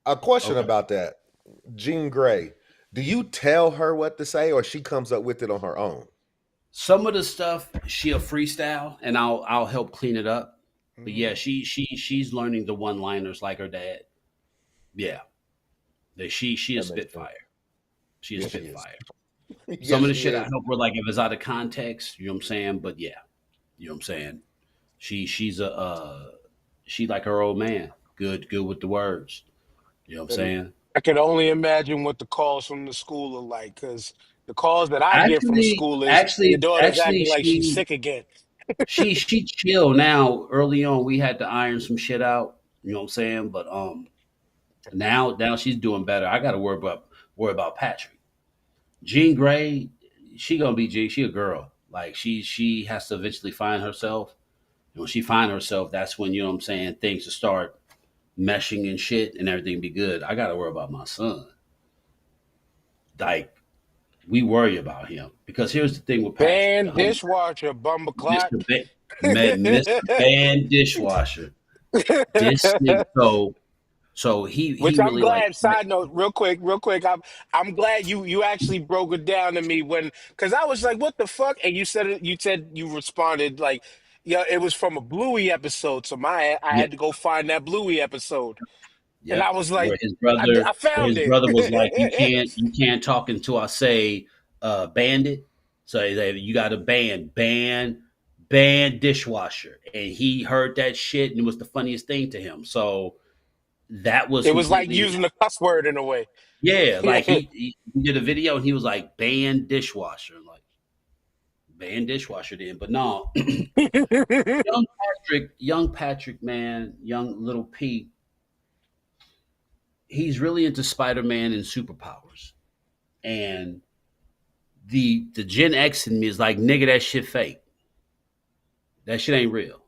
a question Okay. about that. Jean Grey, do you tell her what to say or she comes up with it on her own? Some of the stuff she'll freestyle, and I'll help clean it up. But Hmm. yeah, she's learning the one liners like her dad. Yeah, that she That is makes sense. spitfire. She is Yes, she is. spitfire. Some Yes, of the she shit I is. help her like if it's out of context. You know what I'm saying? But yeah, you know what I'm saying. She's a she like her old man. Good with the words. You know what I'm And saying? I can only imagine what the calls from the school are like, because the calls that I get from Actually, school is your actually, daughter's actually, acting like she's she sick again. she chill now. Early on, we had to iron some shit out. You know what I'm saying? But now she's doing better. I got to worry about Patrick. Jean Grey, she gonna be G. She a girl. Like she has to eventually find herself. And when she find herself, that's when you know what I'm saying things will start meshing and shit, and everything be good. I got to worry about my son. Like we worry about him because here's the thing with Patrick, the Ban whole dishwasher, bumbleclot. Mr. Mr. Van Dishwasher. This nigga, so he Which I'm really like glad. Side note, real quick. I'm glad you actually broke it down to me when, because I was like, what the fuck? And you said it. You said you responded like, yeah, it was from a Bluey episode. So I yeah, had to go find that Bluey episode, and I yep. was Where like, his brother I found was like, it. you can't talk until I say bandit. So you got to ban dishwasher, and he heard that shit, and it was the funniest thing to him. So that was It was like completely using the cuss word in a way. yeah. Like he did a video, and he was like ban dishwasher, like ban dishwasher. Then, but no, young Patrick, man, young little P, he's really into Spider Man and superpowers. And the Gen X in me is like, nigga, that shit fake. That shit ain't real.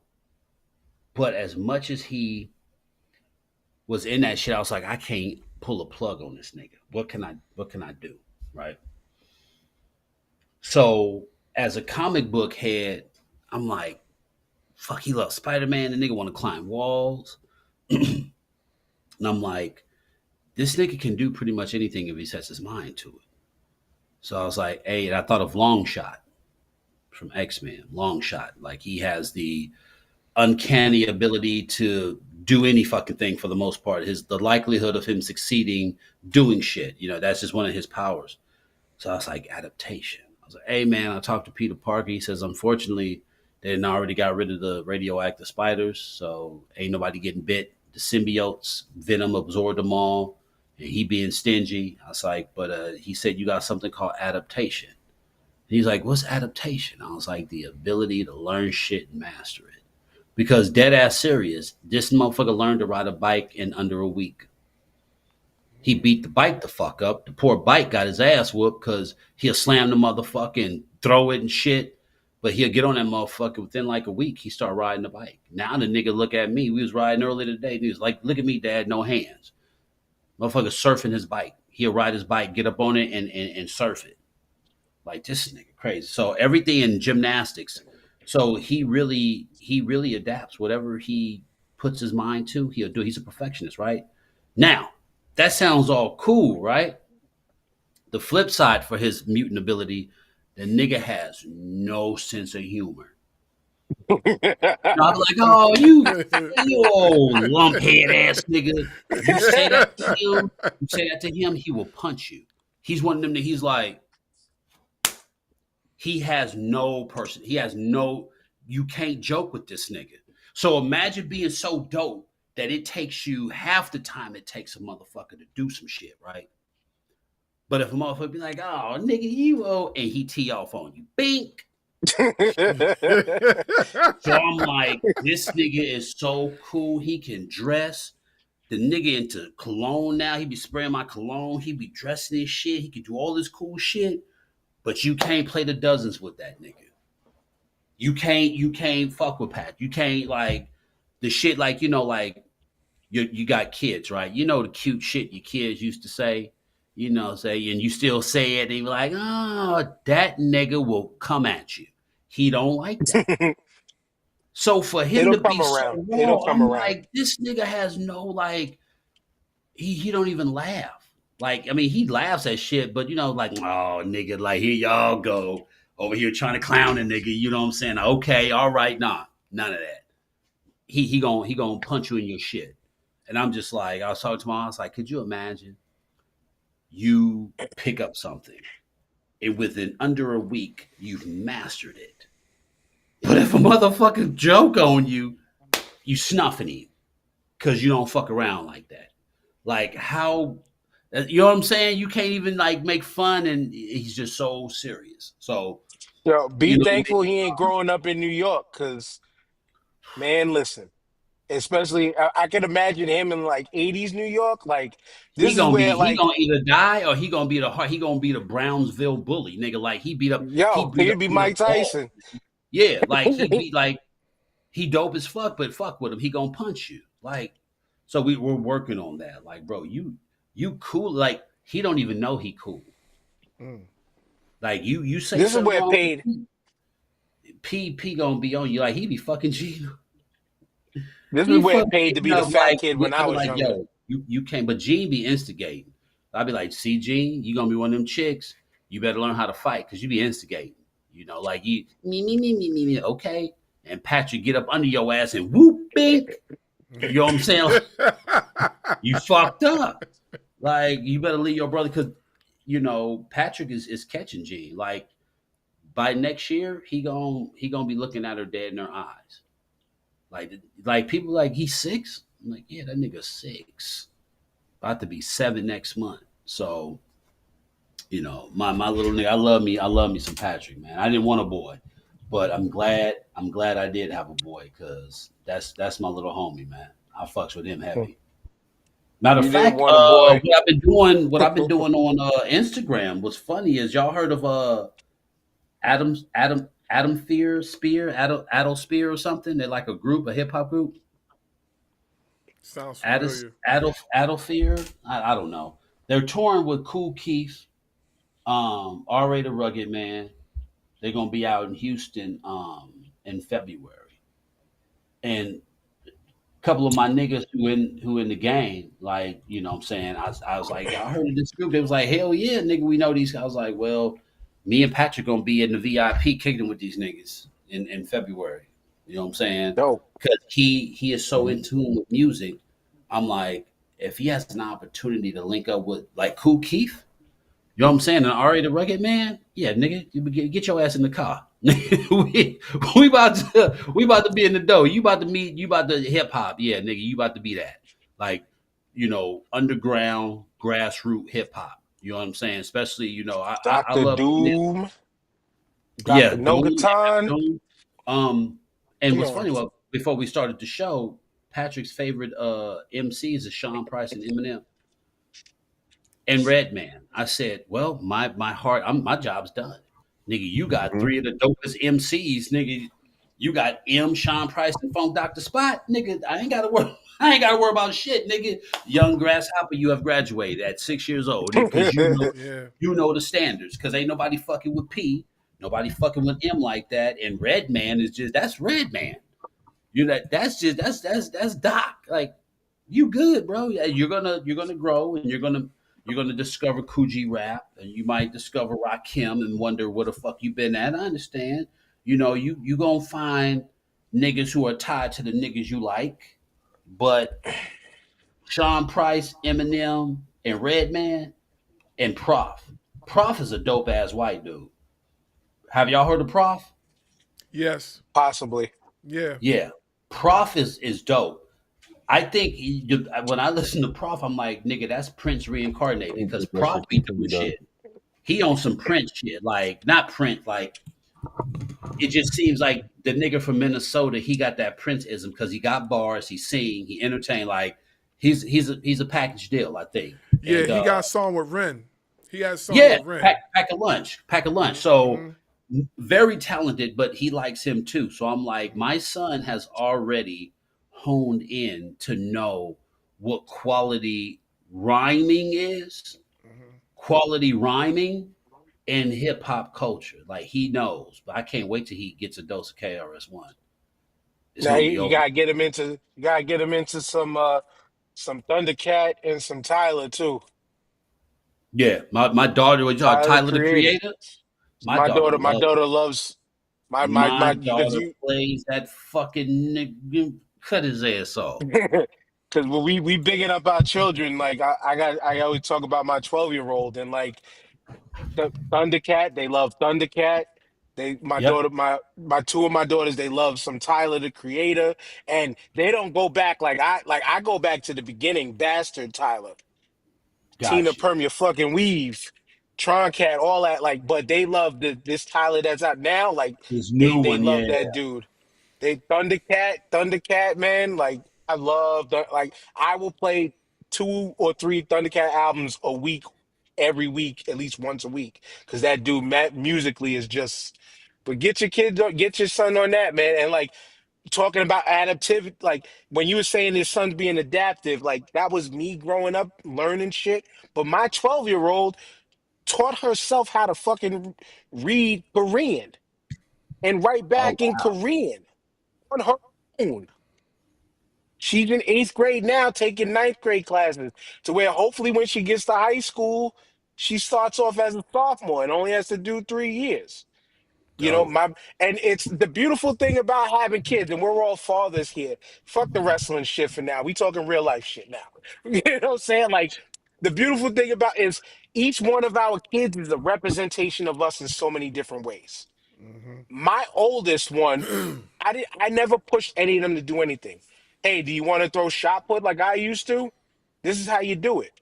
But as much as he was in that shit, I was like, I can't pull a plug on this nigga. What can I do? Right. So as a comic book head, I'm like, fuck, he loves Spider Man. The nigga want to climb walls. And I'm like, this nigga can do pretty much anything if he sets his mind to it. So I was like, hey, and I thought of Long Shot from X Men. Long Shot, like he has the uncanny ability to do any fucking thing for the most part. The likelihood of him succeeding doing shit, that's just one of his powers. So I was like, adaptation. I was like, hey man, I talked to Peter Parker. He says, unfortunately, they didn't already got rid of the radioactive spiders, so ain't nobody getting bit. The symbiotes, venom absorbed them all, and he being stingy. I was like, but he said you got something called adaptation. And he's like, what's adaptation? I was like, the ability to learn shit and master it. Because dead ass serious, this motherfucker learned to ride a bike in under a week. He beat the bike the fuck up. The poor bike got his ass whooped because he'll slam the motherfucker and throw it and shit. But he'll get on that motherfucker within like a week. He start riding the bike. Now the nigga look at me. We was riding earlier today. And he was like, look at me, dad, no hands. Motherfucker surfing his bike. He'll ride his bike, get up on it and surf it. Like this nigga crazy. So everything in gymnastics. So he really adapts. Whatever he puts his mind to, he'll do. He's a perfectionist, right? Now, that sounds all cool, right? The flip side for his mutant ability, the nigga has no sense of humor. I was like, oh, you old lumphead ass nigga. You say that to him, he will punch you. He's one of them that he's like, he has no person. He has no, you can't joke with this nigga. So imagine being so dope that it takes you half the time it takes a motherfucker to do some shit, right? But if a motherfucker be like, oh, nigga, you owe, and he tee off on you, bink. So I'm like, this nigga is so cool. He can dress. The nigga into cologne now. He be spraying my cologne. He be dressing his shit. He can do all this cool shit. But you can't play the dozens with that nigga. You can't fuck with Pat. You can't like the shit like like you got kids, right? You know the cute shit your kids used to say, and you still say it, and you're like, oh, that nigga will come at you. He don't like that. So for him It'll to be come so around. It'll raw, come I'm around. like, this nigga has no like. He don't even laugh. Like, I mean, he laughs at shit, but like, oh nigga, like here y'all go over here trying to clown a nigga. You know what I'm saying? Okay, all right, nah, none of that. He gonna punch you in your shit. And I'm just like, I was talking to my, I was like, could you imagine you pick up something and within under a week you've mastered it, but if a motherfucker joke on you, you snuffing him because you don't fuck around like that. Like how, you know what I'm saying? You can't even like make fun, and he's just so serious. So Yo, be you know, thankful he ain't growing up in New York, cause man, listen. Especially, I can imagine him in like '80s New York. Like he this is gonna be where he like gonna either die or he gonna be the Brownsville bully, nigga. Like he yo, beat up he'd be beat up Mike all. Tyson. Yeah, like he beat like he dope as fuck, but fuck with him, he gonna punch you. Like, so we're working on that. Like, bro, you cool. Like he don't even know he cool. Mm. Like you say This is something where wrong, paid. P gonna be on you. Like he be fucking Gina. This is He where it fucking paid to be Gina the up fat like kid when I I be was like, younger. yo, you can't. But Gene be instigating. I be like, see, Gene, you gonna be one of them chicks. You better learn how to fight because you be instigating. Like you me. Okay, and Patrick get up under your ass and whoop bink. You know what I'm saying? Like, you fucked up. Like you better leave your brother because Patrick is catching Gene. Like by next year, he gonna be looking at her dead in her eyes. Like people like he's 6. I'm like, yeah, that nigga 6, about to be 7 next month. So my little nigga, I love me some Patrick, man. I didn't want a boy, but I'm glad I did have a boy because that's my little homie, man. I fucks with him heavy. Matter of You didn't fact, want a boy. what I've been doing on Instagram. What's funny is y'all heard of Adam Spear or something? They're like a group, a hip hop group. Sounds Addis, familiar. Fear. I don't know. They're touring with Cool Keith, R-Rated Rugged Man. They're gonna be out in Houston in February, and a couple of my niggas who in the game, like what I'm saying, I was like, I heard of this group. They was like, hell yeah, nigga, we know these guys. I was like, well, me and Patrick gonna be in the VIP kicking with these niggas in February. You know what I'm saying? Dope. Because he is so in tune with music. I'm like, if he has an opportunity to link up with like Cool Keith, you know what I'm saying? And Ari the Rugged Man, yeah, nigga, you get your ass in the car. we about to be in the dough. You about to hip hop, yeah, nigga. You about to be that, like, underground grassroots hip hop. You know what I'm saying? Especially, I Dr. love, Doom, yeah, Dr. Doom, Nogaton. Doom. And Come what's on. funny? Well, before we started the show, Patrick's favorite MCs is Sean Price and Eminem and Redman. I said, well, my heart, my job's done, nigga. You got Mhm. 3 of the dopest MCs, nigga. You got Sean Price, and Funk Dr. Spot, nigga. I ain't gotta worry. I ain't gotta worry about shit, nigga. Young grasshopper, you have graduated at 6 years old, nigga, because Yeah. you know the standards. Because ain't nobody fucking with P, nobody fucking with M like that. And Redman is just that's Redman. That's just that's Doc. Like you good, bro. Yeah, you're gonna grow and you're gonna discover Coogee rap and you might discover Rakim and wonder where the fuck you been at. I understand. You gonna find niggas who are tied to the niggas you like, but Sean Price, Eminem, and Redman and Prof. Prof is a dope ass white dude. Have y'all heard of Prof? Yes. Possibly. Yeah. Yeah. Prof is dope. I think when I listen to Prof, I'm like, nigga, that's Prince reincarnated because That Prof shit be too to be doing done. shit. He on some Prince shit, like not Prince, like it just seems like the nigga from Minnesota, he got that Prince-ism because he got bars, he sing, he entertain, like he's a package deal, I think. Yeah. And He got a song with Ren. He had a song yeah, with Ren. pack a lunch. So Mm-hmm. very talented, but he likes him too. So I'm like, my son has already honed in to know what quality rhyming is, Mm-hmm. quality rhyming, in hip hop culture. Like he knows, but I can't wait till he gets a dose of KRS-One. It's Now gonna be you over. gotta get him into some Thundercat and some Tyler too. Yeah, my daughter was Tyler the Tyler the Creator. Creator. My daughter My loves. daughter loves My my because daughter you plays that fucking nigga. Cut his ass off. because when we bigging up our children, like I always talk about my 12-year-old and like Thundercat, they love Thundercat. They my Yep, daughter my two of my daughters they love some Tyler the Creator, and they don't go back like I go back to the beginning. Bastard Tyler, Tina got you. Perm, your fucking weave, Troncat, all that. Like, but they love this Tyler that's out now. Like This new they one, love yeah. that dude. They Thundercat, man. Like I love like I will play 2 or 3 Thundercat albums a week, every week, at least once a week, because that dude musically is just. But get your son on that, man, and like talking about adaptivity, like when you were saying his son's being adaptive, like that was me growing up learning shit. But my 12-year-old taught herself how to fucking read Korean and write Oh back in wow, Korean on her own. She's in 8th grade now, taking 9th grade classes, to where hopefully when she gets to high school, she starts off as a sophomore and only has to do 3 years. You know, dope. my and it's the beautiful thing about having kids, and we're all fathers here. Fuck the wrestling shit for now. We talking real life shit now. You know what I'm saying? Like the beautiful thing about is each one of our kids is a representation of us in so many different ways. My oldest one, I never pushed any of them to do anything. Hey, do you want to throw shot put like I used to? This is how you do it.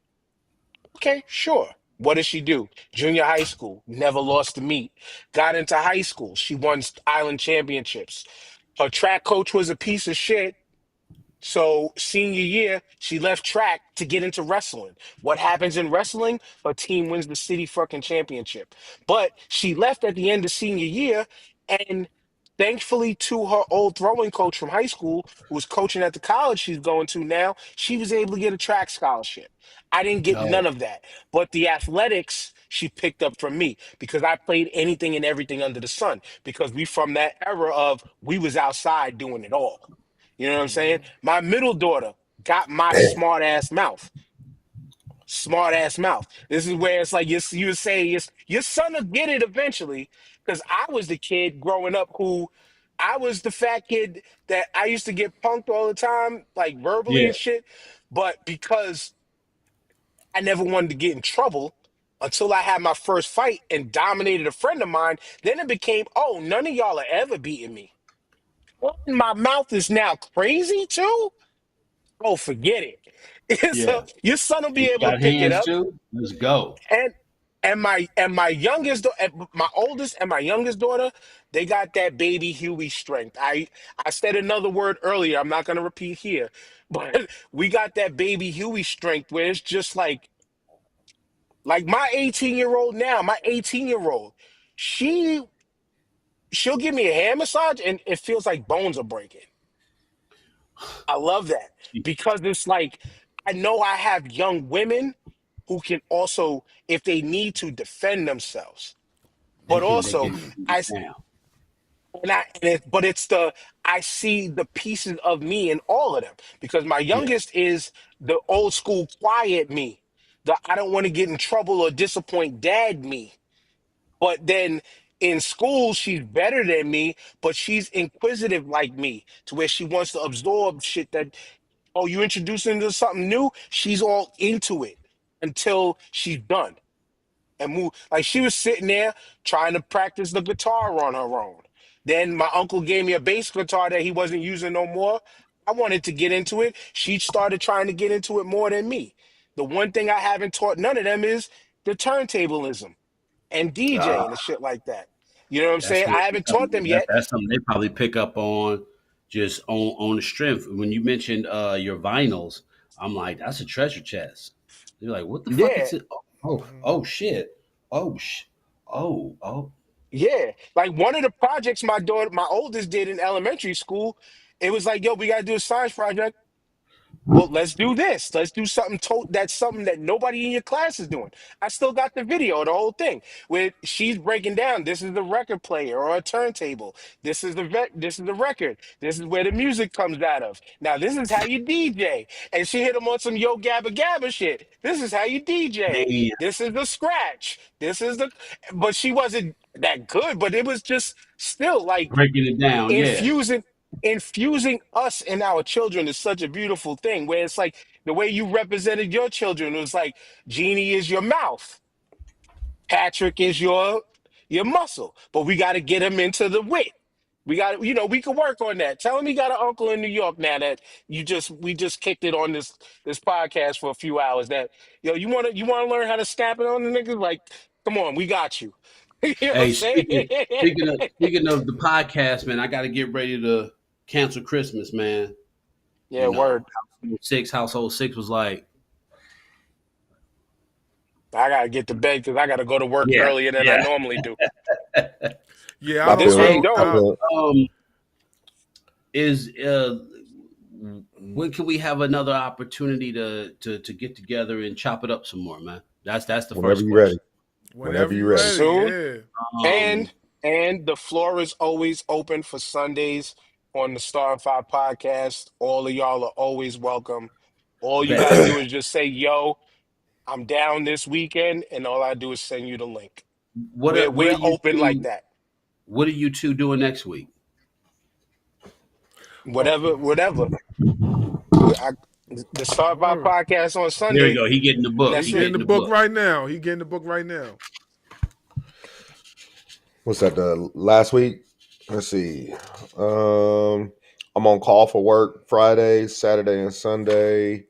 Okay, sure. What did she do? Junior high school, never lost a meet. Got into high school, she won island championships. Her track coach was a piece of shit. So senior year, she left track to get into wrestling. What happens in wrestling? Her team wins the city fucking championship. But she left at the end of senior year, and thankfully to her old throwing coach from high school, who was coaching at the college she's going to now, she was able to get a track scholarship. I didn't get none Dope. of that. But the athletics she picked up from me because I played anything and everything under the sun. Because we from that era of we was outside doing it all. You know what I'm saying? My middle daughter got my smart ass mouth. Smart ass mouth. This is where it's like you would say your son will get it eventually. Because I was the kid growing up who I was the fat kid that I used to get punked all the time, like verbally Yeah, and shit. But because I never wanted to get in trouble until I had my first fight and dominated a friend of mine, then it became, oh, none of y'all are ever beating me. Well, my mouth is now crazy too. Oh, forget it. So yeah. your son will And be you able to got pick it hands up, too. Let's go. and my youngest, my oldest and my youngest daughter, they got that baby Huey strength. I said another word earlier. I'm not gonna repeat here, but we got that baby Huey strength where it's just like my 18-year-old now, my 18-year-old, she she'll give me a hand massage and it feels like bones are breaking. I love that because it's like I know I have young women who can also, if they need to, defend themselves. They But can they also, can beat I it down. but it's the I see the pieces of me in all of them because my Yeah, youngest is the old school quiet me, the I don't want to get in trouble or disappoint dad me. But then in school, she's better than me, but she's inquisitive like me to where she wants to absorb shit that, oh, you introducing her to something new? She's all into it until she's done and move. Like she was sitting there trying to practice the guitar on her own. Then my uncle gave me a bass guitar that he wasn't using no more. I wanted to get into it. She started trying to get into it more than me. The one thing I haven't taught none of them is the turntablism and uh, DJing and shit like that. You know what I'm that's saying? what I haven't taught them yet. that's something they probably pick up on just on the strength. When you mentioned your vinyls, I'm like, that's a treasure chest. You're like, what the fuck Yeah, is it? Oh shit. Oh sh. Oh. yeah. Like one of the projects my oldest did in elementary school, it was like, yo, we gotta do a science project. Well, let's do this. Let's do something that's something that nobody in your class is doing. I still got the video, the whole thing, where she's breaking down. This is the record player or a turntable. This is this is the record. This is where the music comes out of. Now, this is how you DJ. And she hit him on some yo gabba gabba shit. This is how you DJ. Damn, This is the scratch. This is the. But she wasn't that good. But it was just still like breaking it down. Yeah, infusing us in our children is such a beautiful thing, where it's like the way you represented your children was like Jeannie is your mouth, Patrick is your muscle, but we got to get him into the wit. We got, we can work on that. Tell him he got an uncle in New York now that we just kicked it on this podcast for a few hours. That you want to learn how to snap it on the niggas. Like, come on, we got you. You know what I'm hey, saying? speaking of the podcast, man, I got to get ready to cancel Christmas, man. Yeah, word. Household six was like, I gotta get to bed because I gotta go to work yeah, earlier than I yeah. normally do. Yeah, I I This feel don't. week, it. I, I no. I, feel it. Is when can we have another opportunity to get together and chop it up some more, man? That's the Whenever first you're question. ready. whenever you're you're ready. ready. Soon. Yeah. Um, And the floor is always open for Sundays on the Star and Five podcast. All of y'all are always welcome. All you gotta bet. do is just say, "Yo, I'm down this weekend," and all I do is send you the link. What are, We're open like that. what are you two doing next week? Oh, Whatever. I, the Star and Five word. podcast on There you Sunday, go. He getting the and book. He that's He getting it. the getting the book book. right now. He getting the book right now. What's that? The last week? Let's see. I'm on call for work Friday, Saturday, and Sunday.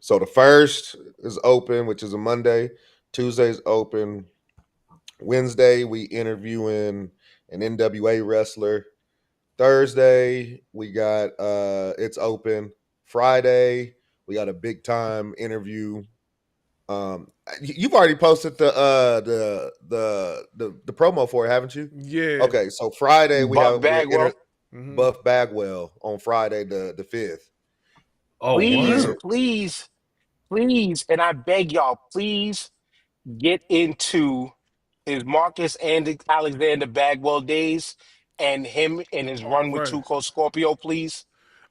So the first is open, which is a Monday. Tuesday's open. Wednesday we interviewing an NWA wrestler. Thursday we got it's open. Friday we got a big time interview. You've already posted the promo for it, haven't you? Yeah. Okay, so Friday Buff Bagwell, Buff Bagwell on Friday the 5th. Oh, please, Word. word. please, please, and I beg y'all, please get into his Marcus and Alexander Bagwell days and him and his run with Already. Tuco Scorpio, please.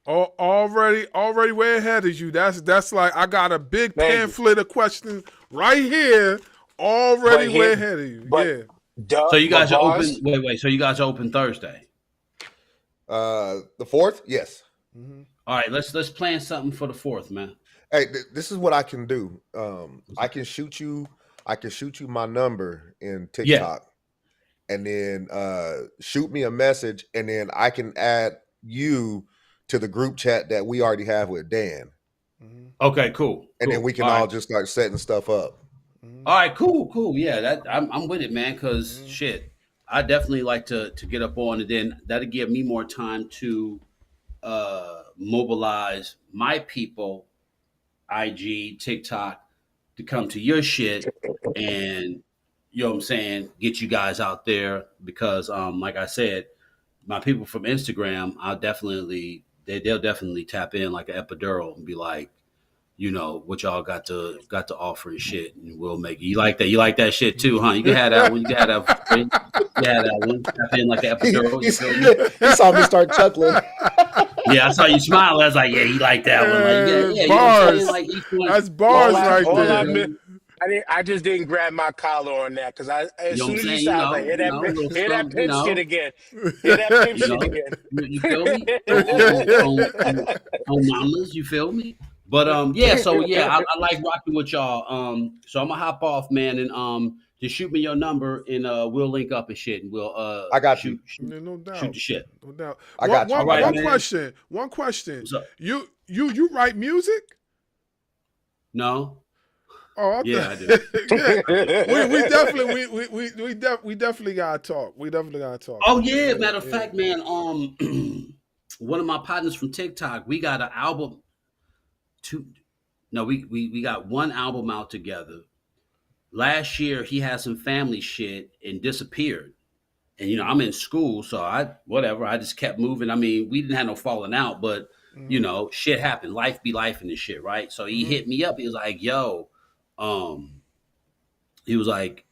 Already way ahead of you. That's like I got a big Thank you. pamphlet of questions right here. Already But way here, ahead of you. but Yeah. So you but guys are open. Vaz, Wait. So you guys are open Thursday. The 4th, yes. Mm-hmm. All right. Let's plan something for the 4th, man. Hey, this is what I can do. I can shoot you my number in Yeah. TikTok, and then shoot me a message, and then I can add you to the group chat that we already have with Dan, Mm-hmm. Okay. Cool. and then Cool. we can All all right. just start setting stuff up. All right. Cool. Yeah. That I'm with it, man. Because shit, I definitely like to get up on, and then that'll give me more time to mobilize my people, IG, TikTok, to come to your shit, and you know what I'm saying, get you guys out there because like I said, my people from Instagram, they'll definitely tap in like an epidural and be like, what y'all got to offer and shit, and we'll make it. You like that shit too, huh? You can have that one. You can have that one. You can have that one. Tap in like an epidural. You feel me? He saw me start chuckling. Yeah, I saw you smile. I was like, yeah, he like that one. Like, yeah, you know what I'm saying? Bars. Like each one. That's all bars I right all I there. mi- I just didn't grab my collar on that because You as know what soon I'm as you saying? said, I was like, A little hear that something, pimp shit again, hear that pimp shit again. You feel me? On mamas, you feel me? But yeah, so yeah, I like rocking with y'all. So I'm gonna hop off, man, and just shoot me your number and we'll link up and shit, and we'll I got shoot, you. Yeah, no shoot doubt. the shit. No doubt. I got you. All right, One man. question. One question. What's up? You write music? No? Oh, I Yeah, I thought. do. Yeah. We definitely gotta talk. We definitely gotta talk. Oh yeah, matter of fact, man. One of my partners from TikTok, we got an album. We got one album out together. Last year, he had some family shit and disappeared, And I'm in school, so I just kept moving. I mean, we didn't have no falling out, but shit happened. Life be life and this shit, right? So he hit me up. He was like, "Yo," he was like,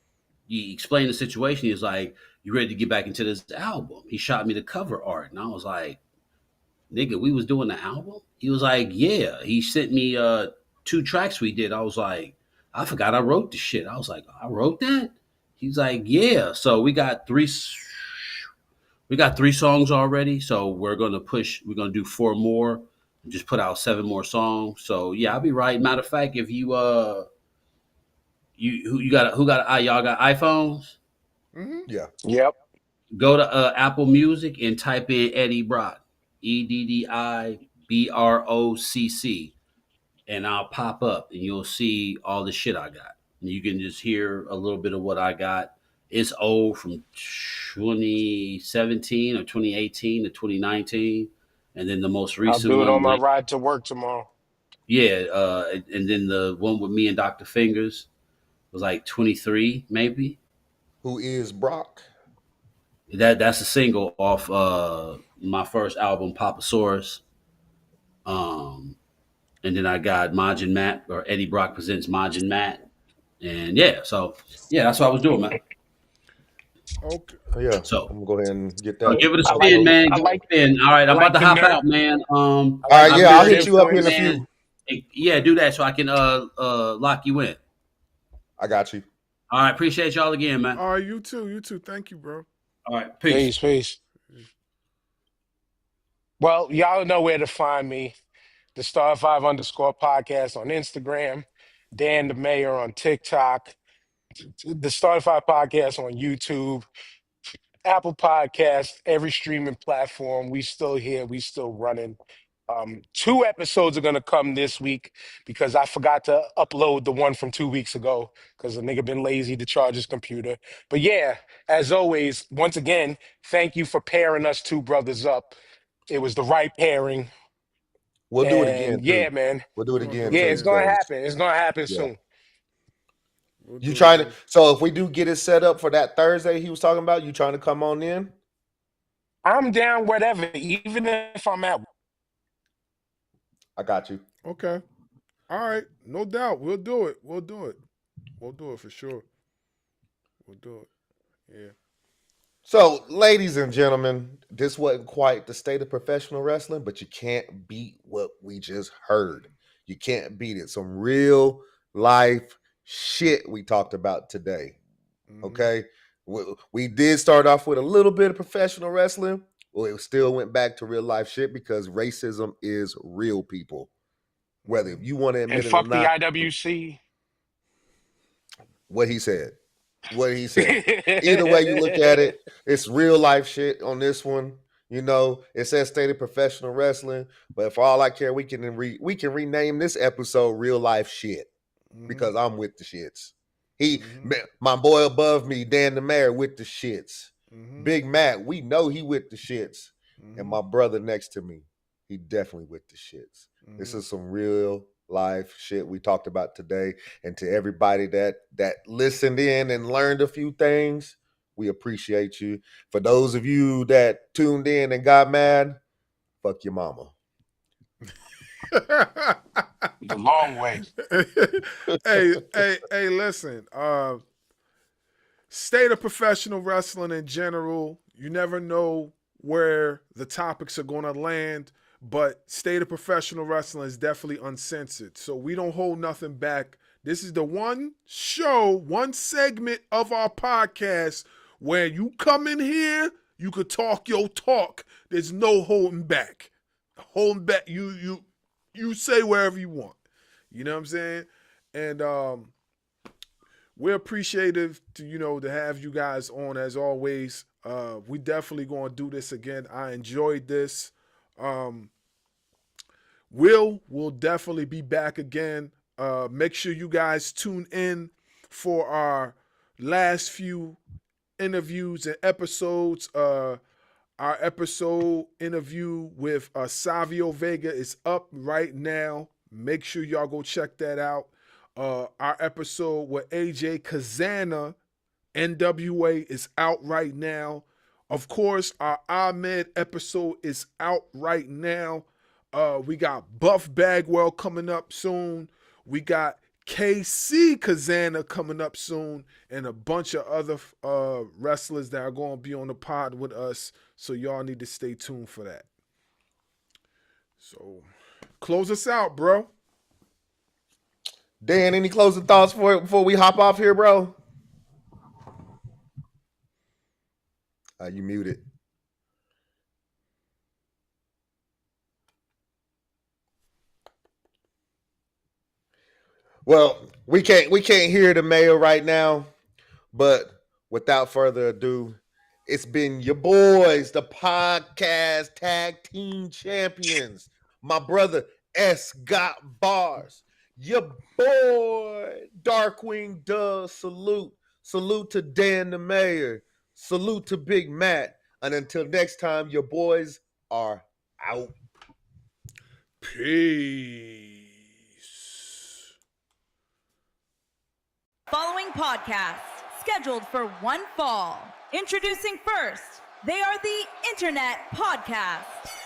he explained the situation. He was like, "You ready to get back into this album?" He shot me the cover art, and I was like, "Nigga, we was doing the album?" He was like, "Yeah." He sent me 2 tracks we did. I was like, "I forgot I wrote the shit." I was like, "I wrote that?" He's like, "Yeah." So we got 3 songs already. So we're gonna do 4 more, and just put out 7 more songs. So yeah, I'll be right. Matter of fact, if you y'all got iPhones? Yeah. Yep. Go to Apple Music and type in Eddie Brock, EDDIBROCC, and I'll pop up and you'll see all the shit I got. And you can just hear a little bit of what I got. It's old, from 2017 or 2018 to 2019, and then the most I'll recent do it on one, my ride to work tomorrow. yeah, and then the one with me and Dr. Fingers was like 23, maybe. Who is Brock? That's a single off my first album, Papasaurus. Um, and then I got Majin Matt, or Eddie Brock presents Majin Matt, and yeah, so yeah, that's what I was doing, man. Okay. Oh, yeah. So, I'm gonna go ahead and get that. give it a I like spin, man. I Give it like a spin. All right, I I'm about like to the hop nerd. out, man. All I right, like yeah, the I'll nerd hit you up in a influence. few. Yeah, do that so I can lock you in. I got you. All right, appreciate y'all again, man. All right, you too. You too. Thank you, bro. All right, peace. Peace, peace. Well, y'all know where to find me. The Star5_ podcast on Instagram, Dan the Mayor on TikTok, the Star5 podcast on YouTube, Apple Podcasts, every streaming platform. We still here. We still running. 2 episodes are gonna come this week because I forgot to upload the one from 2 weeks ago because the nigga been lazy to charge his computer. But yeah, as always, once again, thank you for pairing us 2 brothers up. It was the right pairing. We'll do it again And yeah, too. man. We'll do it We're gonna again do it Yeah, too it's again. gonna because happen. It's gonna happen yeah. soon. We'll You do it trying to again. so if we do get it set up for that Thursday he was talking about, you trying to come on in? I'm down whatever, even if I'm at. I got you. Okay. All right. No doubt. We'll do it. We'll do it. We'll do it for sure. We'll do it. Yeah. So, ladies and gentlemen, this wasn't quite the state of professional wrestling, but you can't beat what we just heard. You can't beat it. Some real life shit we talked about today. Okay. We did start off with a little bit of professional wrestling. Well, it still went back to real life shit because racism is real, people. Whether if you want to And admit it or fuck the not, IWC. what he said. What he said. Either way you look at it, it's real life shit on this one. It says stated professional wrestling, but for all I care, we can rename this episode real life shit because I'm with the shits. My boy above me, Dan the Mayor, with the shits. Big Matt, we know he with the shits. And my brother next to me, he definitely with the shits. This is some real life shit we talked about today. And to everybody that listened in and learned a few things, we appreciate you. For those of you that tuned in and got mad, fuck your mama. The long way. hey, listen. State of professional wrestling in general, you never know where the topics are going to land, but state of professional wrestling is definitely uncensored. So we don't hold nothing back. This is the one show, one segment of our podcast where you come in here, you could talk your talk. There's no holding back. Holding back, you say wherever you want. You know what I'm saying? And we're appreciative to have you guys on as always. We definitely gonna do this again. I enjoyed this. We'll definitely be back again. Make sure you guys tune in for our last few interviews and episodes. Our episode interview with Savio Vega is up right now. Make sure y'all go check that out. Our episode with AJ Kazana, NWA, is out right now. Of course, our Ahmed episode is out right now. We got Buff Bagwell coming up soon. We got KC Kazana coming up soon, and a bunch of other wrestlers that are going to be on the pod with us. So y'all need to stay tuned for that. So close us out, bro. Dan, any closing thoughts before we hop off here, bro? You muted. Well, we can't hear the mayor right now, but without further ado, it's been your boys, the podcast tag team champions. My brother S got bars. Your boy Darkwing does salute. Salute to Dan the Mayor. Salute to Big Matt. And until next time, your boys are out. Peace. Following podcast scheduled for one fall. Introducing first, they are the Internet Podcast.